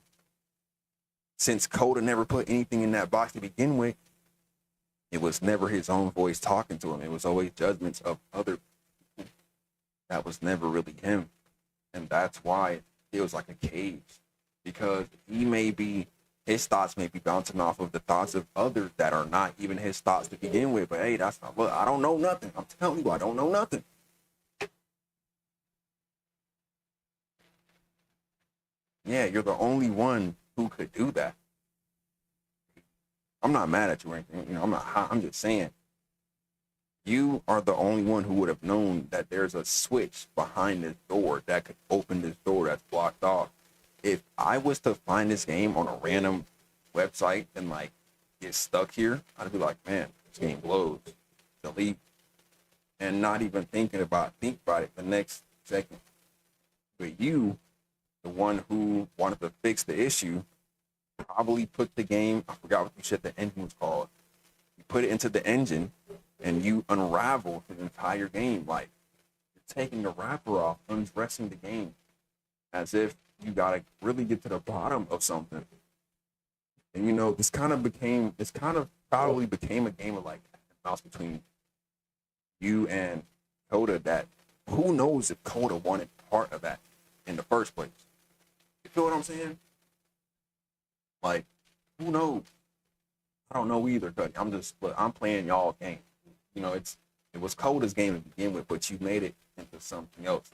since Coda never put anything in that box to begin with, it was never his own voice talking to him. It was always judgments of other people. That was never really him. And that's why it feels like a cage. Because his thoughts may be bouncing off of the thoughts of others that are not even his thoughts to begin with. But hey, that's not, look, I don't know nothing. I'm telling you, I don't know nothing. Yeah, you're the only one who could do that. I'm not mad at you or anything. You know, I'm just saying, you are the only one who would have known that there's a switch behind this door that could open this door that's blocked off. If I was to find this game on a random website and like get stuck here, I'd be like, man, this game blows. Delete. And not even think about it the next second. But you, the one who wanted to fix the issue, probably put the game, I forgot what you said the engine was called. You put it into the engine and you unravel the entire game. Like, you're taking the wrapper off, undressing the game as if you gotta really get to the bottom of something. And you know, this kind of probably became a game of like mouse between you and Coda that who knows if Coda wanted part of that in the first place. You feel what I'm saying? Like, who knows? I don't know either, cause I'm playing y'all game. You know, it was Coda's game to begin with, but you made it into something else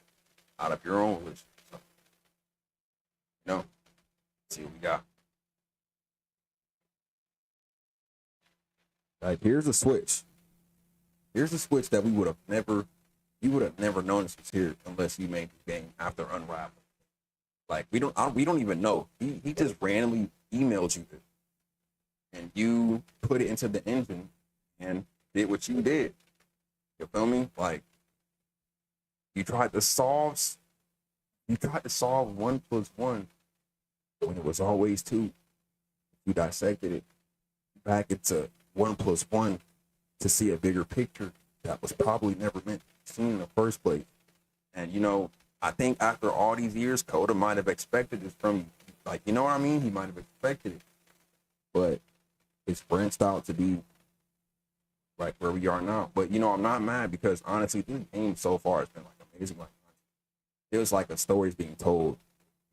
out of your own wish. So, you know, let's see what we got. Like, here's a switch. Here's a switch that you would have never known this was here unless you made the game after Unravel. Like, we don't even know. He just randomly emailed you this, and you put it into the engine and did what you did. You feel me? Like, you tried to solve 1 + 1 when it was always 2. You dissected it back into 1 + 1 to see a bigger picture that was probably never meant to be seen in the first place. And you know, I think after all these years, Coda might have expected this from you. Like, you know what I mean? He might have expected it. But it's branched out to be like where we are now. But you know, I'm not mad because honestly, this game so far has been like amazing. Like, feels like a story's being told.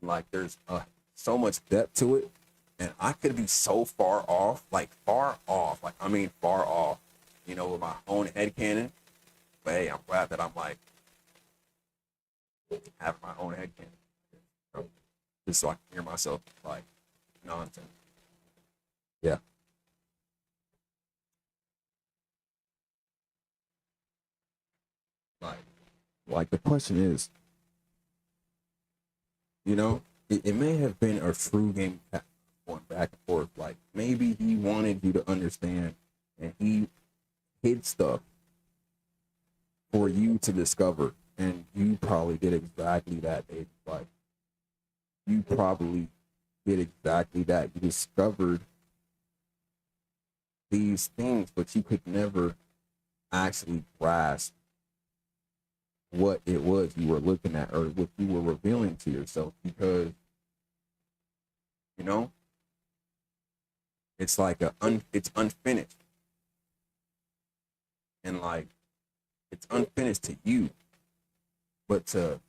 Like, there's so much depth to it, and I could be so far off, like far off, like I mean far off, you know, with my own headcanon. But hey, I'm glad that I'm like having my own headcanon, just so I can hear myself like nonsense. Yeah. Like the question is, you know, it may have been a true game going back and forth. Like, maybe he wanted you to understand and he hid stuff for you to discover. And you probably did exactly that, baby. Like, you probably did exactly that. You discovered these things, but you could never actually grasp what it was you were looking at or what you were revealing to yourself, because you know it's like it's unfinished, and like it's unfinished to you, but to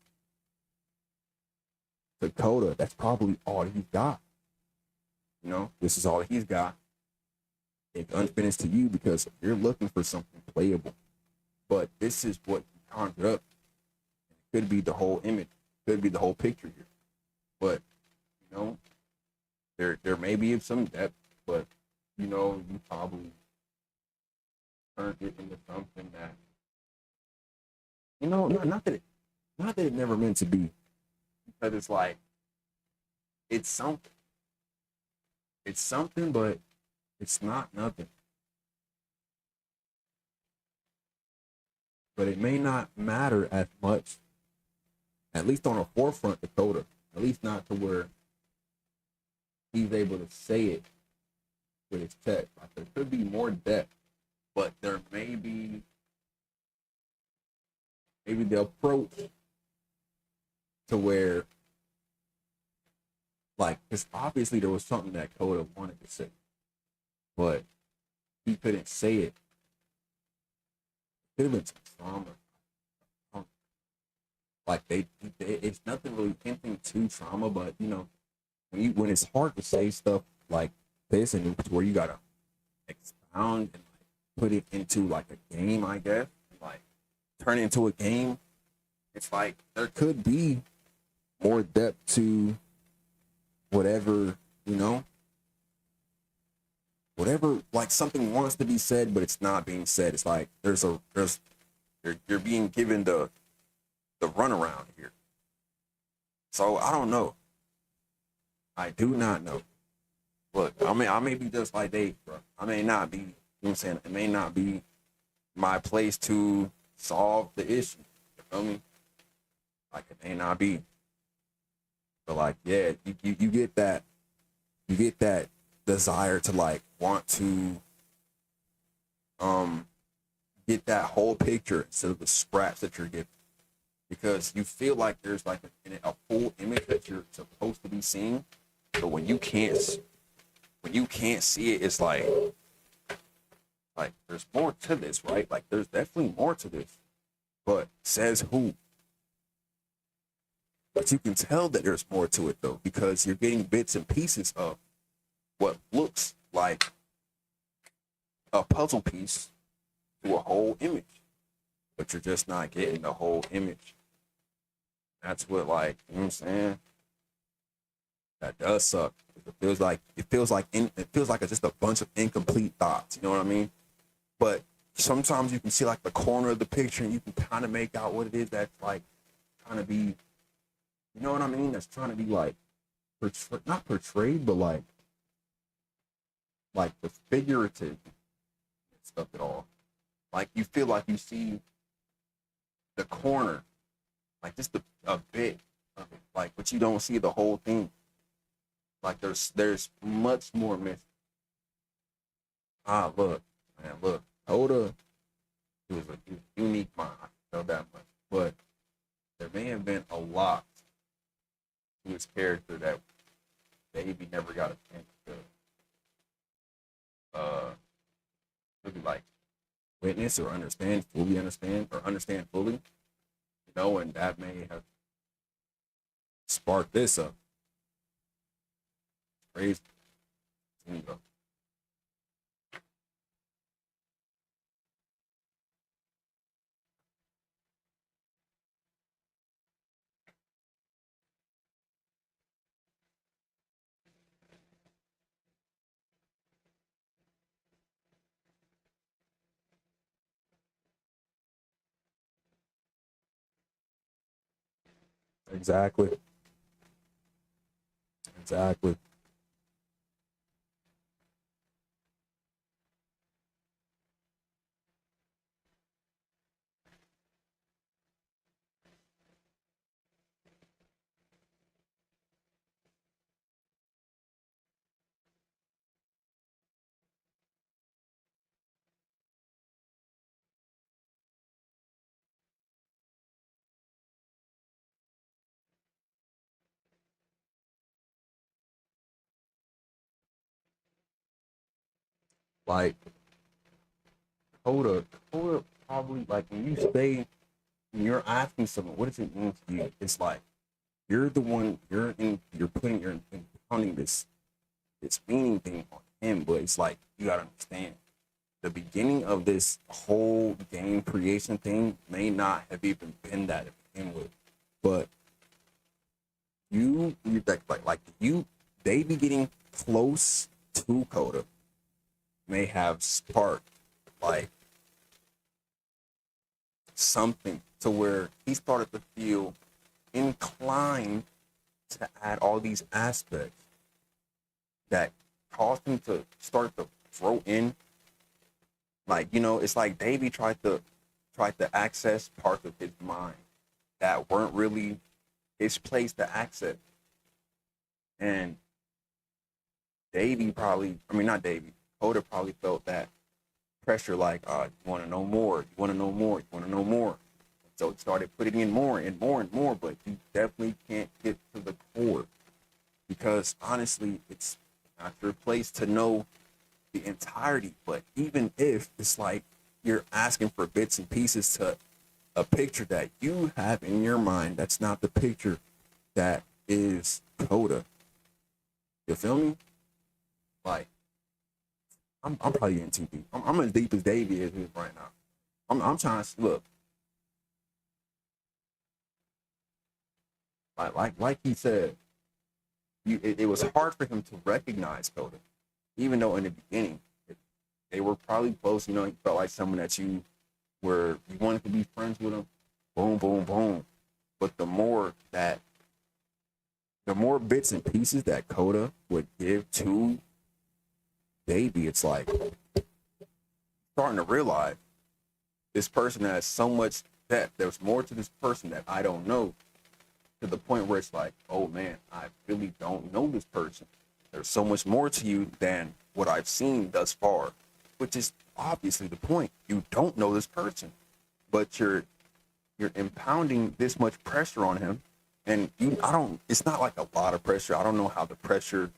Coda, that's probably all he's got. This is all he's got. It's unfinished to you because you're looking for something playable, but this is what you conjured up. It could be the whole image, could be the whole picture here, but you know there may be some depth, but you probably turned it into something that not that it never meant to be, because it's like it's something, but it's not nothing. But it may not matter as much, at least on a forefront, Dakota. At least not to where he's able to say it with his text. Like, there could be more depth, but there may be maybe the approach to where, like, because obviously there was something that Coda wanted to say, but he couldn't say it. Could have been some trauma. Like it's nothing really hinting to trauma, but when it's hard to say stuff like this, and it's where you gotta expound and like put it into like a game, I guess, like turn it into a game. It's like there could be more depth to whatever whatever, like something wants to be said, but it's not being said. It's like you're being given the runaround here. So I don't know. I do not know. Look, I may be just like Dave, bro. I may not be. You know what I'm saying? It may not be my place to solve the issue. You feel me? Like it may not be. But like, yeah, you get that desire to like want to get that whole picture instead of the scraps that you're getting, because you feel like there's like a full image that you're supposed to be seeing, but when you can't see it, it's like there's more to this, right? Like there's definitely more to this, but says who? But you can tell that there's more to it though, because you're getting bits and pieces of what looks like a puzzle piece to a whole image, but you're just not getting the whole image. That's what, like, you know what I'm saying? That does suck. It feels like it's just a bunch of incomplete thoughts. You know what I mean? But sometimes you can see like the corner of the picture, and you can kind of make out what it is that's like trying to be. You know what I mean? That's trying to be like not portrayed, but like the figurative stuff at all. Like you feel like you see the corner, like just a bit of it, like, but you don't see the whole thing. Like there's much more missing. Look, man, look, Oda, he was a unique mind. I know that much, but there may have been a lot to his character that maybe never got a chance to really like witness or understand fully. And that may have sparked this up. Crazy. You know. Exactly. Exactly. Like Coda probably like when you say when you're asking someone, what does it mean to you? It's like you're the one you're putting you're impounding this meaning thing on him, but it's like you gotta understand the beginning of this whole game creation thing may not have even been that to begin with, but you you they be getting close to Coda may have sparked like something to where he started to feel inclined to add all these aspects that caused him to start to throw in, like, you know, it's like Davey tried to access parts of his mind that weren't really his place to access. And Davey probably, I mean, not Davey, Coda probably felt that pressure, like, you want to know more, you want to know more, you want to know more. So it started putting in more and more and more, but you definitely can't get to the core because honestly, it's not your place to know the entirety. But even if it's like you're asking for bits and pieces to a picture that you have in your mind, that's not the picture that is Coda. You feel me? Like, I'm probably getting too deep. I'm as deep as Davey is right now. I'm trying to look like he said. It was hard for him to recognize Coda, even though in the beginning they were probably close. You know, he felt like someone that you wanted to be friends with him. Boom, boom, boom. But the more bits and pieces that Coda would give to Davey, it's like starting to realize this person has so much depth. There's more to this person that I don't know, to the point where it's like, oh man, I really don't know this person. There's so much more to you than what I've seen thus far, which is obviously the point. You don't know this person, but you're impounding this much pressure on him, and I don't. It's not like a lot of pressure. I don't know how the pressure,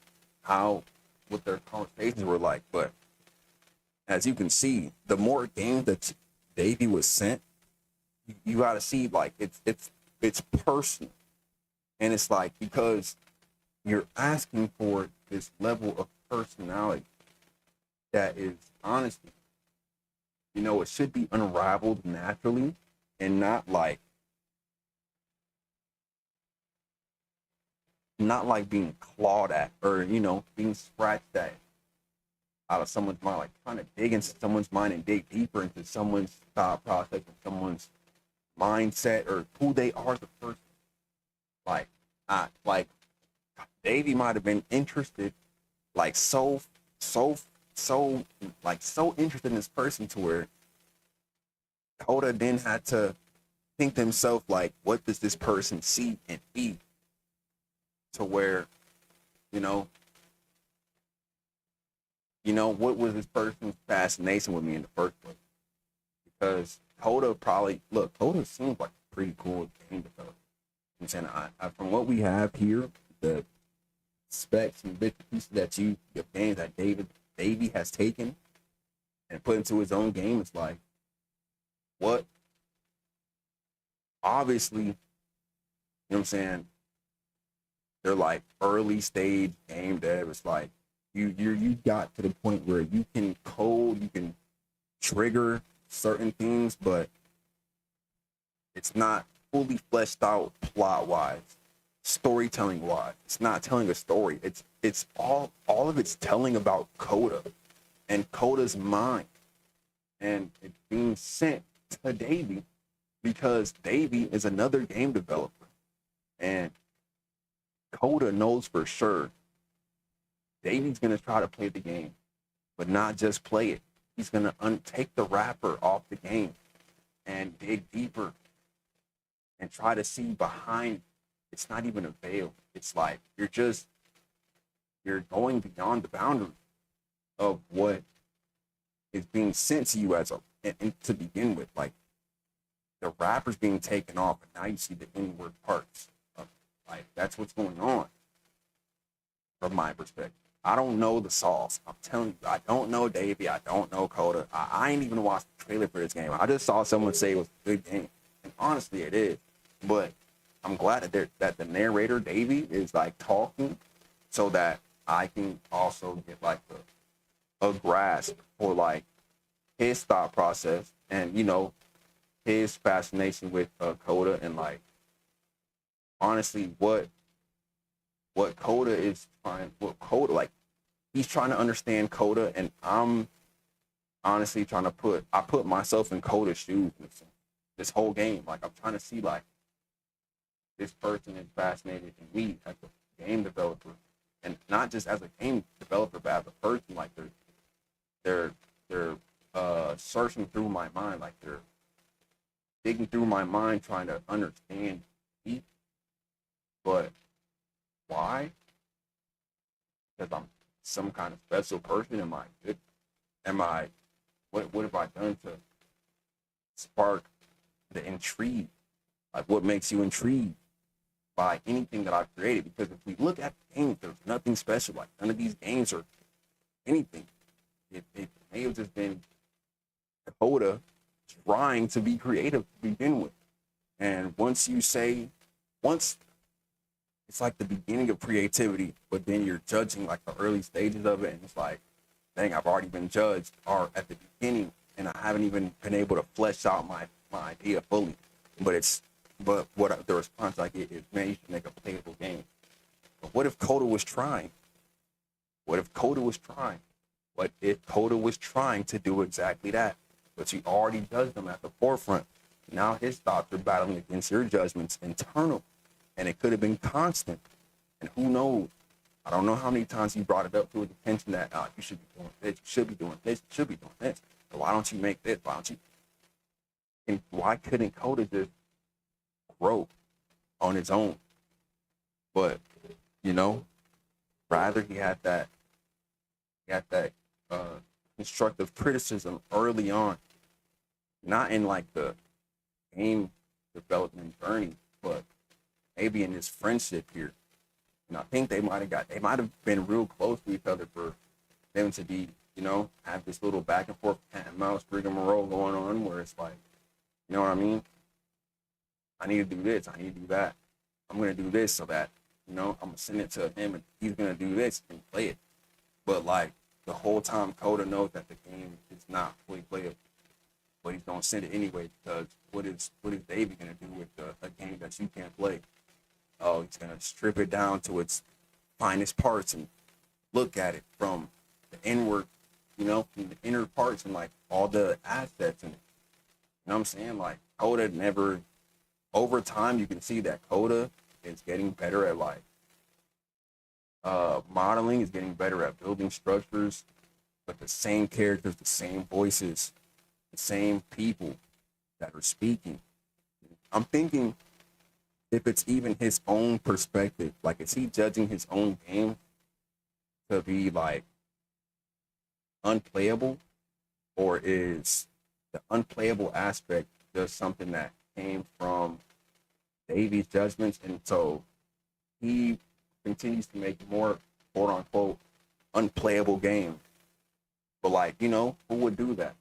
what their conversations were like, but as you can see, the more games that Davey was sent, you got to see like it's personal. And it's like, because you're asking for this level of personality that is honestly, you know, it should be unraveled naturally and not like being clawed at or, you know, being scratched at out of someone's mind, like trying to dig into someone's mind and dig deeper into someone's thought process and someone's mindset or who they are as a person. Like Davey might have been interested, like so interested in this person to where Coda then had to think to himself, like, what does this person see and be? To where, you know, what was this person's fascination with me in the first place? Because Coda seems like a pretty cool game developer. I'm saying, from what we have here, the specs and bits and pieces the games that Davey has taken and put into his own game, it's like, what? Obviously, you know what I'm saying? They're like early stage game dev. It's like you got to the point where you can code, you can trigger certain things, but it's not fully fleshed out plot wise, storytelling wise. It's not telling a story. It's all of it's telling about Coda and Coda's mind, and it's being sent to Davey because Davey is another game developer, and Coda knows for sure Davey's gonna try to play the game, but not just play it. He's gonna take the wrapper off the game and dig deeper and try to see behind. It's not even a veil. It's like you're going beyond the boundary of what is being sent to you and to begin with. Like, the wrapper's being taken off, and now you see the inward parts. Like, that's what's going on from my perspective. I don't know the sauce. I'm telling you, I don't know Davey. I don't know Coda. I ain't even watched the trailer for this game. I just saw someone say it was a good game, and honestly, it is. But I'm glad that the narrator Davey is like talking, so that I can also get like a grasp for like his thought process and his fascination with Coda and like honestly what Coda is trying, what Coda like he's trying to understand Coda, and I'm honestly trying to put myself in Coda's shoes this whole game. Like I'm trying to see like this person is fascinated in me as a game developer, and not just as a game developer, but as a person. Like they're searching through my mind, like they're digging through my mind, trying to understand me. But why? Because I'm some kind of special person. Am I good? Am I? What have I done to spark the intrigue? Like what makes you intrigued by anything that I've created? Because if we look at the games, there's nothing special. Like none of these games are anything. It may have just been Coda trying to be creative to begin with. And once it's like the beginning of creativity, but then you're judging like the early stages of it, and it's like, dang, I've already been judged or at the beginning, and I haven't even been able to flesh out my idea fully. But what the response I get is, man, you should make a playable game. But what if Coda was trying? What if Coda was trying? What if Coda was trying to do exactly that? But you already judged them at the forefront. Now his thoughts are battling against your judgments internal. And it could have been constant. And who knows? I don't know how many times you brought it up to his attention that you should be doing this, you should be doing this, you should be doing this. But why don't you make this? Why don't you? And why couldn't Coda just grow on its own? But you know, rather he had that uh, constructive criticism early on, not in like the game development journey, but maybe in his friendship here. And I think they might have been real close to each other for them to be, have this little back and forth cat and mouse rigmarole going on where it's like, you know what I mean? I need to do this, I need to do that. I'm gonna do this so that, I'm gonna send it to him and he's gonna do this and play it. But like the whole time Coda knows that the game is not fully playable. But he's gonna send it anyway because what is Davey gonna do with a game that you can't play? Oh, he's gonna strip it down to its finest parts and look at it from the inward, from the inner parts and like all the assets in it. You know what I'm saying? Like Coda never, over time, you can see that Coda is getting better at like modeling, is getting better at building structures, but the same characters, the same voices, the same people that are speaking. I'm thinking if it's even his own perspective, like is he judging his own game to be like unplayable, or is the unplayable aspect just something that came from Davy's judgments, and so he continues to make more quote unquote unplayable games. But like, who would do that?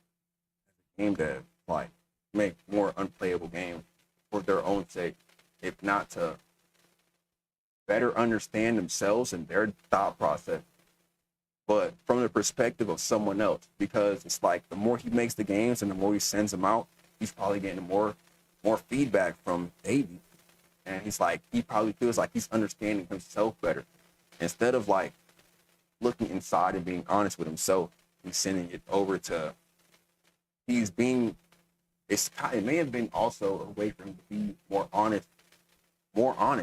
Game dev, like make more unplayable games for their own sake, if not to better understand themselves and their thought process, but from the perspective of someone else. Because it's like the more he makes the games and the more he sends them out, he's probably getting more feedback from Davey. And he's like, he probably feels like he's understanding himself better. Instead of like looking inside and being honest with himself, he's sending it over to, he's being, it may have been also a way for him to be more honest,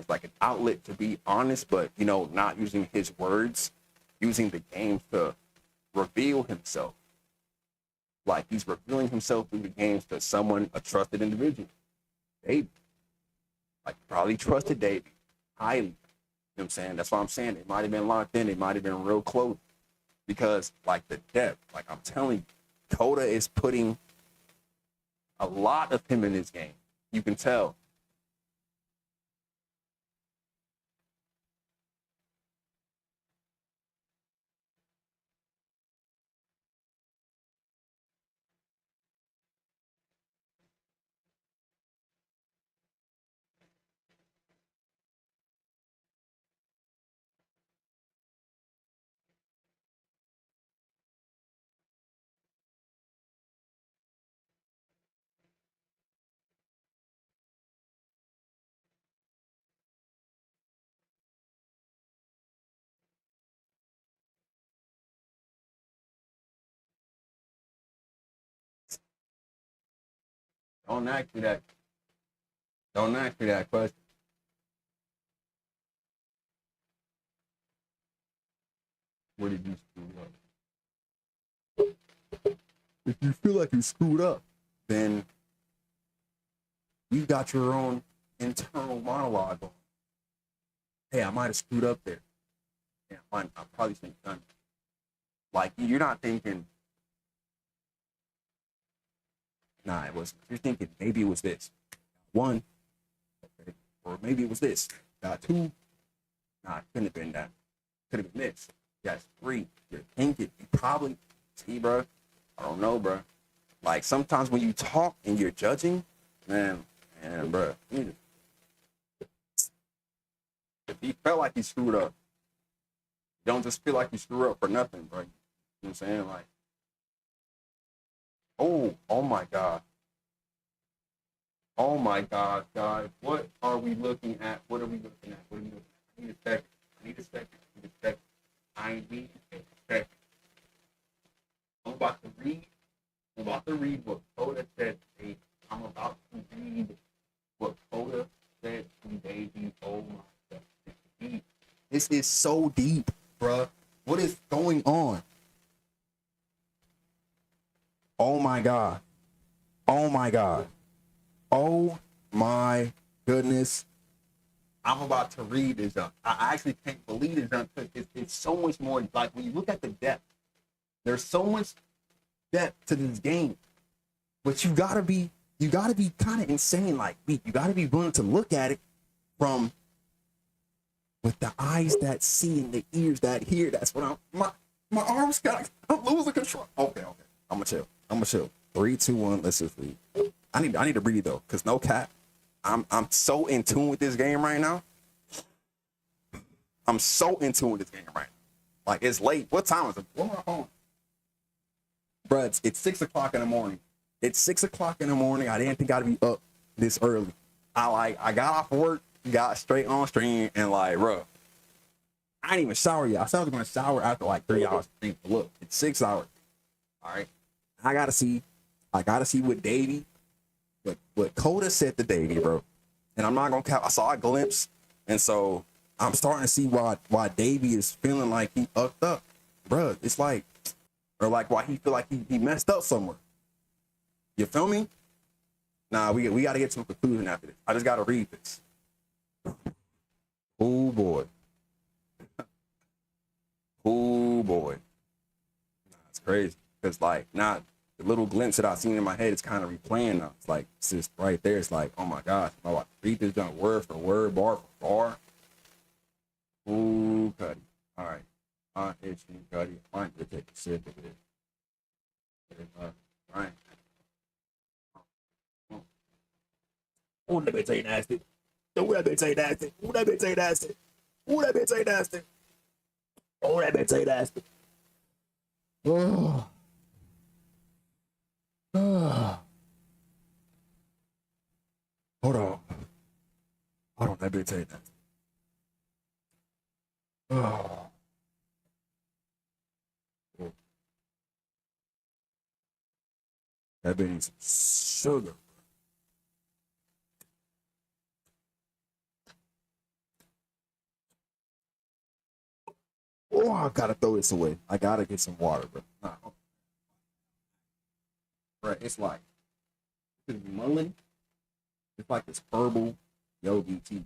like an outlet to be honest, but not using his words, using the games to reveal himself. Like he's revealing himself through the games to someone, a trusted individual. Davey. Like probably trusted Davey highly. You know what I'm saying? That's what I'm saying. They might have been locked in, they might have been real close. Because like the depth, like I'm telling you, Coda is putting a lot of him in this game. You can tell. Don't ask me that. Don't ask me that question. What did you screw up? If you feel like you screwed up, then you got your own internal monologue on. Hey, I might have screwed up there. Yeah, I probably shouldn't have done it. Like, you're not thinking, nah, it wasn't. You're thinking, maybe it was this. One, okay. Or maybe it was this. Got two. Nah, it couldn't have been that. Could have been this. That's three. You're thinking, you probably, see, bro, I don't know, bro. Like, sometimes when you talk and you're judging, man, bro, if you felt like you screwed up, don't just feel like you screw up for nothing, bro. You know what I'm saying? Like, oh my God. Oh my God, guys. What are we looking at? What are we looking at? What are we looking at? I need a second. I need a second. I need a second. I'm about to read what Coda said today. I'm about to read what Coda said today. Oh my God. This is so deep, bruh. What is going on? Oh my God. Oh my God. Oh my goodness. I'm about to read this up. I actually can't believe this up because it's so much more. Like, when you look at the depth, there's so much depth to this game. But you gotta be kind of insane like me. You gotta be willing to look at it from with the eyes that see and the ears that hear. That's what my arms I'm losing control. Okay. I'm gonna chill. 3, 2, 1. Let's just read. I need to breathe though, cause no cap. I'm so in tune with this game right now. I'm so in tune with this game right now. Like, it's late. What time is it? Where my phone? Bruh, it's 6 o'clock in the morning. It's 6 o'clock in the morning. I didn't think I'd be up this early. I got off work, got straight on stream, and like, bro, I didn't even shower yet. I said I was gonna shower after like 3 hours. Look, it's 6 hours. All right. I gotta see what Davey, what Coda said to Davey, bro. And I'm not gonna cap. I saw a glimpse, and so I'm starting to see why Davey is feeling like he upped up, bro. It's like, or like why he feel like he messed up somewhere. You feel me? Nah, we got to get to a conclusion after this. I just got to read this. Oh boy. Oh boy. Nah, it's crazy. Because like, the little glimpse that I've seen in my head is kind of replaying now. It's like, it's just right there. It's like, oh my gosh. I'm about to read this down word for word, bar for bar. Ooh, Cuddy. All right. It's Cuddy. Fine. We'll take a sip of it. All right. Oh, that bitch ain't nasty. Oh, that bitch ain't nasty. Oh, that bitch ain't nasty. Oh, that bitch ain't nasty. Oh, that bitch ain't nasty. Oh. Oh. Hold on, that bitch ain't nasty. Oh. That bitch needs some sugar. Oh, I gotta throw this away. I gotta get some water, bro. Nah. Bro, it's like mullen. It's like this herbal yogi tea.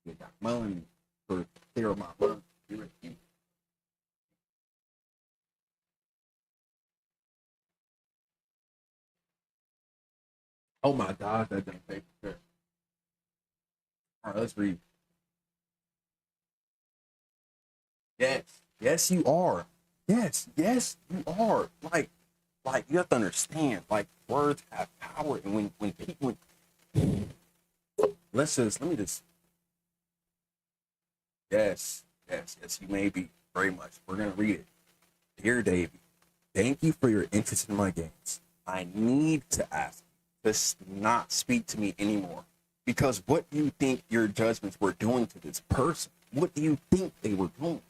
You got mullen for clear my lungs. Oh my gosh, that didn't take care. All right, let's read. Yes, you are. Yes, you are. Like you have to understand. Like, words have power, and when people, let me just. Yes. You may be very much. We're gonna read it. Dear Davey, thank you for your interest in my games. I need to ask, just not speak to me anymore. Because what do you think your judgments were doing to this person? What do you think they were doing?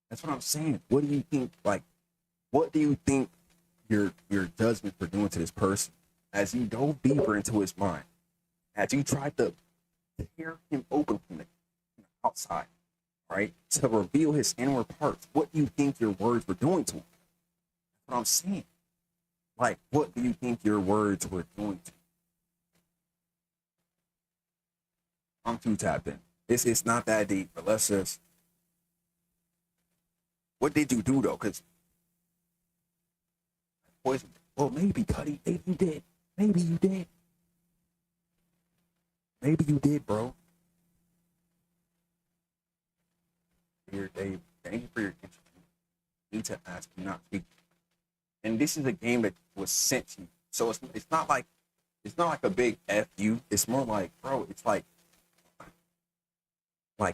That's what I'm saying. What do you think? Like, what do you think your judgments were doing to this person? as you dove deeper into his mind, as you tried to tear him open from the outside, right, to reveal his inward parts, what do you think your words were doing to him? That's what I'm saying. Like, what do you think your words were doing to him? I'm too tapped in. It's not that deep, but let's just. What did you do though? Because poison. Well, maybe Cuddy. Maybe you did. Maybe you did. Maybe you did, bro. Here, Dave. Thank you for your interest. I need to ask you not to speak. And this is a game that was sent to you, so it's not like a big fu. It's more like, bro. It's like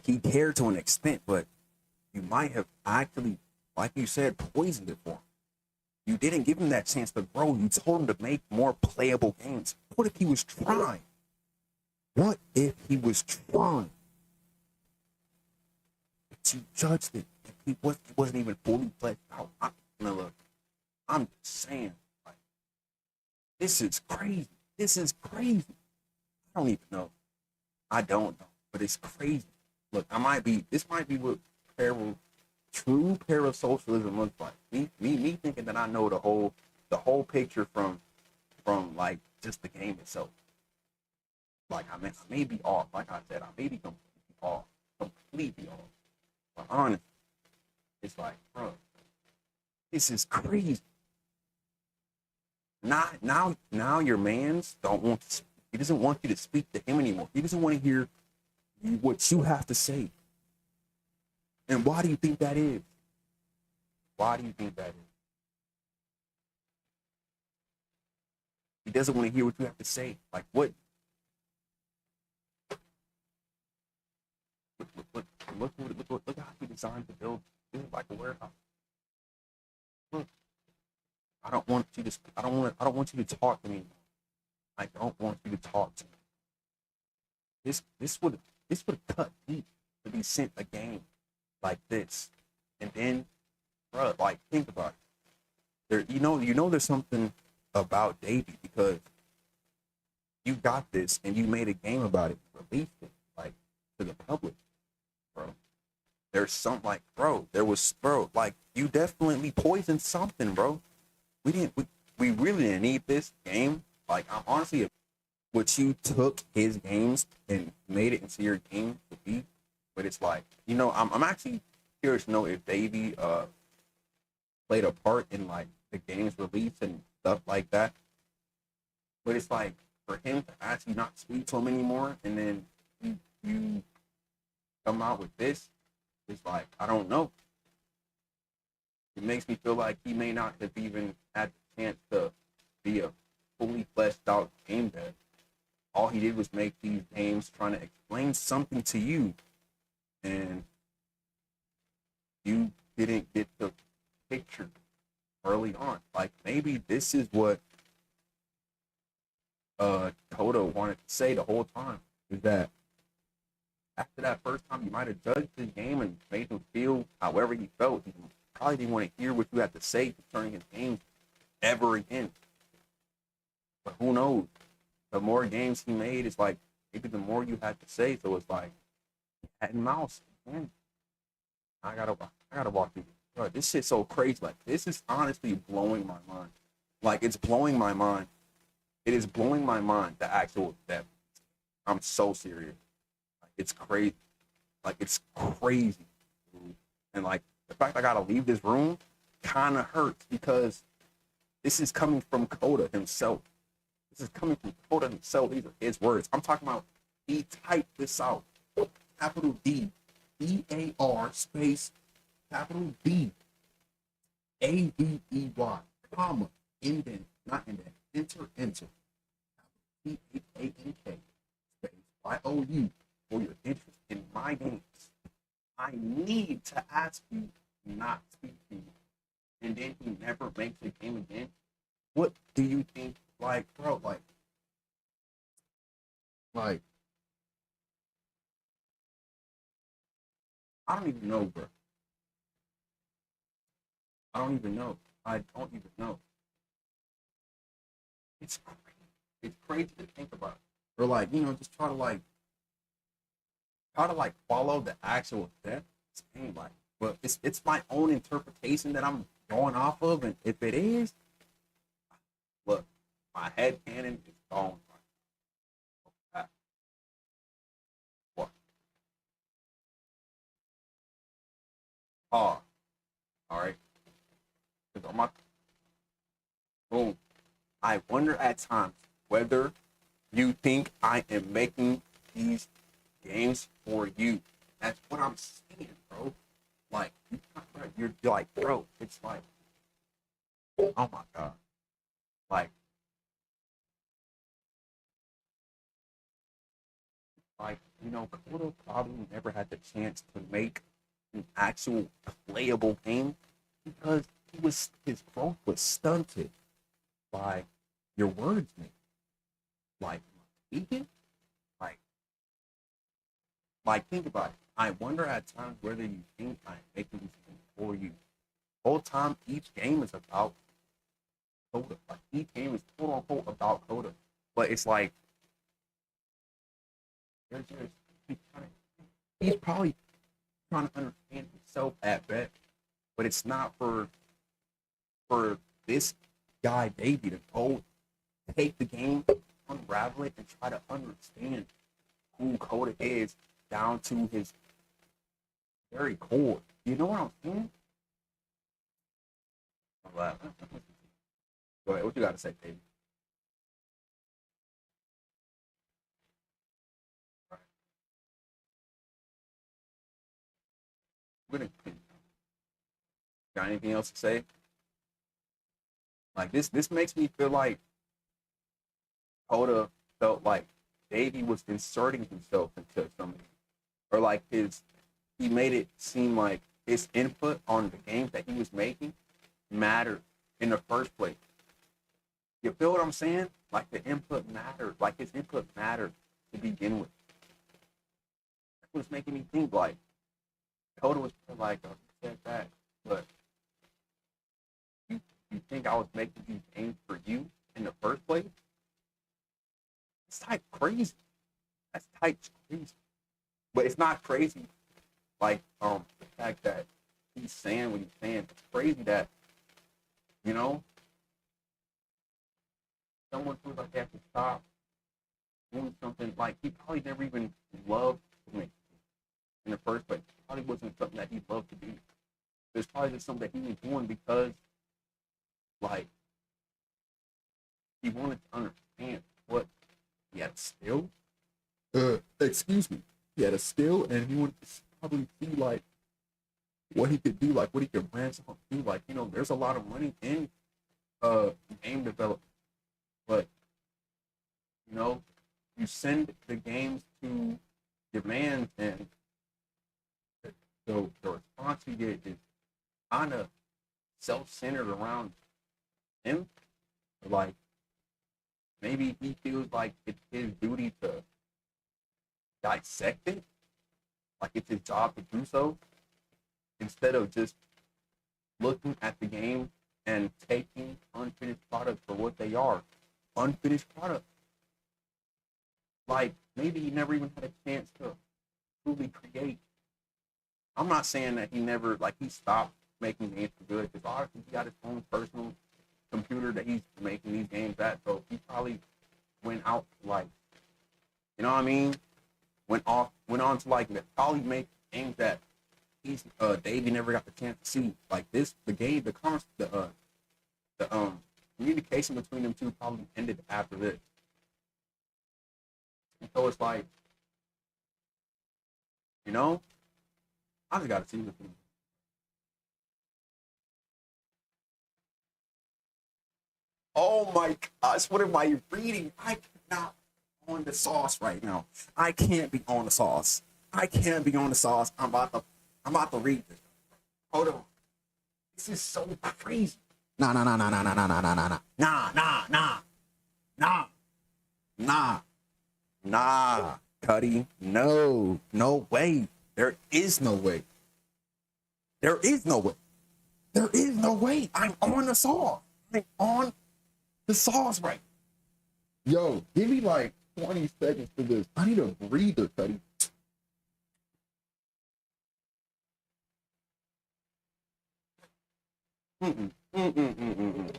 he cared to an extent, but you might have actually, like you said, poisoned it for him. You didn't give him that chance to grow. You told him to make more playable games. What if he was trying? What if he was trying? But you judged it. He wasn't even fully fleshed out. Look, I'm just saying, like, this is crazy. This is crazy. I don't even know. I don't know, but it's crazy. Look, this might be what true parasocialism looks like. Me thinking that I know the whole picture from like just the game itself. Like I may be off. Like I said, I may be completely off. But honestly, it's like, bro, this is crazy. Now your man's don't want to. He doesn't want you to speak to him anymore. He doesn't want to hear what you have to say. And why do you think that is? Why do you think that is? He doesn't want to hear what you have to say. Like what? Look how he designed to build it like a warehouse. Look, I don't want you to talk to me. I don't want you to talk to me. This would cut deep to be sent a game like this, and then, bro, like think about it. There's something about Davey because you got this and you made a game about it, released it like to the public, bro. There's something like, bro, like you definitely poisoned something, bro. We really didn't need this game. Like I'm honestly, what you took his games and made it into your game to be, but it's like, I'm actually curious to know if Davey played a part in like the game's release and stuff like that. But it's like for him to actually not speak to him anymore, and then you come out with this, it's like I don't know. It makes me feel like he may not have even had the chance to be a fully fleshed out game dev. All he did was make these games trying to explain something to you, and you didn't get the picture early on. Like maybe this is what Toto wanted to say the whole time, is that after that first time you might have judged the game and made him feel however he felt. He probably didn't want to hear what you had to say concerning his games ever again. But who knows? The more games he made, it's like maybe the more you had to say. So it's like cat and mouse. Man, I gotta walk you. Bro, this shit's so crazy. Like this is honestly blowing my mind. Like it's blowing my mind. It is blowing my mind. The actual depth. I'm so serious. Like, it's crazy. Like it's crazy. And like the fact I gotta leave this room kind of hurts because this is coming from Coda himself. This is coming from Coda himself. These are his words. I'm talking about he typed this out. Capital D, EAR space, capital D, AVEY, comma, indent, not indent, enter, THANK, space, YOU, for your interest in my games. I need to ask you not to speak to me. And then he never makes the game again. What do you think? Like, bro, like, I don't even know, bro. I don't even know. I don't even know. It's crazy. It's crazy to think about. Or like, just try to like follow the actual depth. Game, like, but it's my own interpretation that I'm going off of, and if it is, look, my head canon is gone. What? Hard. All right. On my boom. I wonder at times whether you think I am making these games for you. That's what I'm saying, bro. Like, you're like, bro, it's like, oh my God. Like, Kodo probably never had the chance to make an actual playable game because his growth was stunted by your words, man. Like, speaking, like, think about it. I wonder at times whether you think I'm making these things for you. The whole time, each game is about Coda. Like, each game is quote unquote about Coda. But it's like, he's probably trying to understand himself at best. But it's not for this guy, Davey, to go take the game, unravel it, and try to understand who Coda is down to his very core. You know what I'm saying? Go ahead. What you got to say, Davey? Got anything else to say? Like this makes me feel like Coda felt like Davey was inserting himself into something, or like he made it seem like his input on the games that he was making mattered in the first place. You feel what I'm saying? Like the input mattered, like his input mattered to begin with. That's what's making me think like Coda was like, oh, he said that, but you think I was making these games for you in the first place? It's type crazy. That's type crazy. But it's not crazy like the fact that he's saying what he's saying. It's crazy that, someone feels like they have to stop doing something like he probably never even loved to make in the first place. It probably wasn't something that he loved to do. It's probably just something that he was doing because like he wanted to understand what he had a skill. Excuse me. He had a skill and he wanted to probably see like what he could do, like what he could branch out and do. Like, there's a lot of money in game development. But you send the games to demand and the response you get is kind of self-centered around him. Like maybe he feels like it's his duty to dissect it, like it's his job to do so, instead of just looking at the game and taking unfinished products for what they are, unfinished products. Like maybe he never even had a chance to truly create. I'm not saying that he never, like he stopped making games for good, because obviously he got his own personal computer that he's making these games at, so he probably went out like, you know what I mean? Went on to like probably make games that Davey never got the chance to see. Like the communication between them two probably ended after this. And so it's like, I just gotta see this. Oh my gosh, what am I reading? I cannot be on the sauce right now. I can't be on the sauce. I can't be on the sauce. I'm about to read this. Hold on. This is so crazy. Nah, nah, nah, nah, nah, nah, nah, nah, nah, nah, nah, nah, nah, nah, nah, nah, Cuddy. No, no way. There is no way. There is no way. There is no way. I'm on the sauce. I'm on the sauce right. Yo, give me like 20 seconds for this. I need a breather, Cuddy. Mm-mm. Mm-mm. Mm-mm.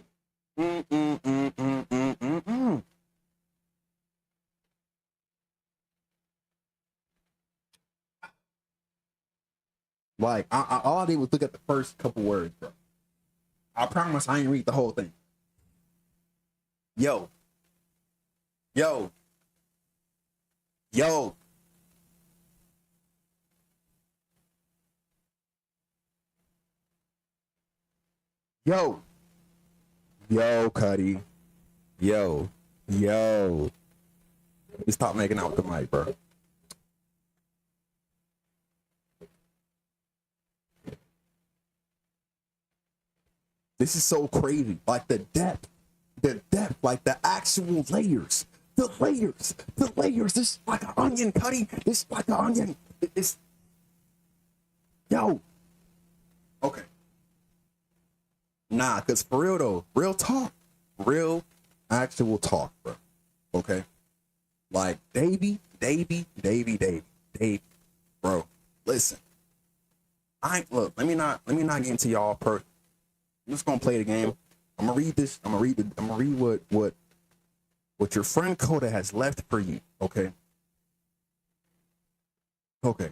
Mm-mm. Mm-mm. Mm-mm. Mm-mm. Like, all I did was look at the first couple words, bro. I promise I ain't read the whole thing. Yo, yo, yo, yo, yo, Cuddy. Yo, yo. Just stop making out with the mic, bro. This is so crazy. Like the depth, like the actual layers. The layers, the layers. This is like an onion, Cuddy. This is like an onion. It's yo. Okay. Nah, cause for real though, real talk. Real actual talk, bro. Okay. Like Davy, bro. Listen. Let me not get into y'all I'm just gonna play the game. I'm gonna read this. I'm gonna read what your friend Coda has left for you. Okay. Okay.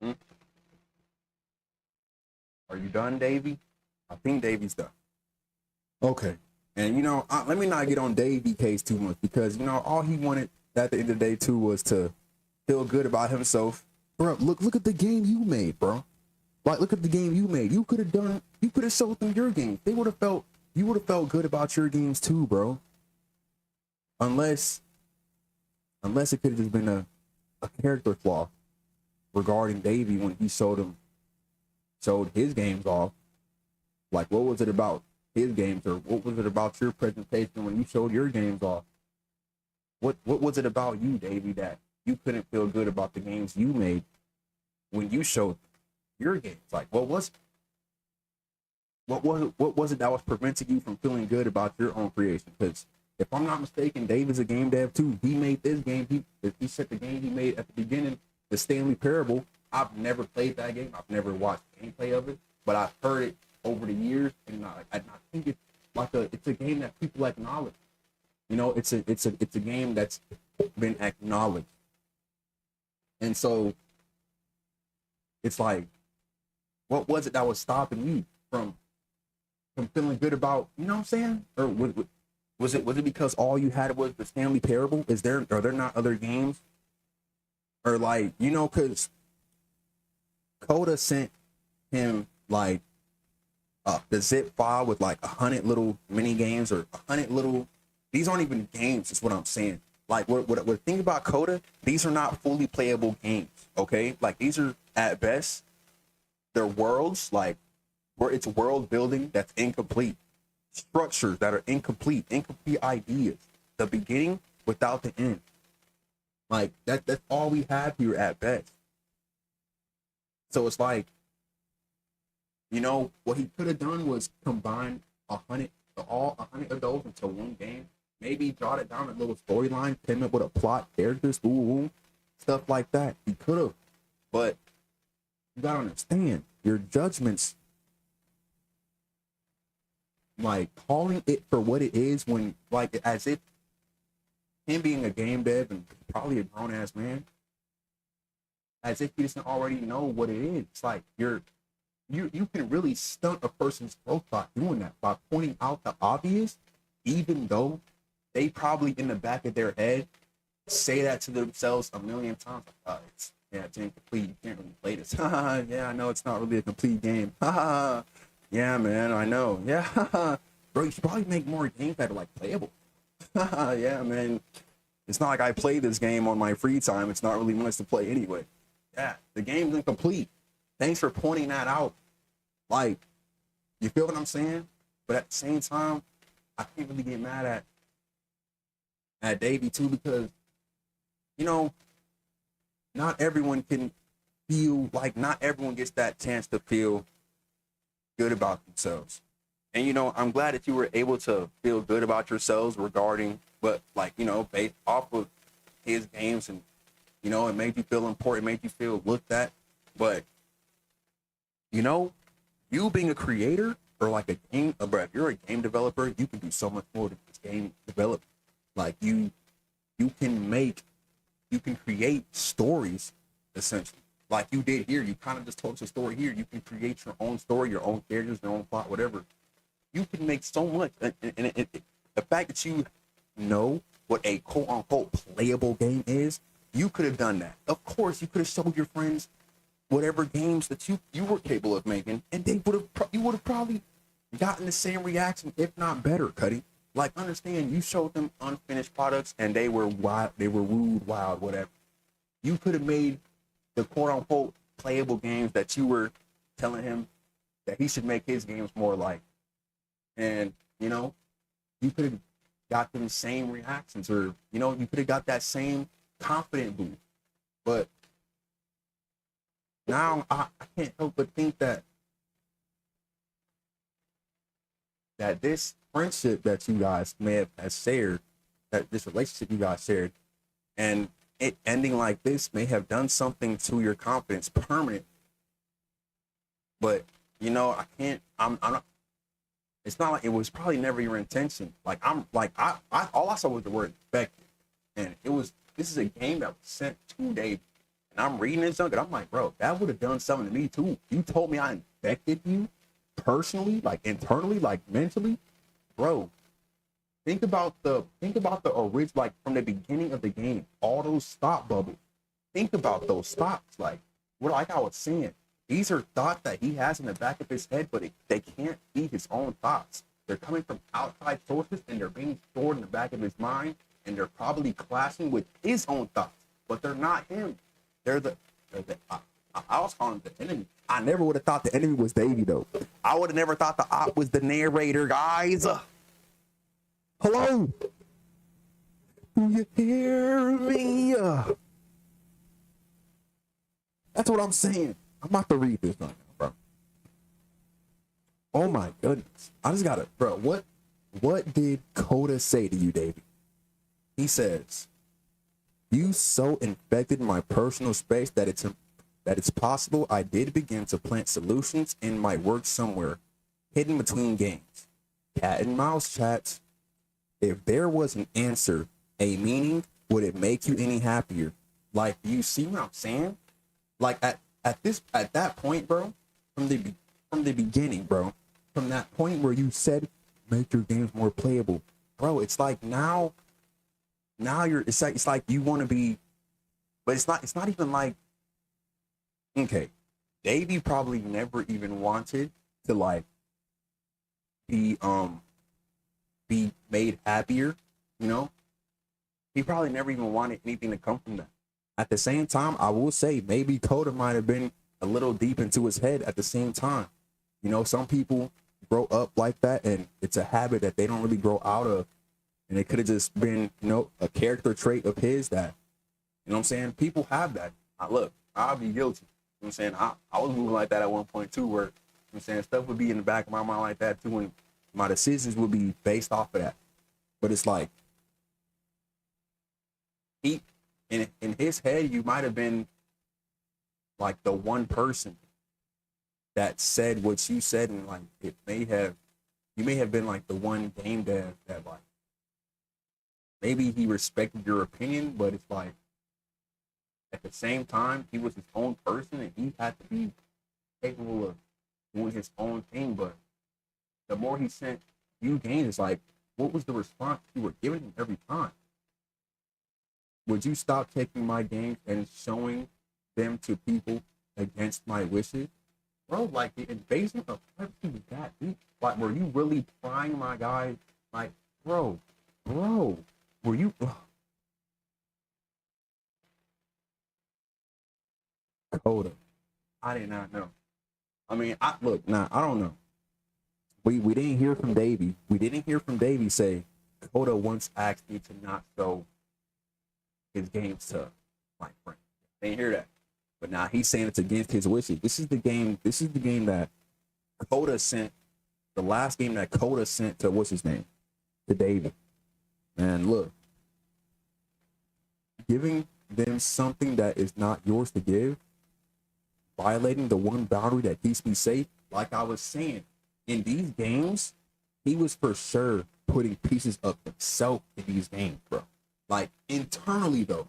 Hmm? Are you done, Davy? I think Davy's done. Okay. And let me not get on Davy case too much because all he wanted at the end of the day too was to feel good about himself. Bro, look at the game you made, bro. Like look at the game you made. You could have showed them your game. You would have felt good about your games too, bro. Unless it could have just been a character flaw regarding Davy when he showed his games off. Like what was it about his games or what was it about your presentation when you showed your games off? What was it about you, Davy, that you couldn't feel good about the games you made when you showed your games? Like what was it that was preventing you from feeling good about your own creation? Because if I'm not mistaken, Dave is a game dev too. He made this game. He set the game he made at the beginning, the Stanley Parable. I've never played that game. I've never watched gameplay of it, but I've heard it over the years, and I think it's a game that people acknowledge. It's a game that's been acknowledged, and so it's like, what was it that was stopping you from feeling good about, you know what I'm saying? Or was it because all you had was the Stanley Parable? Are there not other games? Or like, because Coda sent him like the zip file with like 100 little mini games or 100 little. These aren't even games. Is what I'm saying. Like what think about Coda? These are not fully playable games. Okay, like these are at best they're worlds like where it's world building that's incomplete, structures that are incomplete ideas, the beginning without the end. Like that's all we have here at best. So it's like, what he could have done was combine 100 adults into one game. Maybe jot it down a little storyline, pin it with a plot, characters, stuff like that. He could have, but you gotta understand your judgments. Like calling it for what it is when, like, as if him being a game dev and probably a grown ass man, as if he doesn't already know what it is. It's like you can really stunt a person's growth by doing that, by pointing out the obvious, even though they probably in the back of their head say that to themselves a million times. It's incomplete. You can't really play this. Yeah, I know it's not really a complete game. Yeah, man, I know. Yeah, bro, you should probably make more games that are like playable. Yeah, man. It's not like I play this game on my free time. It's not really much to play anyway. Yeah, the game's incomplete. Thanks for pointing that out. Like, you feel what I'm saying? But at the same time, I can't really get mad at Davey too, because you know, not everyone can feel like, not everyone gets that chance to feel good about themselves. And I'm glad that you were able to feel good about yourselves regarding what, like, based off of his games, and it made you feel important, made you feel looked at. But you know, you being a creator, or like a game, bro, if you're a game developer, you can do so much more than just game development. Like, you can make, you can create stories, essentially. Like you did here, you kind of just told us a story here. You can create your own story, your own characters, your own plot, whatever. You can make so much, and the fact that you know what a quote unquote playable game is, you could have done that. Of course, you could have showed your friends whatever games that you were capable of making, and they would have you would have probably gotten the same reaction, if not better. Cuddy, like, understand, you showed them unfinished products, and they were wild, they were rude, wild, whatever. You could have made the quote unquote playable games that you were telling him that he should make his games more like, and you could have got them same reactions, or you could have got that same confident boost. But now I can't help but think that this friendship that you guys may have shared, that this relationship you guys shared, and it ending like this may have done something to your confidence permanent. But I can't. I'm not. It's not like, it was probably never your intention. Like, I'm like, I all I saw was the word infected, and it was, this is a game that was sent to Dave, and I'm reading this junk, and I'm like, bro, that would have done something to me too. You told me I infected you personally, like internally, like mentally, bro. Think about the original, like from the beginning of the game, all those stop bubbles. Think about those stops, like what, like I was saying. These are thoughts that he has in the back of his head, but they can't be his own thoughts. They're coming from outside sources, and they're being stored in the back of his mind, and they're probably clashing with his own thoughts, but they're not him. They're the I was calling the enemy. I never would have thought the enemy was Davey, though. I would have never thought the op was the narrator, guys. Hello? Do you hear me? That's what I'm saying. I'm about to read this right now, bro. Oh my goodness. I just gotta, bro, what did Coda say to you, Davey? He says, you so infected my personal space that it's possible I did begin to plant solutions in my work somewhere, hidden between games. Cat and mouse chats. If there was an answer, a meaning, would it make you any happier? Like, you see what I'm saying? Like, at that point, bro, from the beginning, bro, from that point where you said make your games more playable, bro, it's like now it's like you want to be, but it's not even like, okay, Davey probably never even wanted to, like, be be made happier, you know? He probably never even wanted anything to come from that. At the same time, I will say maybe Coda might have been a little deep into his head at the same time. Some people grow up like that, and it's a habit that they don't really grow out of. And it could have just been, a character trait of his that, what I'm saying? People have that. Look, I'll be guilty. I'm saying? I was moving like that at one point too, where, I'm saying, stuff would be in the back of my mind like that too, and my decisions would be based off of that. But it's like, he, in his head, you might have been like the one person that said what you said, and like you may have been like the one game dev that, like, maybe he respected your opinion, but it's like, at the same time, he was his own person, and he had to be capable of doing his own thing. But the more he sent you games, it's like, what was the response you were giving him every time? Would you stop taking my games and showing them to people against my wishes? Bro, like, the invasion of privacy was that deep. Like, were you really trying my guy? Like, bro, were you? Coda, I did not know. I mean, I look now. I don't know. We didn't hear from Davey. We didn't hear from Davey say Coda once asked me to not show his games to my friend. Didn't hear that. But now he's saying it's against his wishes. This is the game. This is the game that Coda sent. The last game that Coda sent to what's his name? To Davey. And look, giving them something that is not yours to give, violating the one boundary that keeps me safe. Like I was saying, in these games, he was for sure putting pieces of himself in these games, bro. Like internally, though,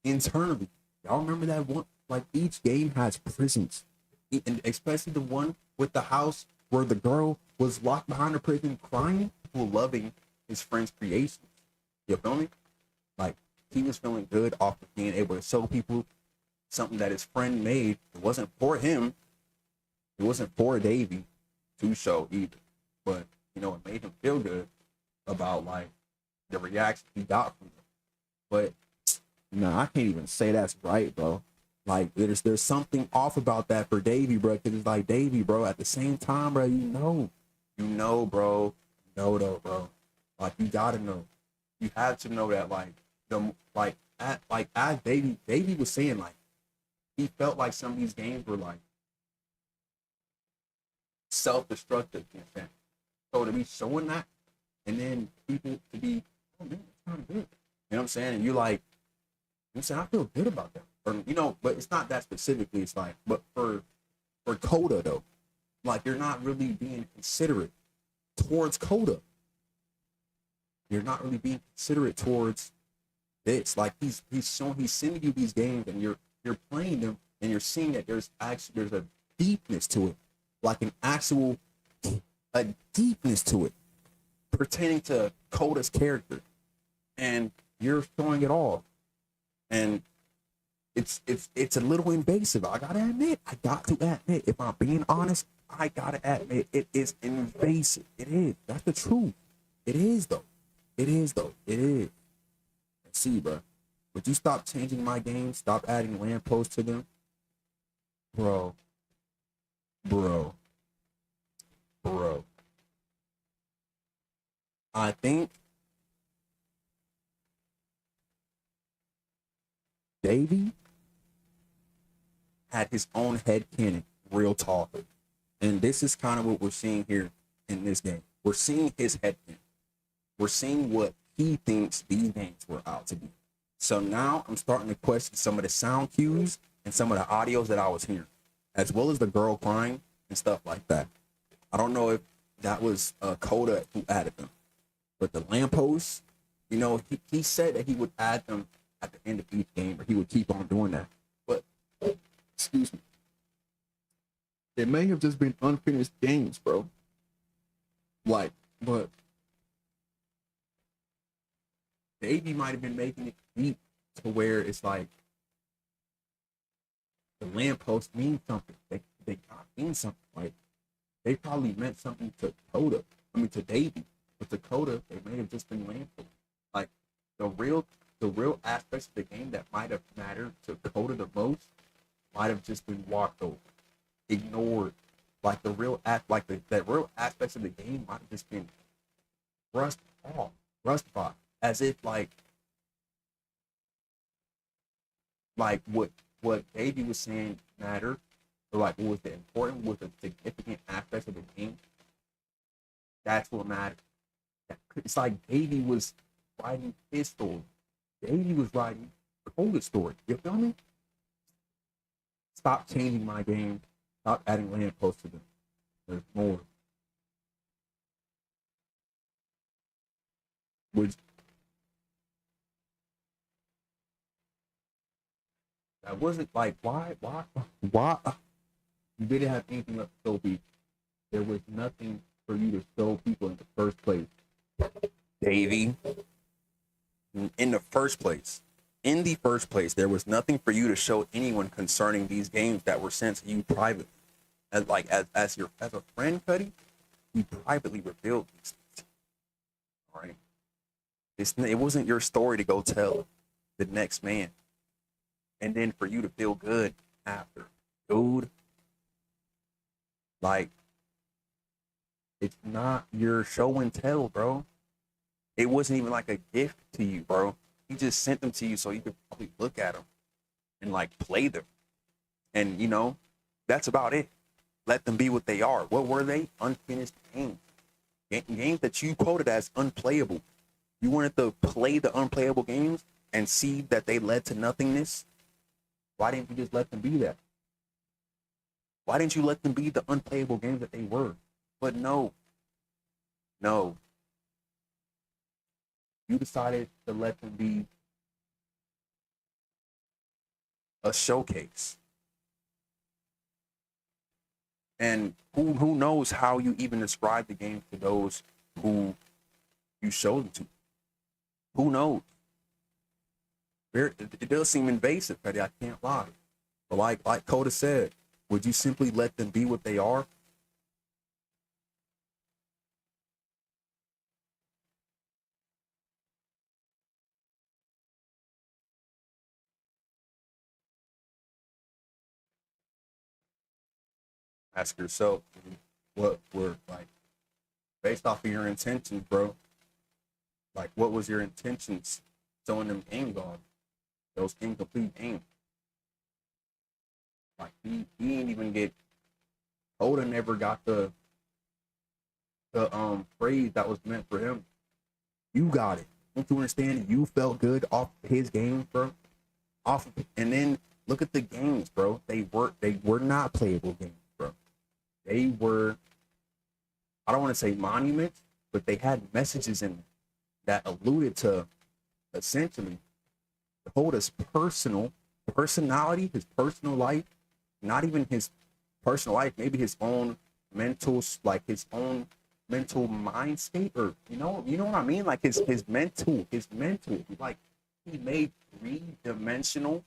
internally, y'all remember that one? Like each game has prisons, and especially the one with the house where the girl was locked behind a prison, crying, while loving his friend's creations. You feel me? Like he was feeling good off of being able to show people something that his friend made. It wasn't for him. It wasn't for Davey to show either. But you know, it made him feel good about like the reaction he got from them. But no, I can't even say that's right, bro. Like there's something off about that for Davey, bro. Because it's like Davey, bro. At the same time, bro, you know, bro, you know though, bro. Like you gotta know. You have to know that, like the as Davey was saying, like he felt like some of these games were like self-destructive. You know, so to be showing that, and then people to be, oh man, it's kind of good. You know what I'm saying? And you're like, I'm saying I feel good about that. Or you know, but it's not that specifically. It's like, but for Coda though, like you're not really being considerate towards Coda. You're not really being considerate towards this. Like he's sending you these games, and you're playing them, and you're seeing that there's a deepness to it, like an actual a deepness to it pertaining to Coda's character, and you're showing it all, and it's a little invasive. I got to admit, if I'm being honest, I gotta admit it is invasive. It is. That's the truth. It is though. It is though. It is. Let's see, bro. Would you stop changing my game? Stop adding lampposts to them, bro, bro, bro. I think Davey had his own head headcanon, real talk. And this is kind of what we're seeing here in this game. We're seeing his head headcanon. We're seeing what he thinks these games were out to be. So now I'm starting to question some of the sound cues and some of the audios that I was hearing, as well as the girl crying and stuff like that. I don't know if that was Coda who added them, but the lampposts, you know, he said that he would add them at the end of each game, or he would keep on doing that. But excuse me, it may have just been unfinished games, bro. Like, but Davey might have been making it deep to where it's like the lamppost mean something. They gotta mean something. Like they probably meant something to Coda. I mean to Davey. But to Coda, they may have just been lampposts. Like the real aspects of the game that might have mattered to Coda the most might have just been walked over, ignored. Like the real that real aspects of the game might have just been rustified, as if like what Davey was saying mattered, or like what was the important, what was the significant aspects of the game. That's what mattered. It's like Davey was writing his story. Davey was writing Coda's story. You feel me? Stop changing my game. Stop adding lampposts to them. There's more. Which that wasn't like why you didn't have anything left to show people. There was nothing for you to show people in the first place. Davey. In the first place. In the first place, there was nothing for you to show anyone concerning these games that were sent to you privately. As a friend, Cuddy, you privately revealed these things. All right. It wasn't your story to go tell the next man. And then for you to feel good after. Dude. Like, it's not your show and tell, bro. It wasn't even like a gift to you, bro. He just sent them to you so you could probably look at them and like play them. And that's about it. Let them be what they are. What were they? Unfinished games. Games that you quoted as unplayable. You wanted to play the unplayable games and see that they led to nothingness. Why didn't you just let them be that? Why didn't you let them be the unplayable games that they were? But no. You decided to let them be a showcase. And who knows how you even describe the game to those who you showed them to? Who knows? It does seem invasive, Petty. I can't lie. But like Coda said, would you simply let them be what they are? Ask yourself what were like based off of your intentions, bro. Like, what was your intentions throwing them games on? Those incomplete games. Like he didn't even get. Oda never got the praise that was meant for him. You got it. Don't you understand? You felt good off his games, bro. And then look at the games, bro. They were not playable games, bro. They were. I don't want to say monuments, but they had messages in them that alluded to essentially Oda's personal personality, his personal life, not even his personal life, maybe his own mental, like his own mental mind state, or you know what I mean, like his mental, like he made 3-dimensional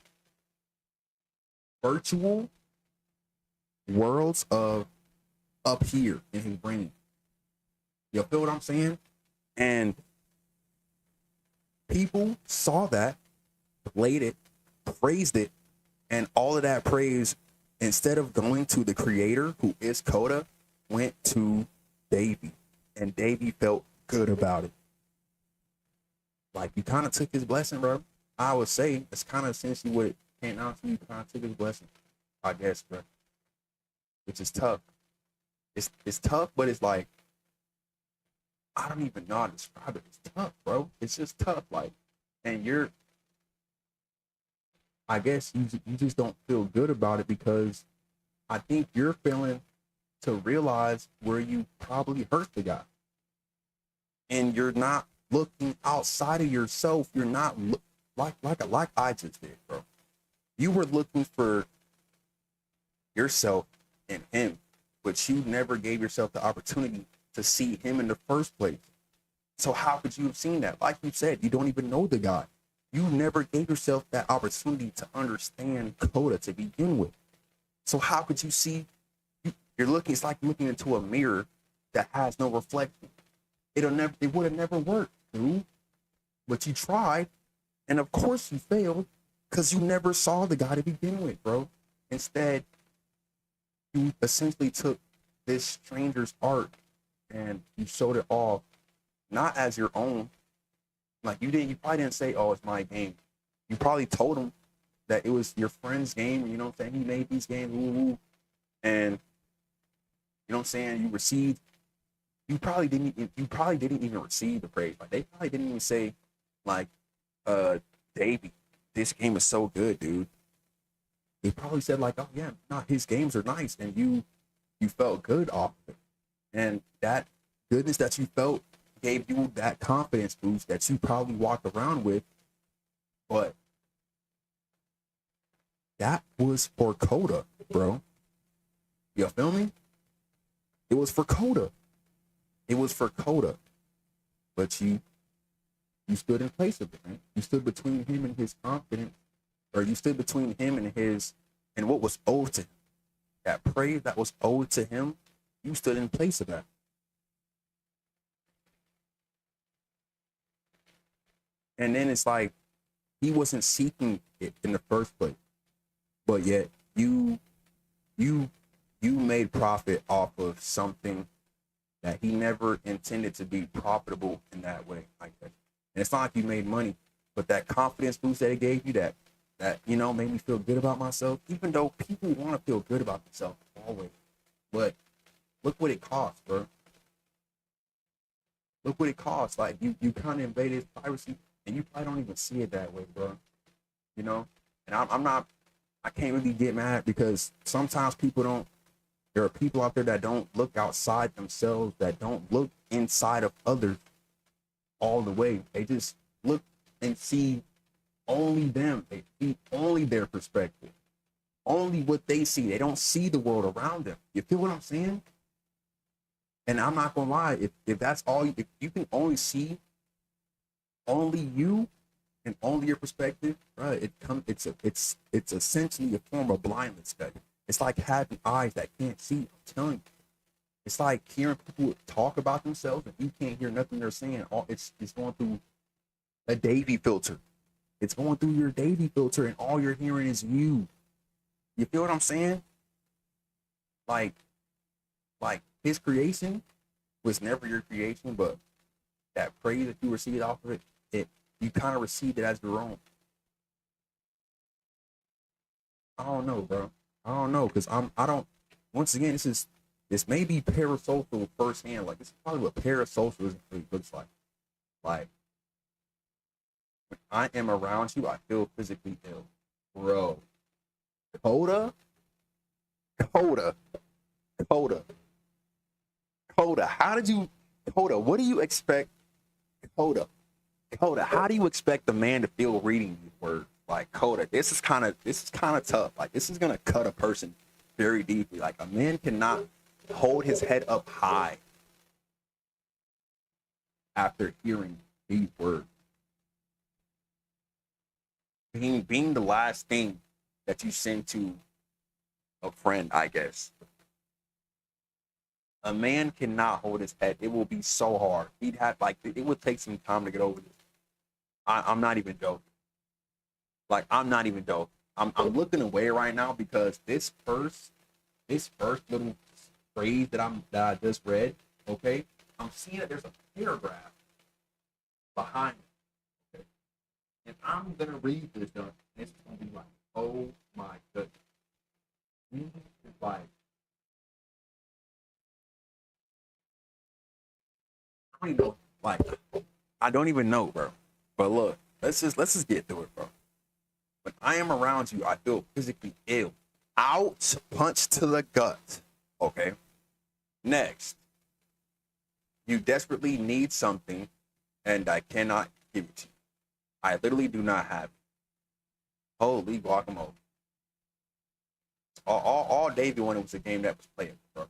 virtual worlds of up here in his brain. You feel what I'm saying? And people saw that, played it, praised it, and all of that praise, instead of going to the creator, who is Coda, went to Davey. And Davey felt good about it. Like, you kind of took his blessing, bro. I would say it's kind of essentially what it came out to. You kind of took his blessing, I guess, bro. Which is tough. It's tough, but it's like, I don't even know how to describe it. It's tough, bro. It's just tough. Like, and I guess you just don't feel good about it because I think you're failing to realize where you probably hurt the guy. And you're not looking outside of yourself. You're not like I just did, bro. You were looking for yourself in him, but you never gave yourself the opportunity to see him in the first place. So how could you have seen that? Like you said, you don't even know the guy. You never gave yourself that opportunity to understand Coda to begin with. So how could you see? You're looking. It's like looking into a mirror that has no reflection. It would have never worked, dude. But you tried, and of course you failed because you never saw the guy to begin with, bro. Instead, you essentially took this stranger's art and you showed it off, not as your own. Like you probably didn't say, "Oh, it's my game." You probably told him that it was your friend's game. You know what I'm saying? He made these games, and you know what I'm saying. You received. You probably didn't even receive the praise. Like they probably didn't even say, like, Davey, this game is so good, dude. They probably said like, "Oh yeah, no, his games are nice," and you felt good off of it, and that goodness that you felt gave you that confidence boost that you probably walked around with. But that was for Coda, bro. You feel me? It was for Coda. It was for Coda. But you stood in place of it, man. You stood between him and his confidence, or you stood between him and what was owed to him. That praise that was owed to him, you stood in place of that. And then it's like he wasn't seeking it in the first place, but yet you made made profit off of something that he never intended to be profitable in that way, like that. And it's not like you made money, but that confidence boost that it gave you, that made me feel good about myself. Even though people want to feel good about themselves always, but look what it costs, bro. Look what it costs. Like you kind of invaded his privacy, and you probably don't even see it that way, bro. You know, and I'm not. I can't really get mad because sometimes people don't. There are people out there that don't look outside themselves, that don't look inside of others all the way. They just look and see only them. They see only their perspective, only what they see. They don't see the world around them. You feel what I'm saying? And I'm not gonna lie, if that's all, if you can only see only you and only your perspective, right? It's essentially a form of blindness, baby. It's like having eyes that can't see. I'm telling you, it's like hearing people talk about themselves and you can't hear nothing they're saying. It's going through a Davy filter. It's going through your Davy filter, and all you're hearing is you. You feel what I'm saying? Like his creation was never your creation, but that praise that you received off of it, you kind of received it as your own. I don't know, bro. I don't know, because I don't. Once again, this may be parasocial firsthand. Like, this is probably what parasocialism really looks like. Like, when I am around you, I feel physically ill, bro. Coda, Coda, Coda, Coda. How did you, Coda? What do you expect, Coda? Coda, how do you expect the man to feel reading these words? Like, Coda, this is kind of tough. Like, this is gonna cut a person very deeply. Like, a man cannot hold his head up high after hearing these words. Being the last thing that you send to a friend, I guess. A man cannot hold his head. It will be so hard. It would take some time to get over this. I'm not even joking. Like, I'm not even joking. I'm looking away right now because this first little phrase that I just read, okay? I'm seeing that there's a paragraph behind it. Okay? And I'm gonna read this, and it's gonna be like, oh my goodness. It's like, I don't even know. Like, I don't even know, bro. But look, let's just get through it, bro. When I am around you, I feel physically ill. Out, punch to the gut. Okay. Next, you desperately need something, and I cannot give it to you. I literally do not have it. Holy guacamole. All Davey wanted was a game that was playable, bro.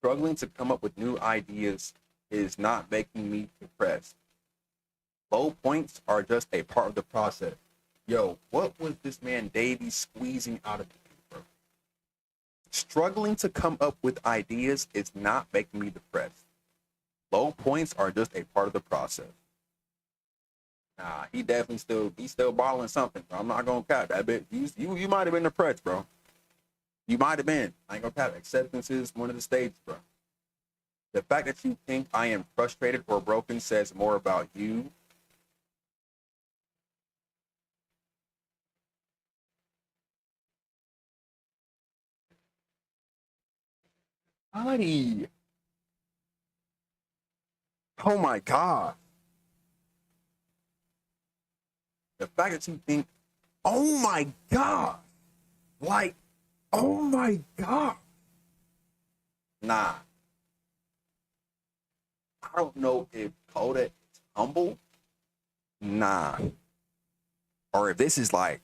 Struggling to come up with new ideas is not making me depressed. Low points are just a part of the process. Yo, what was this man Davey squeezing out of me, bro? Struggling to come up with ideas is not making me depressed. Low points are just a part of the process. Nah, he's still bottling something, bro. I'm not gonna cap that bit. You might have been depressed, bro. You might have been. I ain't gonna cap. Acceptance is one of the stages, bro. The fact that you think I am frustrated or broken says more about you. Honey. Oh my God. The fact that you think, oh my God. Like, oh my God. Nah. I don't know if Coda is humble. Nah. Or if this is like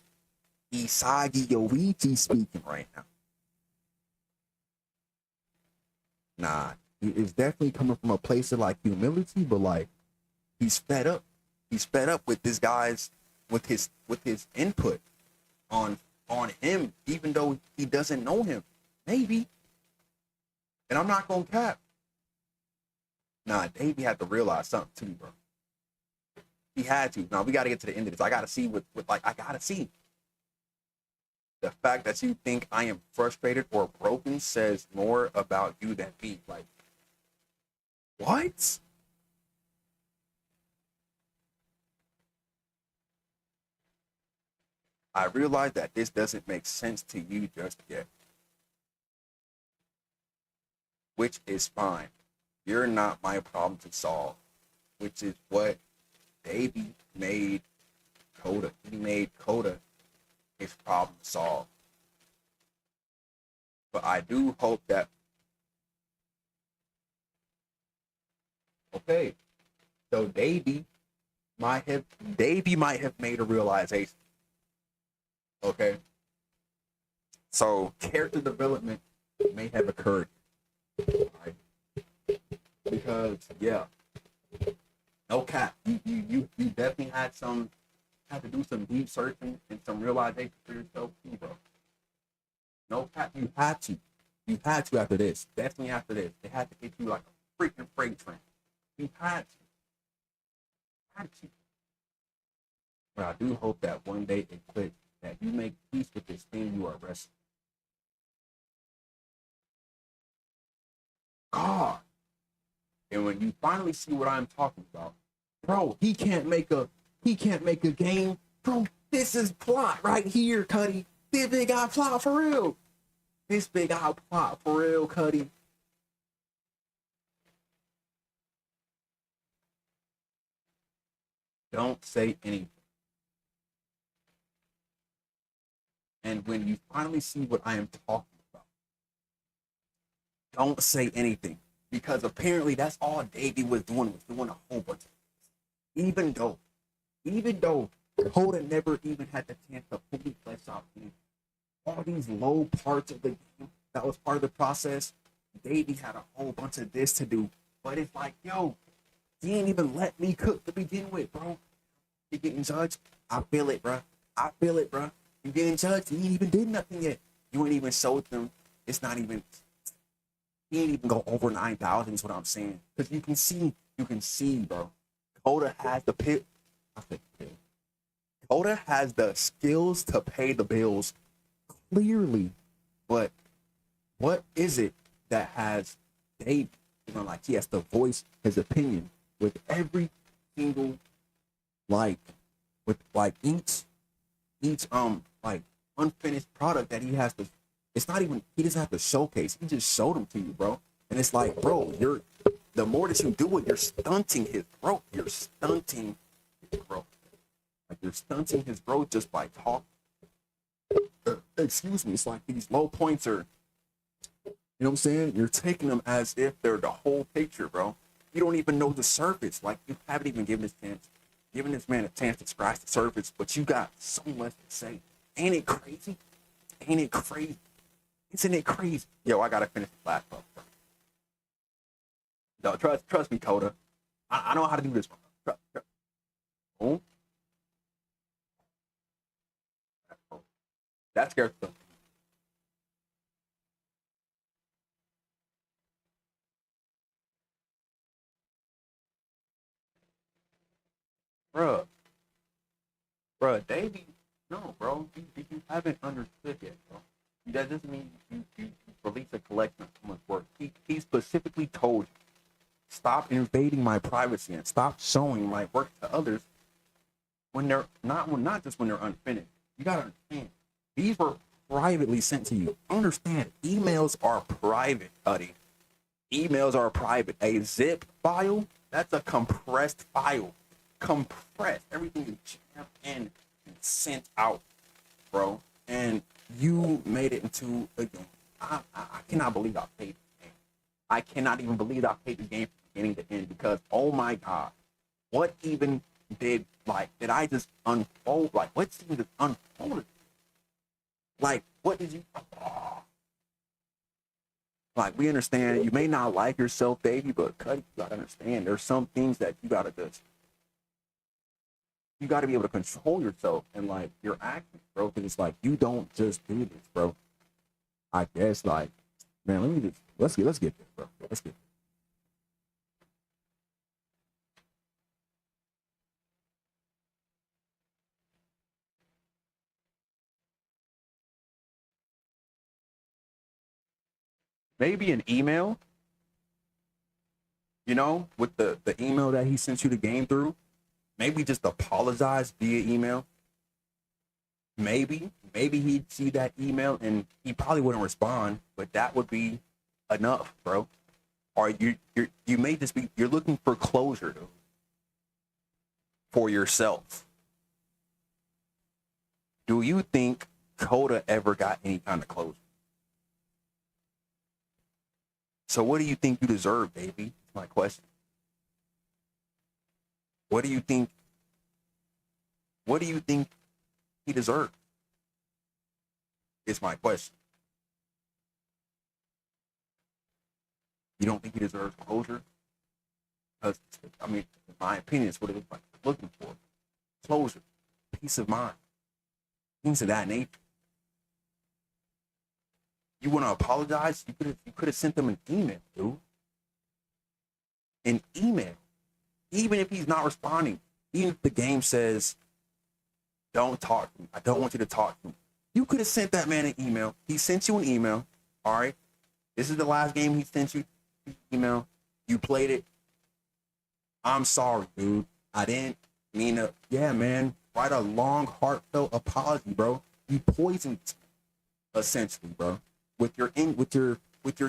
Isagi Yoichi speaking right now. Nah. It's definitely coming from a place of like humility, but like he's fed up. He's fed up with this guy's with his input on him, even though he doesn't know him. Maybe. And I'm not gonna cap. Nah, Davey had to realize something too, bro. He had to. Now we gotta get to the end of this. I gotta see what I gotta see. The fact that you think I am frustrated or broken says more about you than me. Like, what? I realize that this doesn't make sense to you just yet, which is fine. You're not my problem to solve, which is what Davey made Coda. He made Coda his problem to solve. But I do hope that, okay, so Davey might have made a realization. Okay. So character development may have occurred. Right? Because yeah, no cap. You definitely had to do some deep searching and some realization for yourself too, bro. No cap, you had to. You had to after this. Definitely after this. They had to hit you like a freaking freight train. You had to. Had to. But I do hope that one day it clicks, that you make peace with this thing you are wrestling. God. And when you finally see what I'm talking about, bro, he can't make a game. Bro, this is plot right here, Cuddy. This big got plot for real. This big got plot for real, Cuddy. Don't say anything. And when you finally see what I am talking about, don't say anything. Because apparently that's all Davey was doing a whole bunch of things. Even though Coda never even had the chance to fully flesh out all these low parts of the game that was part of the process, Davey had a whole bunch of this to do. But it's like, yo, you didn't even let me cook to begin with, bro. You getting judged? I feel it, bro. I feel it, bro. You getting judged? You ain't even did nothing yet. You ain't even showed them. It's not even. He ain't even go over 9,000. Is what I'm saying. Because you can see, bro. Coda has the pit. I think Coda has the skills to pay the bills clearly, but what is it that has Dave, like he has to voice his opinion with every single, like, with like each like unfinished product that he has to, it's not even, he doesn't have to showcase, he just showed them to you, bro. And it's like, bro, the more that you do it, you're stunting his growth. You're stunting his growth. Like, you're stunting his growth just by talking. Excuse me. It's like these low points are, you know what I'm saying? You're taking them as if they're the whole picture, bro. You don't even know the surface. Like, you haven't even given this man a chance to scratch the surface, but you got so much to say. Ain't it crazy? Ain't it crazy? Isn't it crazy? Yo, I gotta finish the last up, bro. No, trust me, Coda. I know how to do this, bro. Oh, that scares me. Bro, Davey, no, bro, you haven't understood yet, bro. That doesn't mean you release a collection of someone's work. He specifically told you, stop invading my privacy and stop showing my work to others when they're not just when they're unfinished. You gotta understand, these were privately sent to you. Understand, emails are private, buddy. Emails are private. A zip file, that's a compressed file. Compressed. Everything is jammed in and sent out, bro. And you made it into a game. I cannot believe I played the game. I cannot even believe I played the game from beginning to end because, oh my God, what even did I just unfold? Like, what even just unfolded? Like, what did you, oh, like, we understand you may not like yourself, baby, but Cuddy, you gotta understand there's some things that you gotta be able to control yourself and like your actions, bro. Because it's like you don't just do this, bro. I guess like, man, let's get this, bro. Let's get this. Maybe an email, you know, with the email that he sent you the game through. Maybe just apologize via email. Maybe he'd see that email and he probably wouldn't respond, but that would be enough, bro. Or you may just be you're looking for closure though, for yourself. Do you think Coda ever got any kind of closure? So what do you think you deserve, baby? That's my question. What do you think? What do you think he deserves? Is my question. You don't think he deserves closure? Because I mean, in my opinion, it's what it looks like. Looking for closure, peace of mind, things of that nature. You want to apologize? You could have sent them an email, dude. An email. Even if he's not responding, even if the game says, don't talk to me, I don't want you to talk to me. You could have sent that man an email. He sent you an email. All right. This is the last game he sent you email. You played it. I'm sorry, dude. I didn't mean to. Yeah, man. Write a long, heartfelt apology, bro. You poisoned, essentially, bro, with your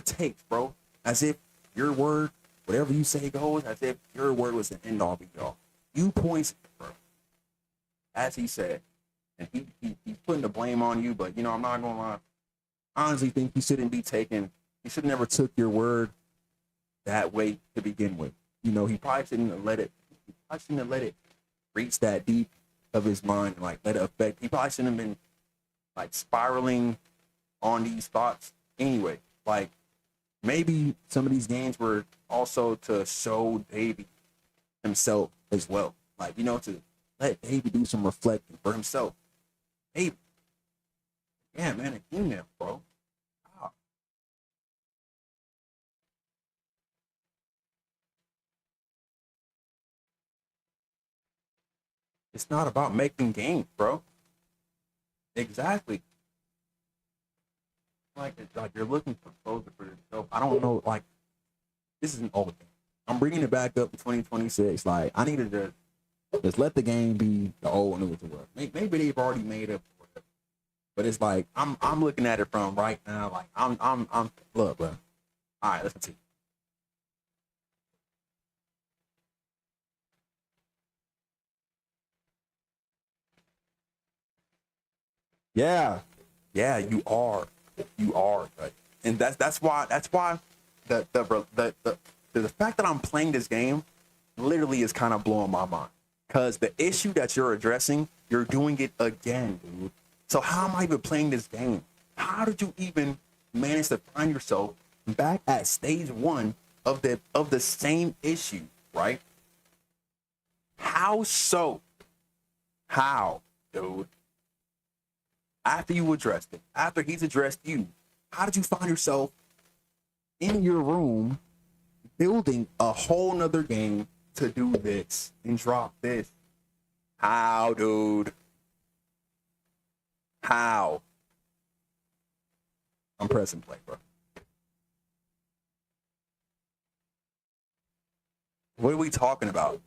takes, bro. As if your word, whatever you say goes, as if your word was the end all be all. You poisoned, bro. As he said, and he's putting the blame on you. But you know, I'm not gonna lie. I honestly think he shouldn't be taken. He should never took your word that way to begin with. You know, he probably shouldn't have let it. He probably shouldn't have let it reach that deep of his mind and like let it affect. He probably shouldn't have been like spiraling on these thoughts anyway. Like maybe some of these games were also to show Davey himself as well. Like, you know, to let Davey do some reflecting for himself. Hey, yeah, man, an email, bro. Wow. It's not about making games, bro. Exactly. Like you're looking for closure for yourself. I don't know. Like this is an old game. I'm bringing it back up to 2026. Like I needed to just let the game be the old new to work. Maybe they've already made up for it, but it's like I'm looking at it from right now. Like I'm look, bro. All right, let's continue. Yeah, yeah, you are, right? And that's why the fact that I'm playing this game literally is kind of blowing my mind because the issue that you're addressing, you're doing it again, dude. So how am I even playing this game? How did you even manage to find yourself back at stage one of the same issue, right? How so? How, dude? After you addressed it, after he's addressed you, how did you find yourself in your room building a whole nother game to do this and drop this? How, dude? How? I'm pressing play, bro. What are we talking about?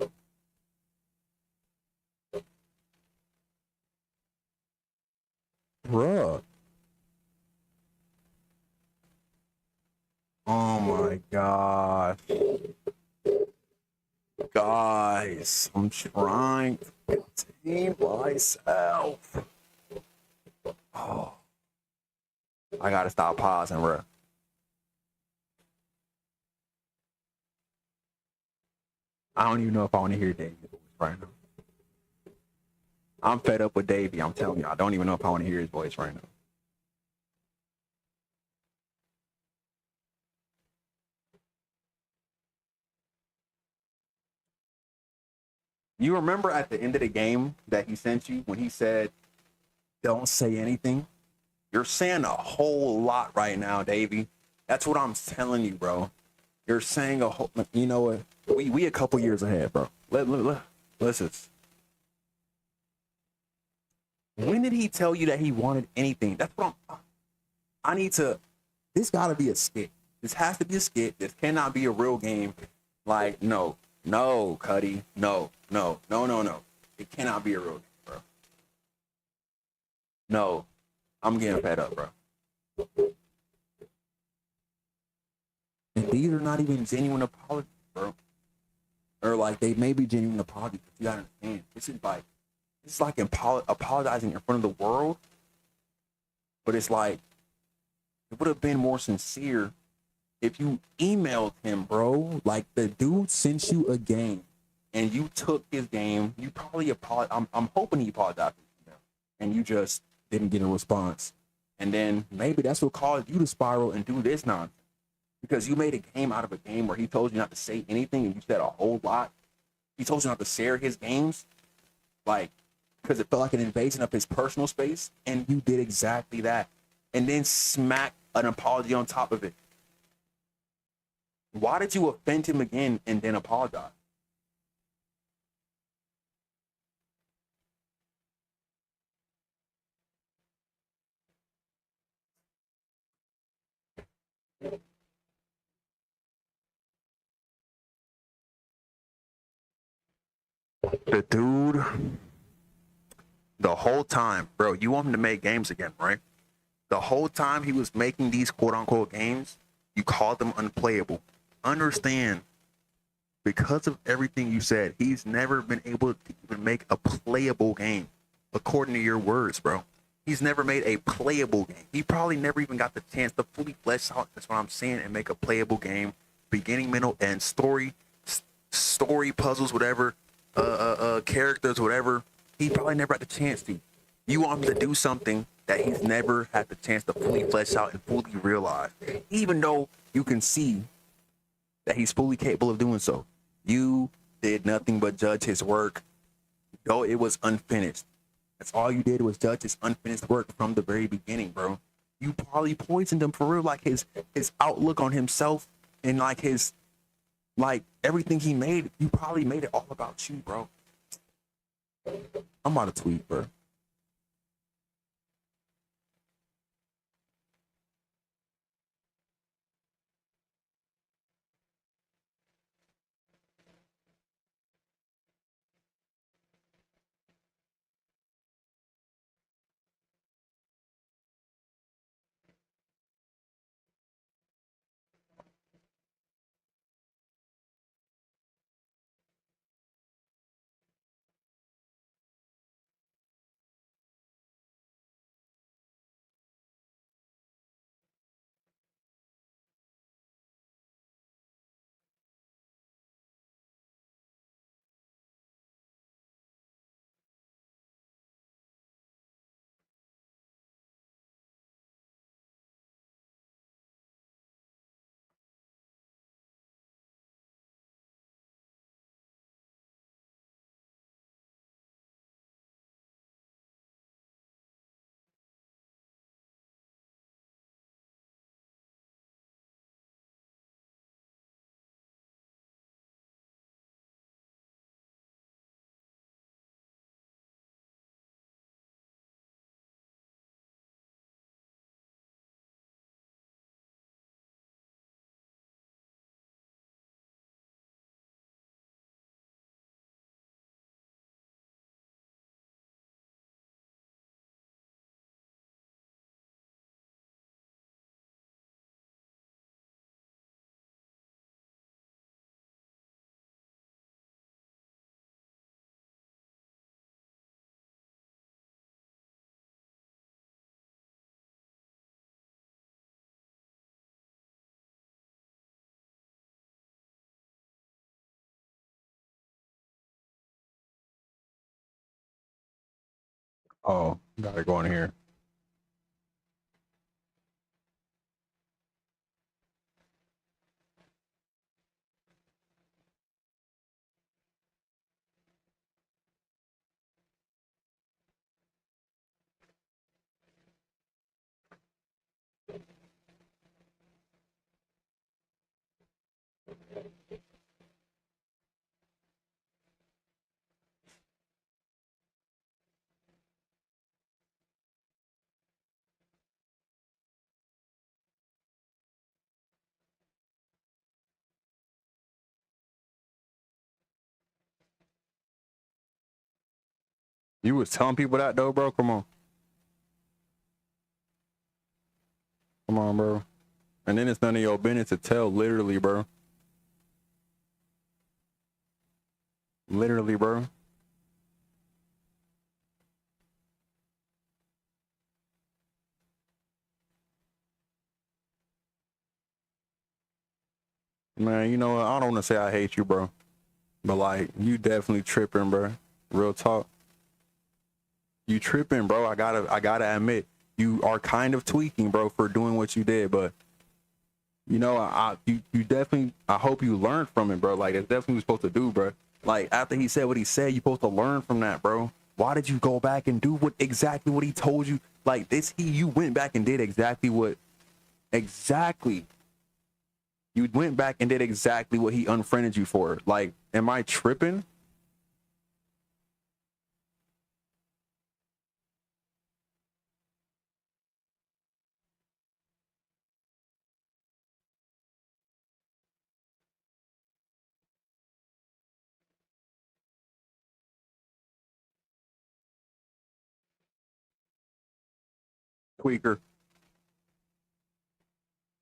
Bruh. Oh my god. Guys, I'm trying to contain myself. Oh, I gotta stop pausing, bro. I don't even know if I want to hear Davey right now. I'm fed up with Davey. I'm telling you, I don't even know if I want to hear his voice right now. You remember at the end of the game that he sent you when he said, "Don't say anything." You're saying a whole lot right now, Davey. That's what I'm telling you, bro. You're saying a whole. You know what? We a couple years ahead, bro. Listen. When did he tell you that he wanted anything? That's what I need to. This got to be a skit. This has to be a skit. This cannot be a real game. Like, no, no, Cuddy, no, no, no, no, no. It cannot be a real game, bro. No, I'm getting fed up, bro. And these are not even genuine apologies, bro. Or like they may be genuine apologies, but you gotta understand. This is like apologizing in front of the world, but it's like it would have been more sincere if you emailed him, bro. Like the dude sent you a game and you took his game. You probably apologized. I'm hoping he apologized, and you just didn't get a response. And then maybe that's what caused you to spiral and do this nonsense. Because you made a game out of a game where he told you not to say anything and you said a whole lot. He told you not to share his games, like, because it felt like an invasion of his personal space, and you did exactly that. And then smack an apology on top of it. Why did you offend him again and then apologize? The dude, the whole time, bro, you want him to make games again, right? The whole time he was making these quote unquote games, you called them unplayable. Understand, because of everything you said, he's never been able to even make a playable game, according to your words, bro. He's never made a playable game. He probably never even got the chance to fully flesh out, that's what I'm saying, and make a playable game, beginning, middle, and story puzzles, whatever, characters, whatever. He probably never had the chance to. You want him to do something that he's never had the chance to fully flesh out and fully realize, even though you can see that he's fully capable of doing so. You did nothing but judge his work, though it was unfinished. That's all you did was judge his unfinished work from the very beginning, bro. You probably poisoned him for real, like his outlook on himself and like his like everything he made. You probably made it all about you, bro. I'm about to tweet, bro. Oh, gotta go in here. You was telling people that though, bro. Come on. Come on, bro. And then it's none of your business to tell, literally, bro. Literally, bro. Man, you know what? I don't want to say I hate you, bro. But like, you definitely tripping, bro. Real talk. You tripping, bro. I gotta admit, you are kind of tweaking, bro, for doing what you did. But you know, you definitely. I hope you learned from it, bro. Like, it's definitely what you're supposed to do, bro. Like, after he said what he said, you're supposed to learn from that, bro. Why did you go back and do exactly what he told you? Like this, you went back and did exactly you went back and did exactly what he unfriended you for. Like, am I tripping? Tweaker.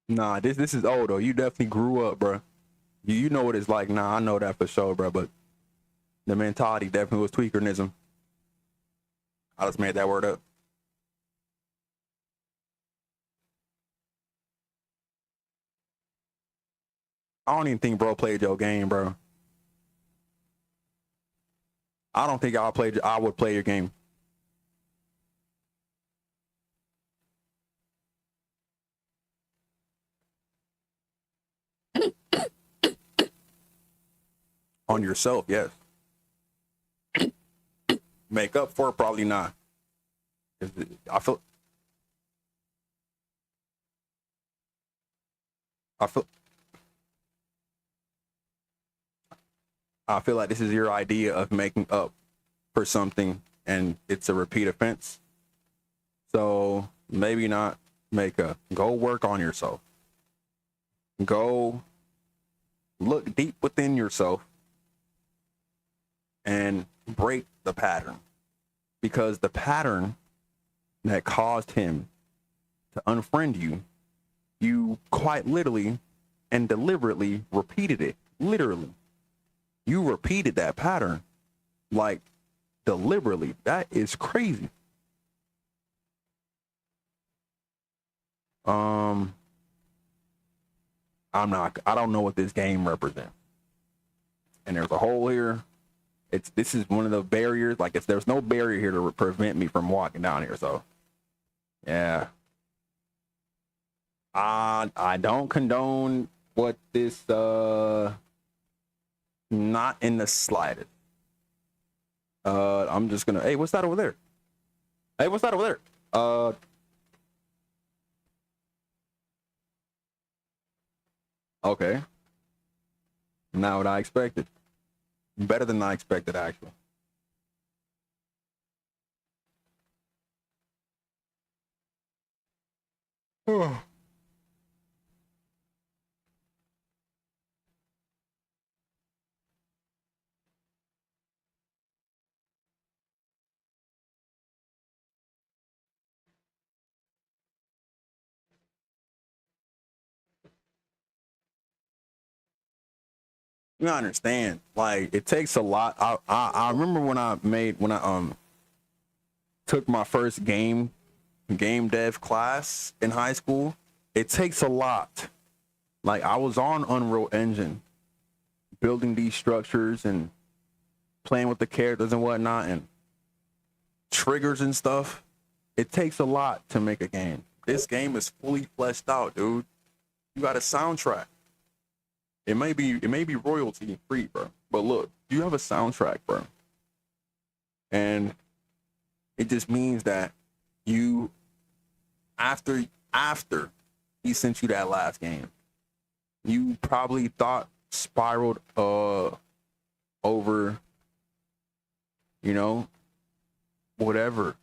Nah, this is old though. You definitely grew up, bro. You know what it's like. Nah, I know that for sure, bro. But the mentality definitely was tweakernism. I just made that word up. I don't even think bro played your game, bro. I don't think I would play your game. On yourself, yes. Make up for it, probably not. I feel I feel I feel like this is your idea of making up for something and it's a repeat offense. So maybe not make up. Go work on yourself. Go look deep within yourself and break the pattern. Because the pattern that caused him to unfriend you, you quite literally and deliberately repeated it. Literally. You repeated that pattern like deliberately. That is crazy. Um, I don't know what this game represents. And there's a hole here. This is one of the barriers. Like, there's no barrier here to prevent me from walking down here. So, yeah. I don't condone what this, not in the slightest. I'm just gonna, hey, what's that over there? Hey, what's that over there? Okay. Not what I expected. Better than I expected, actually. Oh. You understand? Like, it takes a lot. I remember when I took my first game dev class in high school. It takes a lot. Like, I was on Unreal Engine, building these structures and playing with the characters and whatnot, and triggers and stuff. It takes a lot to make a game. This game is fully fleshed out, dude. You got a soundtrack. It may be royalty free, bro. But look, you have a soundtrack, bro. And it just means that you after he sent you that last game, you probably thought spiraled over, you know, whatever.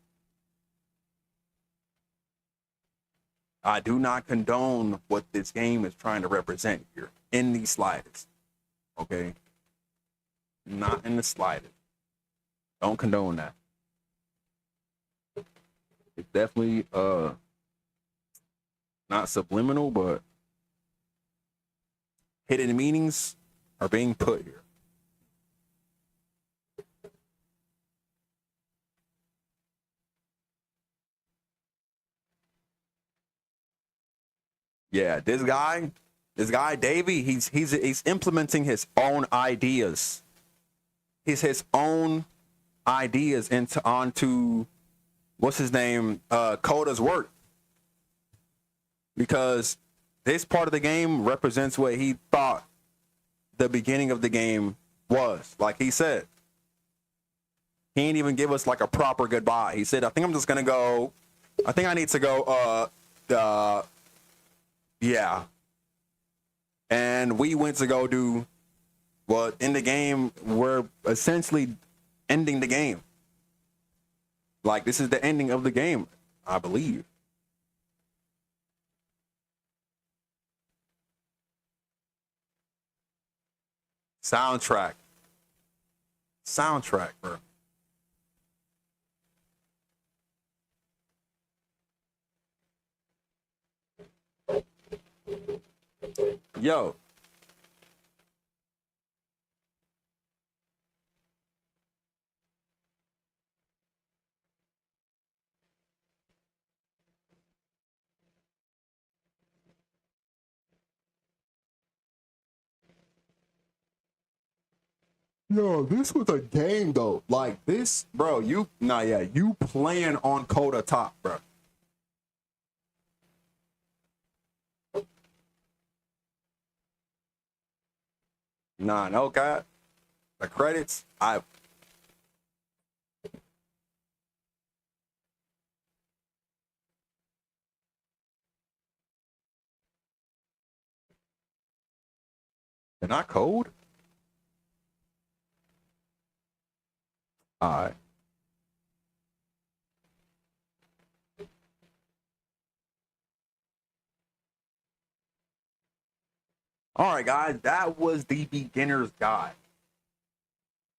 I do not condone what this game is trying to represent here in the slightest. Okay? Not in the slightest. Don't condone that. It's definitely not subliminal, but hidden meanings are being put here. Yeah, this guy Davey, he's implementing his own ideas. He's his own ideas onto what's his name, Coda's work, because this part of the game represents what he thought the beginning of the game was. Like he said, he didn't even give us like a proper goodbye. He said, I think I'm just gonna go. I think I need to go. Yeah. And we went to go do. Well, in the game, we're essentially ending the game. Like, this is the ending of the game, I believe. Soundtrack, bro. Yo. Yo, this was a game though. Like this, bro. You playing on Coda top, bro. Nah, no God. The credits, they're not cold. All right. All right, guys. That was the beginner's guide.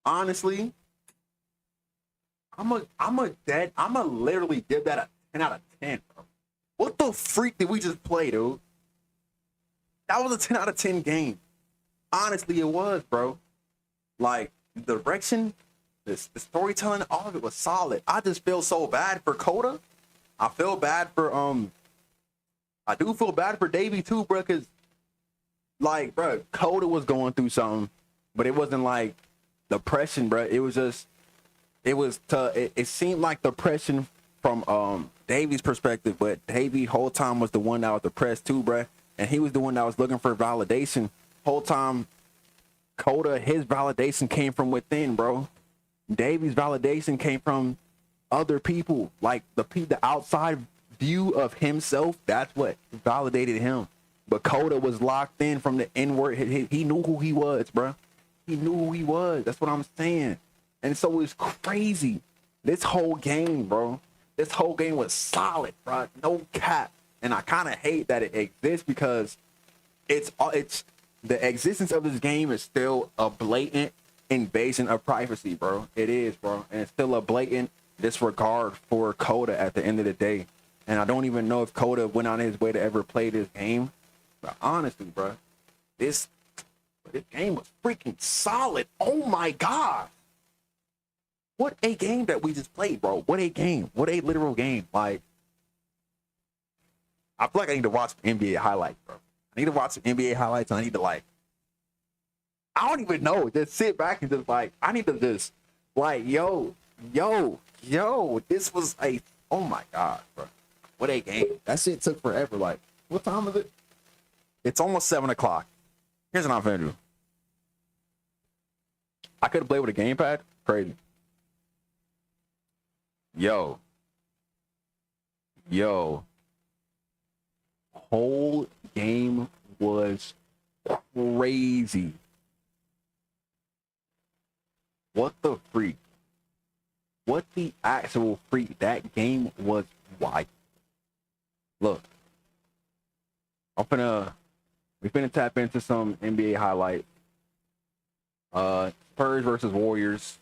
Honestly, I'm a literally give that a 10 out of 10, bro. What the freak did we just play, dude? That was a 10 out of 10 game. Honestly, it was, bro. Like the direction, the storytelling, all of it was solid. I just feel so bad for Coda. I feel bad for I do feel bad for Davey too, bro, because like, bro, Coda was going through something, but it wasn't like depression, bro. It was just it seemed like depression from Davey's perspective, but Davey whole time was the one that was depressed too, bro. And he was the one that was looking for validation. Whole time Coda, his validation came from within, bro. Davey's validation came from other people, like the outside view of himself. That's what validated him. But Coda was locked in from the inward. He knew who he was, bro. He knew who he was. That's what I'm saying. And so it's crazy. This whole game, bro. This whole game was solid, bro. No cap. And I kind of hate that it exists because it's the existence of this game is still a blatant invasion of privacy, bro. It is, bro. And it's still a blatant disregard for Coda at the end of the day. And I don't even know if Coda went on his way to ever play this game. But honestly, bro, this game was freaking solid. Oh my God. What a game that we just played, bro. What a game. What a literal game. Like, I feel like I need to watch NBA highlights, bro. I need to watch some NBA highlights, and I need to, like, I don't even know. Just sit back and just, like, I need to just, like, yo, this was a, oh my God, bro. What a game. That shit took forever. Like, what time is it? It's almost 7 o'clock. Here's what I'm finna do. I could have played with a gamepad. Crazy. Yo. Whole game was crazy. What the freak? What the actual freak? That game was wild. Look. We finna tap into some NBA highlights. Spurs versus Warriors.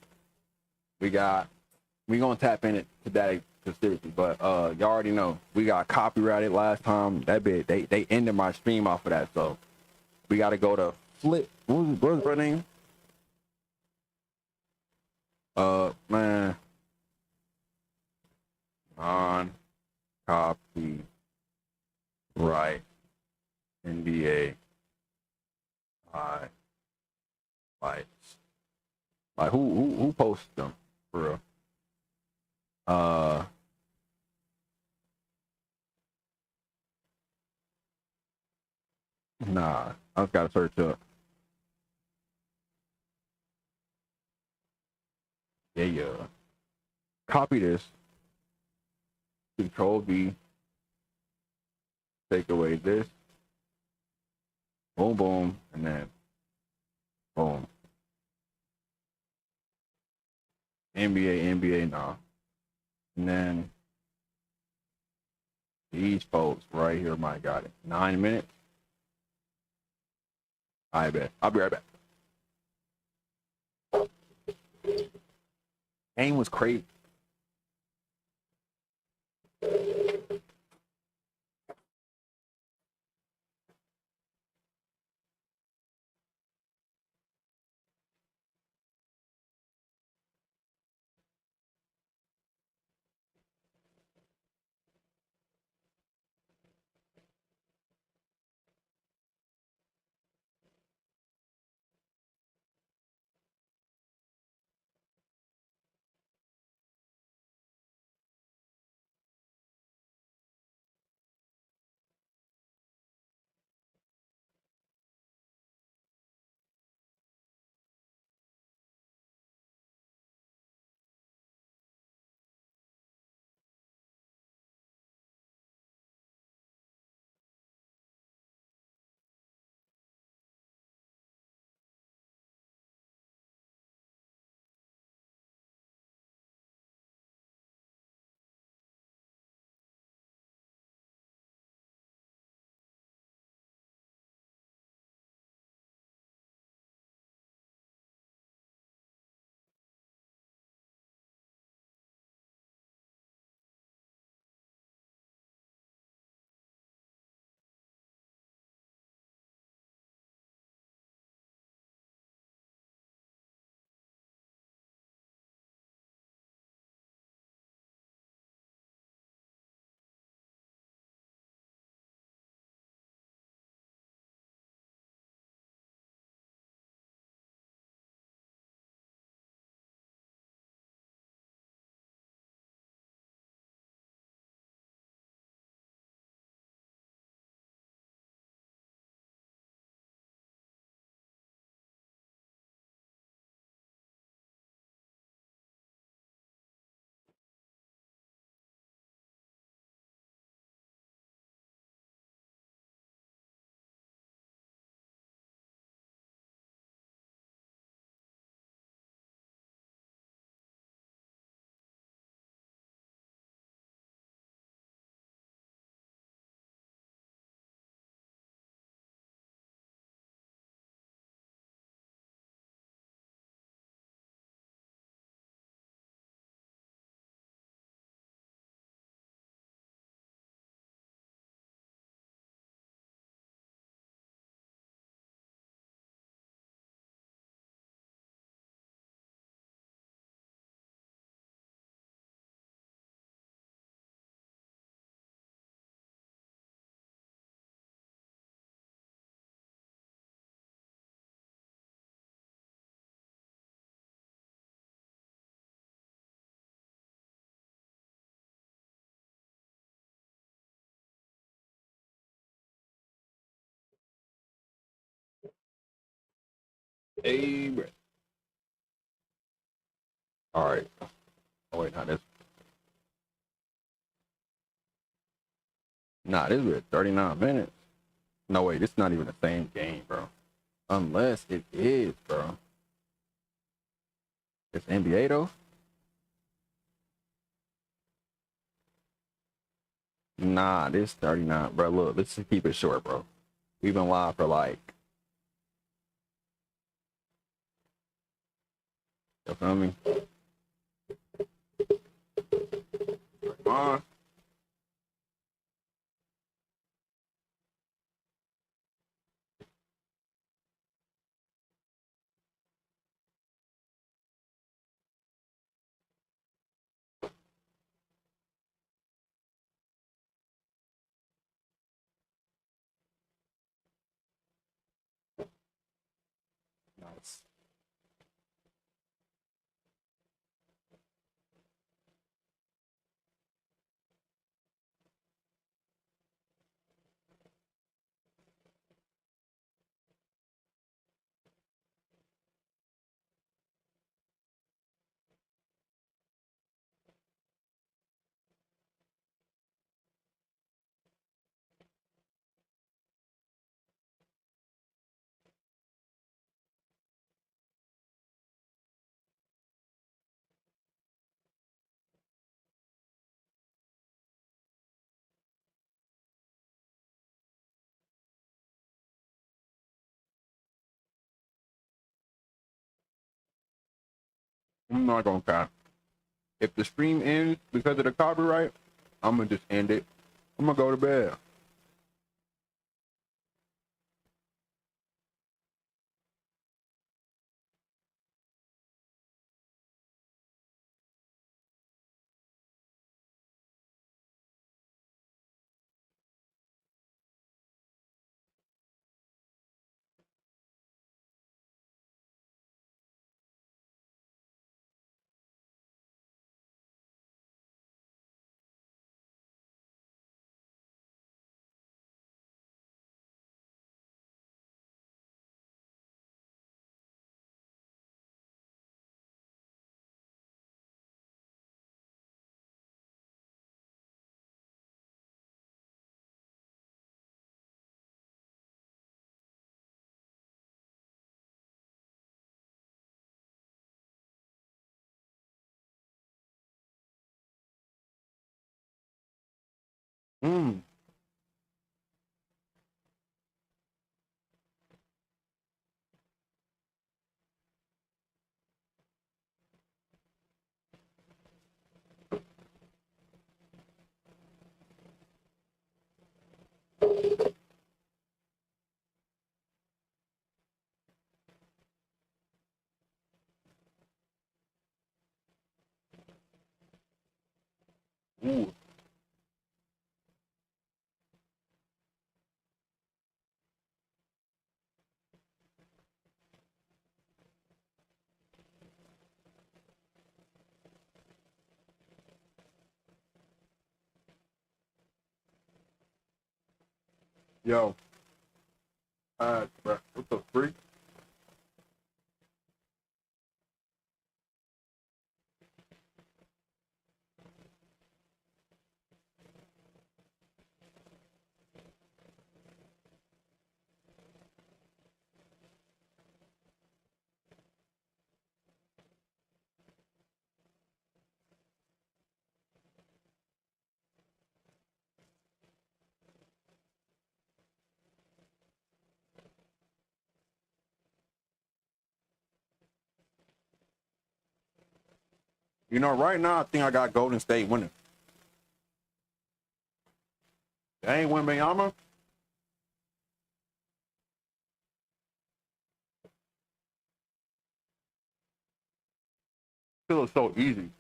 We gonna tap in it today. specifically, but y'all already know we got copyrighted last time. That bit they ended my stream off of that, so we got to go to Flip. What's her name? Man, on copyright NBA highlights. Like who posted them for real? Nah, I just gotta search up. Yeah. Copy this. Control V. Take away this. Boom, boom, and then boom. NBA, nah. And then these folks right here might got it. 9 minutes. I bet. I'll be right back. Game was crazy. Hey, bro. All right. Oh wait, not this. Nah, this is 39 minutes. No wait, this is not even the same game, bro. Unless it is, bro. It's NBA though. Nah, this 39, bro. Look, let's just keep it short, bro. We've been live for like, you feel me? Nice. I'm not gonna cop. If the stream ends because of the copyright, I'm gonna just end it. I'm gonna go to bed. Mm. Ooh. Yo. Bro. What the freak? You know, right now I think I got Golden State winning. They ain't win Banyama. Still so easy.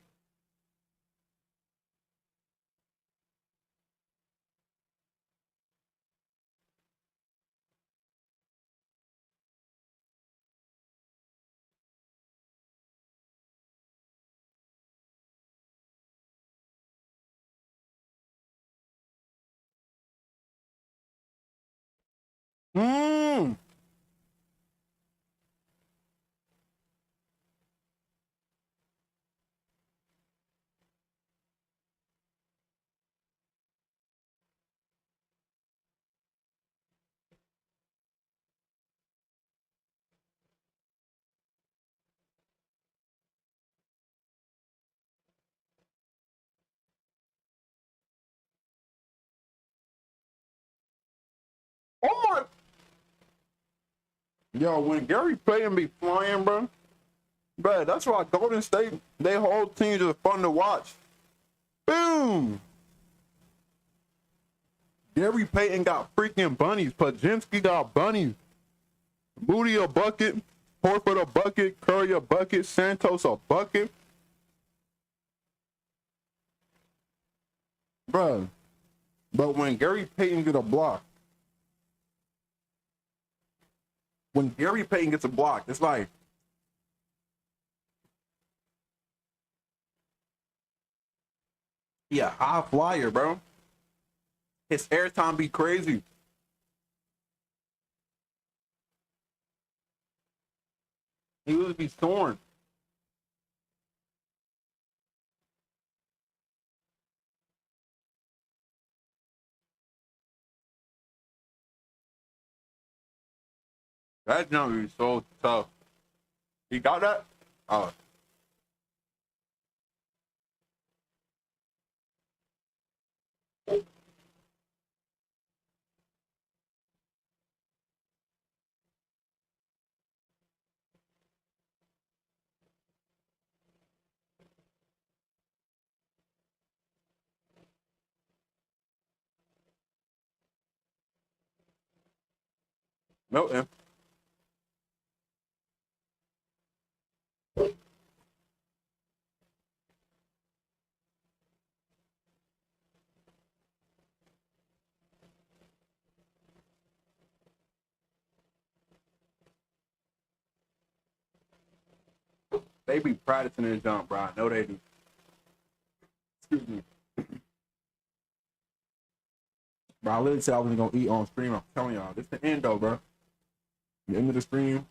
Hmm. Oh my. Yo, when Gary Payton be flying, bro, that's why Golden State, they whole teams are fun to watch. Boom. Gary Payton got freaking bunnies. Pajinski got bunnies. Moody a bucket. Horford a bucket. Curry a bucket. Santos a bucket. Bruh. But when Gary Payton get a block, when Gary Payton gets a block, it's like he a high flyer, bro. His airtime be crazy. He would be scoring. That jump is so tough. He got that? Oh. Milton. They be practicing this jump, bro. I know they do. Excuse me. Bro, I literally said I wasn't gonna eat on stream. I'm telling y'all. This the end though, bro. The end of the stream.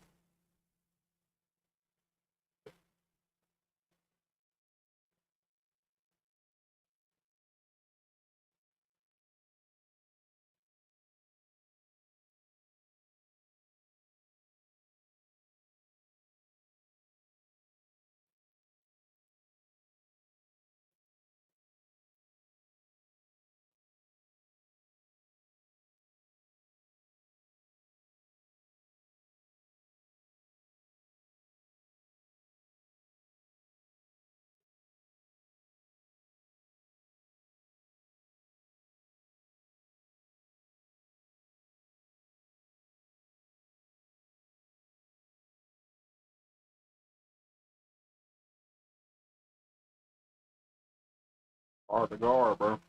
Hard to guard, bro.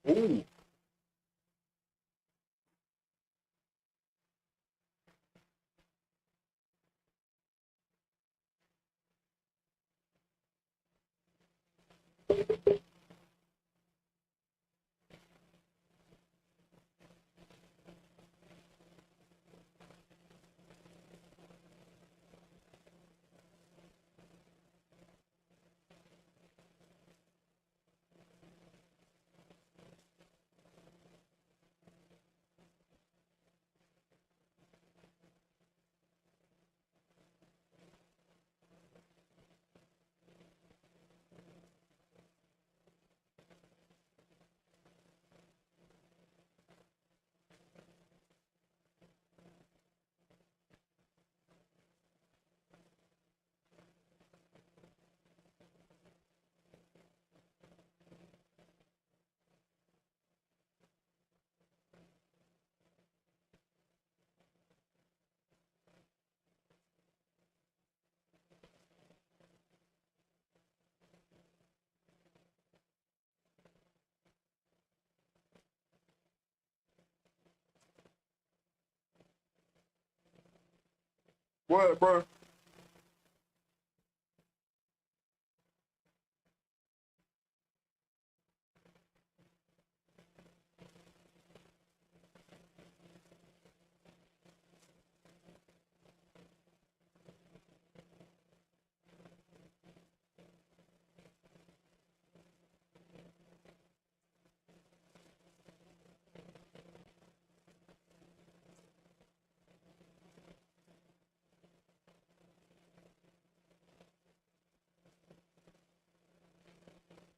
Ooh. What, bro?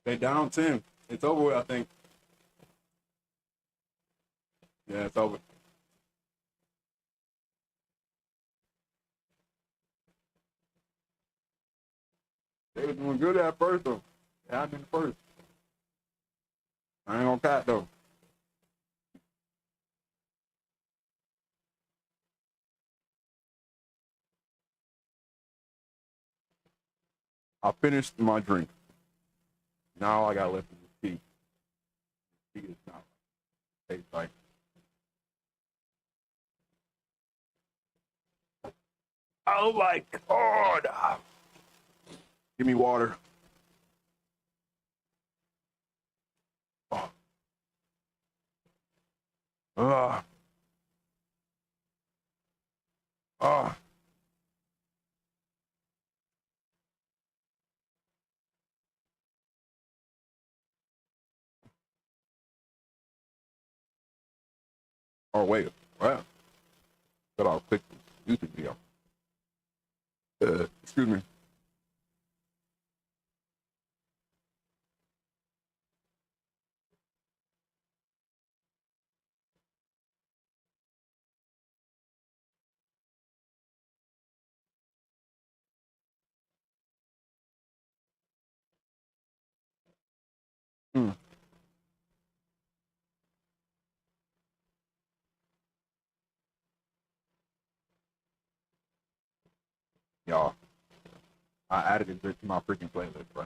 They down 10. It's over with, I think. Yeah, it's over. They was doing good at first, though. Yeah, I've been first. I ain't gonna cat, though. I finished my drink. Now all I got left is tea. Tea is not tastes like. Oh my God. Give me water. Oh. Uh, uh. Oh, wait. What? But I'll click the YouTube video. Excuse me. Mm. Y'all, I added it to my freaking playlist, bro.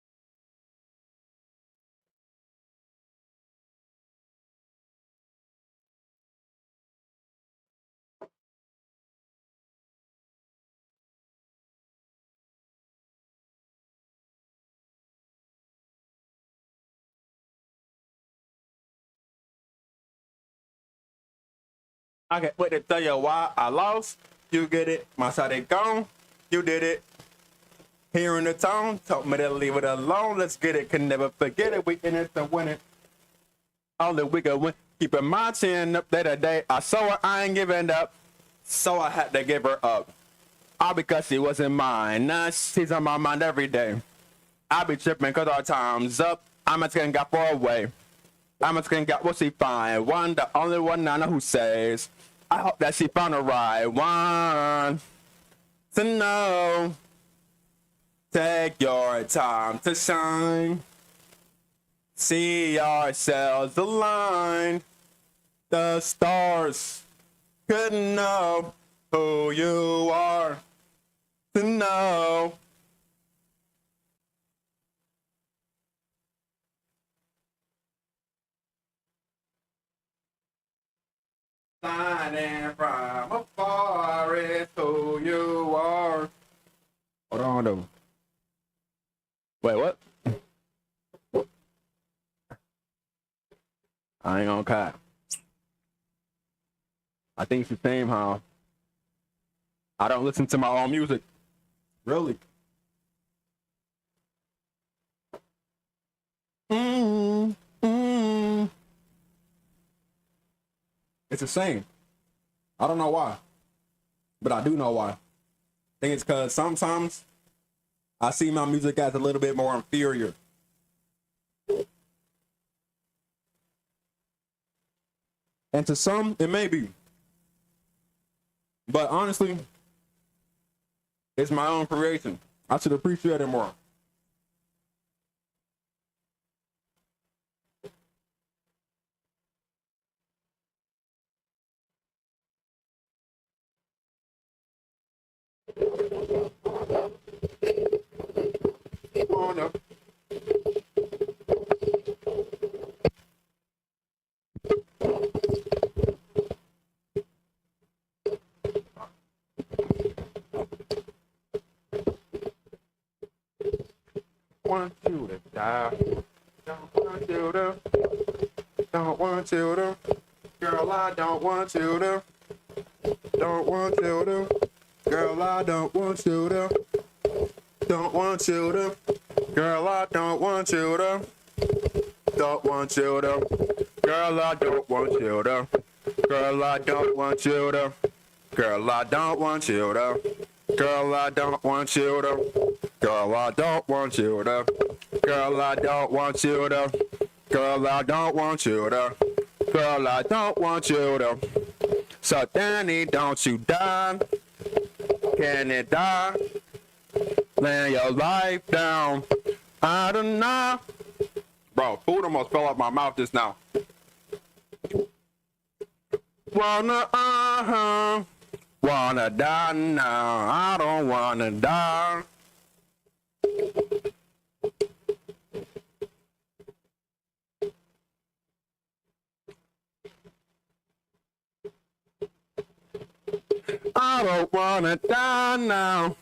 I can't wait to tell you why I lost. You get it. My side ain't gone. You did it. Hearing the tone, told me to leave it alone. Let's get it. Can never forget it. We in it to win it. Only we can win. Keeping my chin up there today. I saw her. I ain't giving up. So I had to give her up. All because she wasn't mine. Now she's on my mind every day. I be tripping cause our time's up. I'm just gonna get far away. I'm just gonna get what she find. One, the only one I know who says. I hope that she found the right one to know. Take your time to shine. See ourselves aligned. The stars couldn't know who you are to know. Shining from afar is who you are. Hold on, though. Wait, what? I ain't gonna cut. I think it's the same how I don't listen to my own music. Really? It's the same. I don't know why, but I do know why. I think it's because sometimes I see my music as a little bit more inferior. And to some, it may be. But honestly, it's my own creation. I should appreciate it more. Come on up. Want you to die. Don't want you to. Don't want you to. Girl, I don't want you to. Don't want you to. Girl, I don't want you to. Don't want you to. Girl, I don't want you to. Don't want you to. Girl, I don't want you to. Girl, I don't want you to. Girl, I don't want you to. Girl, I don't want you to. Girl, I don't want you to. Girl, I don't want you to. Girl, I don't want you to. Girl, I don't want you to. So Danny, don't you die. Can it die? Lay your life down. I don't know. Bro, food almost fell out my mouth just now. Wanna die now. I don't wanna die. I don't wanna die now.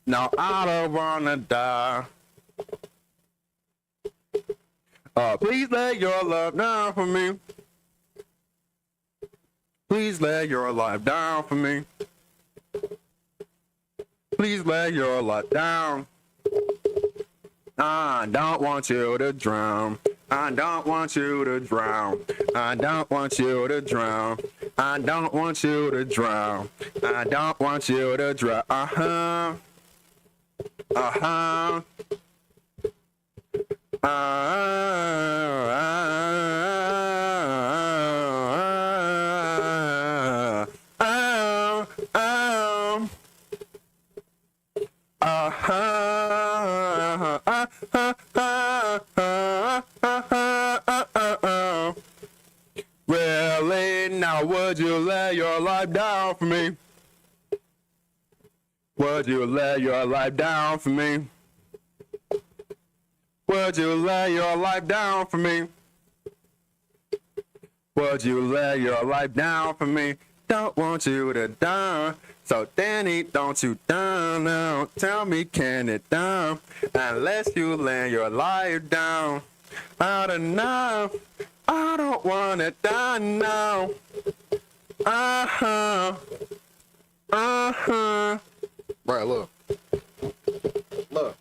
No, I don't wanna die. Please lay your love down for me. Please lay your life down for me. Please lay your life down. I don't want you to drown. I don't want you to drown. I don't want you to drown. I don't want you to drown. I don't want you to drown. Uh-huh. Uh-huh. Really? Now would you lay your life down for me? Would you lay your life down for me? Would you lay your life down for me? Would you lay your life down for me? Don't want you to die. So Danny, don't you down now. Tell me, can it down? Unless you lay your life down. I don't know. I don't wanna die now. Uh-huh. Uh-huh. Bro, look. Look.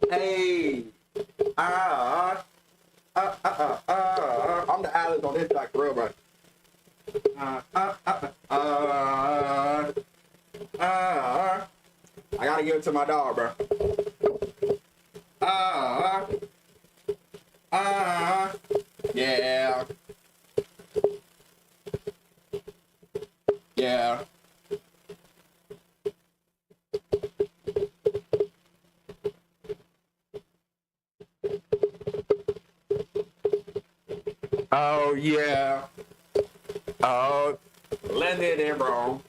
Hey. I'm the Alex on this track, for real, bro. I gotta give it to my dog, bro. Yeah. Yeah. Oh, yeah. Oh, landed in wrong.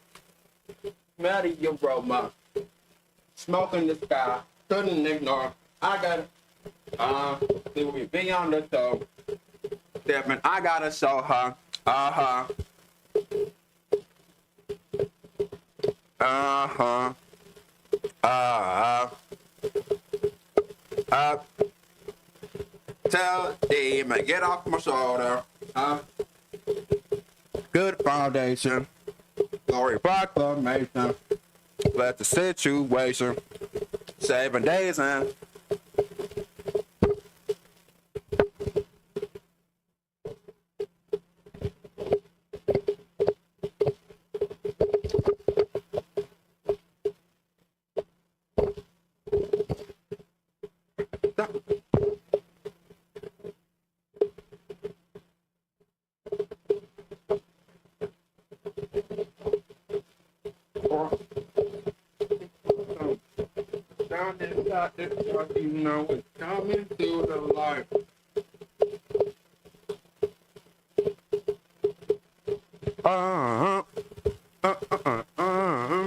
Melody, you bro, my smoke in the sky. Couldn't ignore. I got it. We be on the stove. Stepping, I gotta show her. Uh-huh. Uh-huh. Uh-huh. Tell demon, get off my shoulder. Good foundation. Glory proclamation. Let the situation. 7 days in. You know it's coming through the light. Uh-huh. Uh-huh.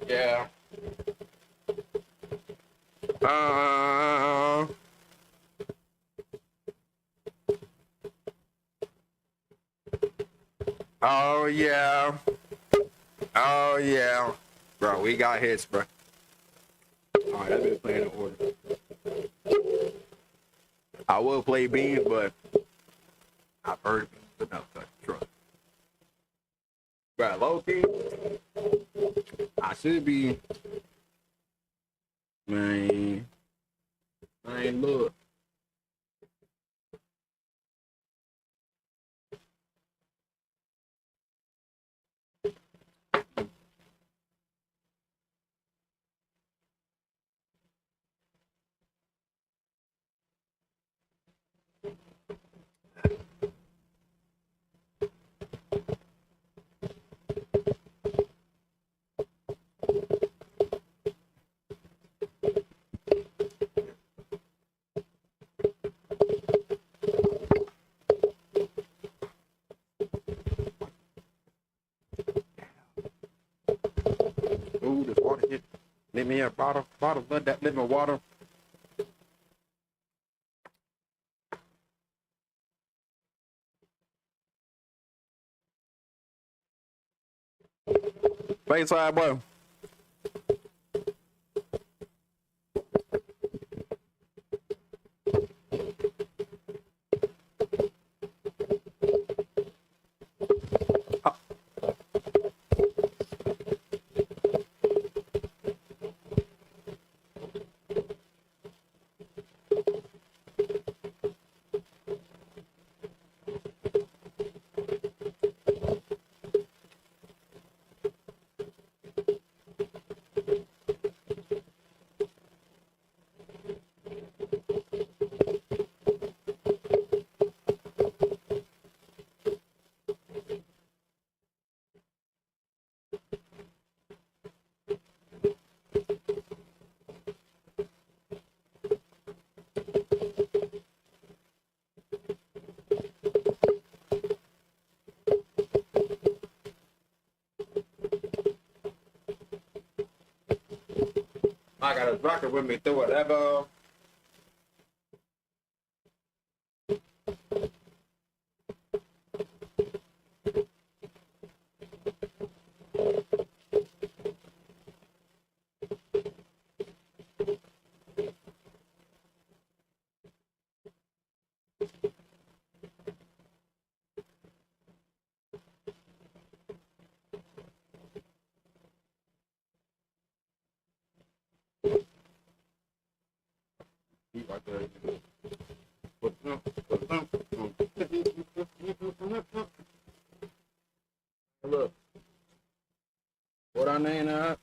Yeah. Oh yeah. Oh yeah. Bro, we got hits, bro. Alright, that's been playing in order. I will play beans, but I've heard beans enough to trust. Bro, low key, I should be, man. I ain't look. Ooh, this water hit. Let me a bottle, of that living water. Bayside boy. I got a rocket with me through whatever. Keep right there. Look, what I name that?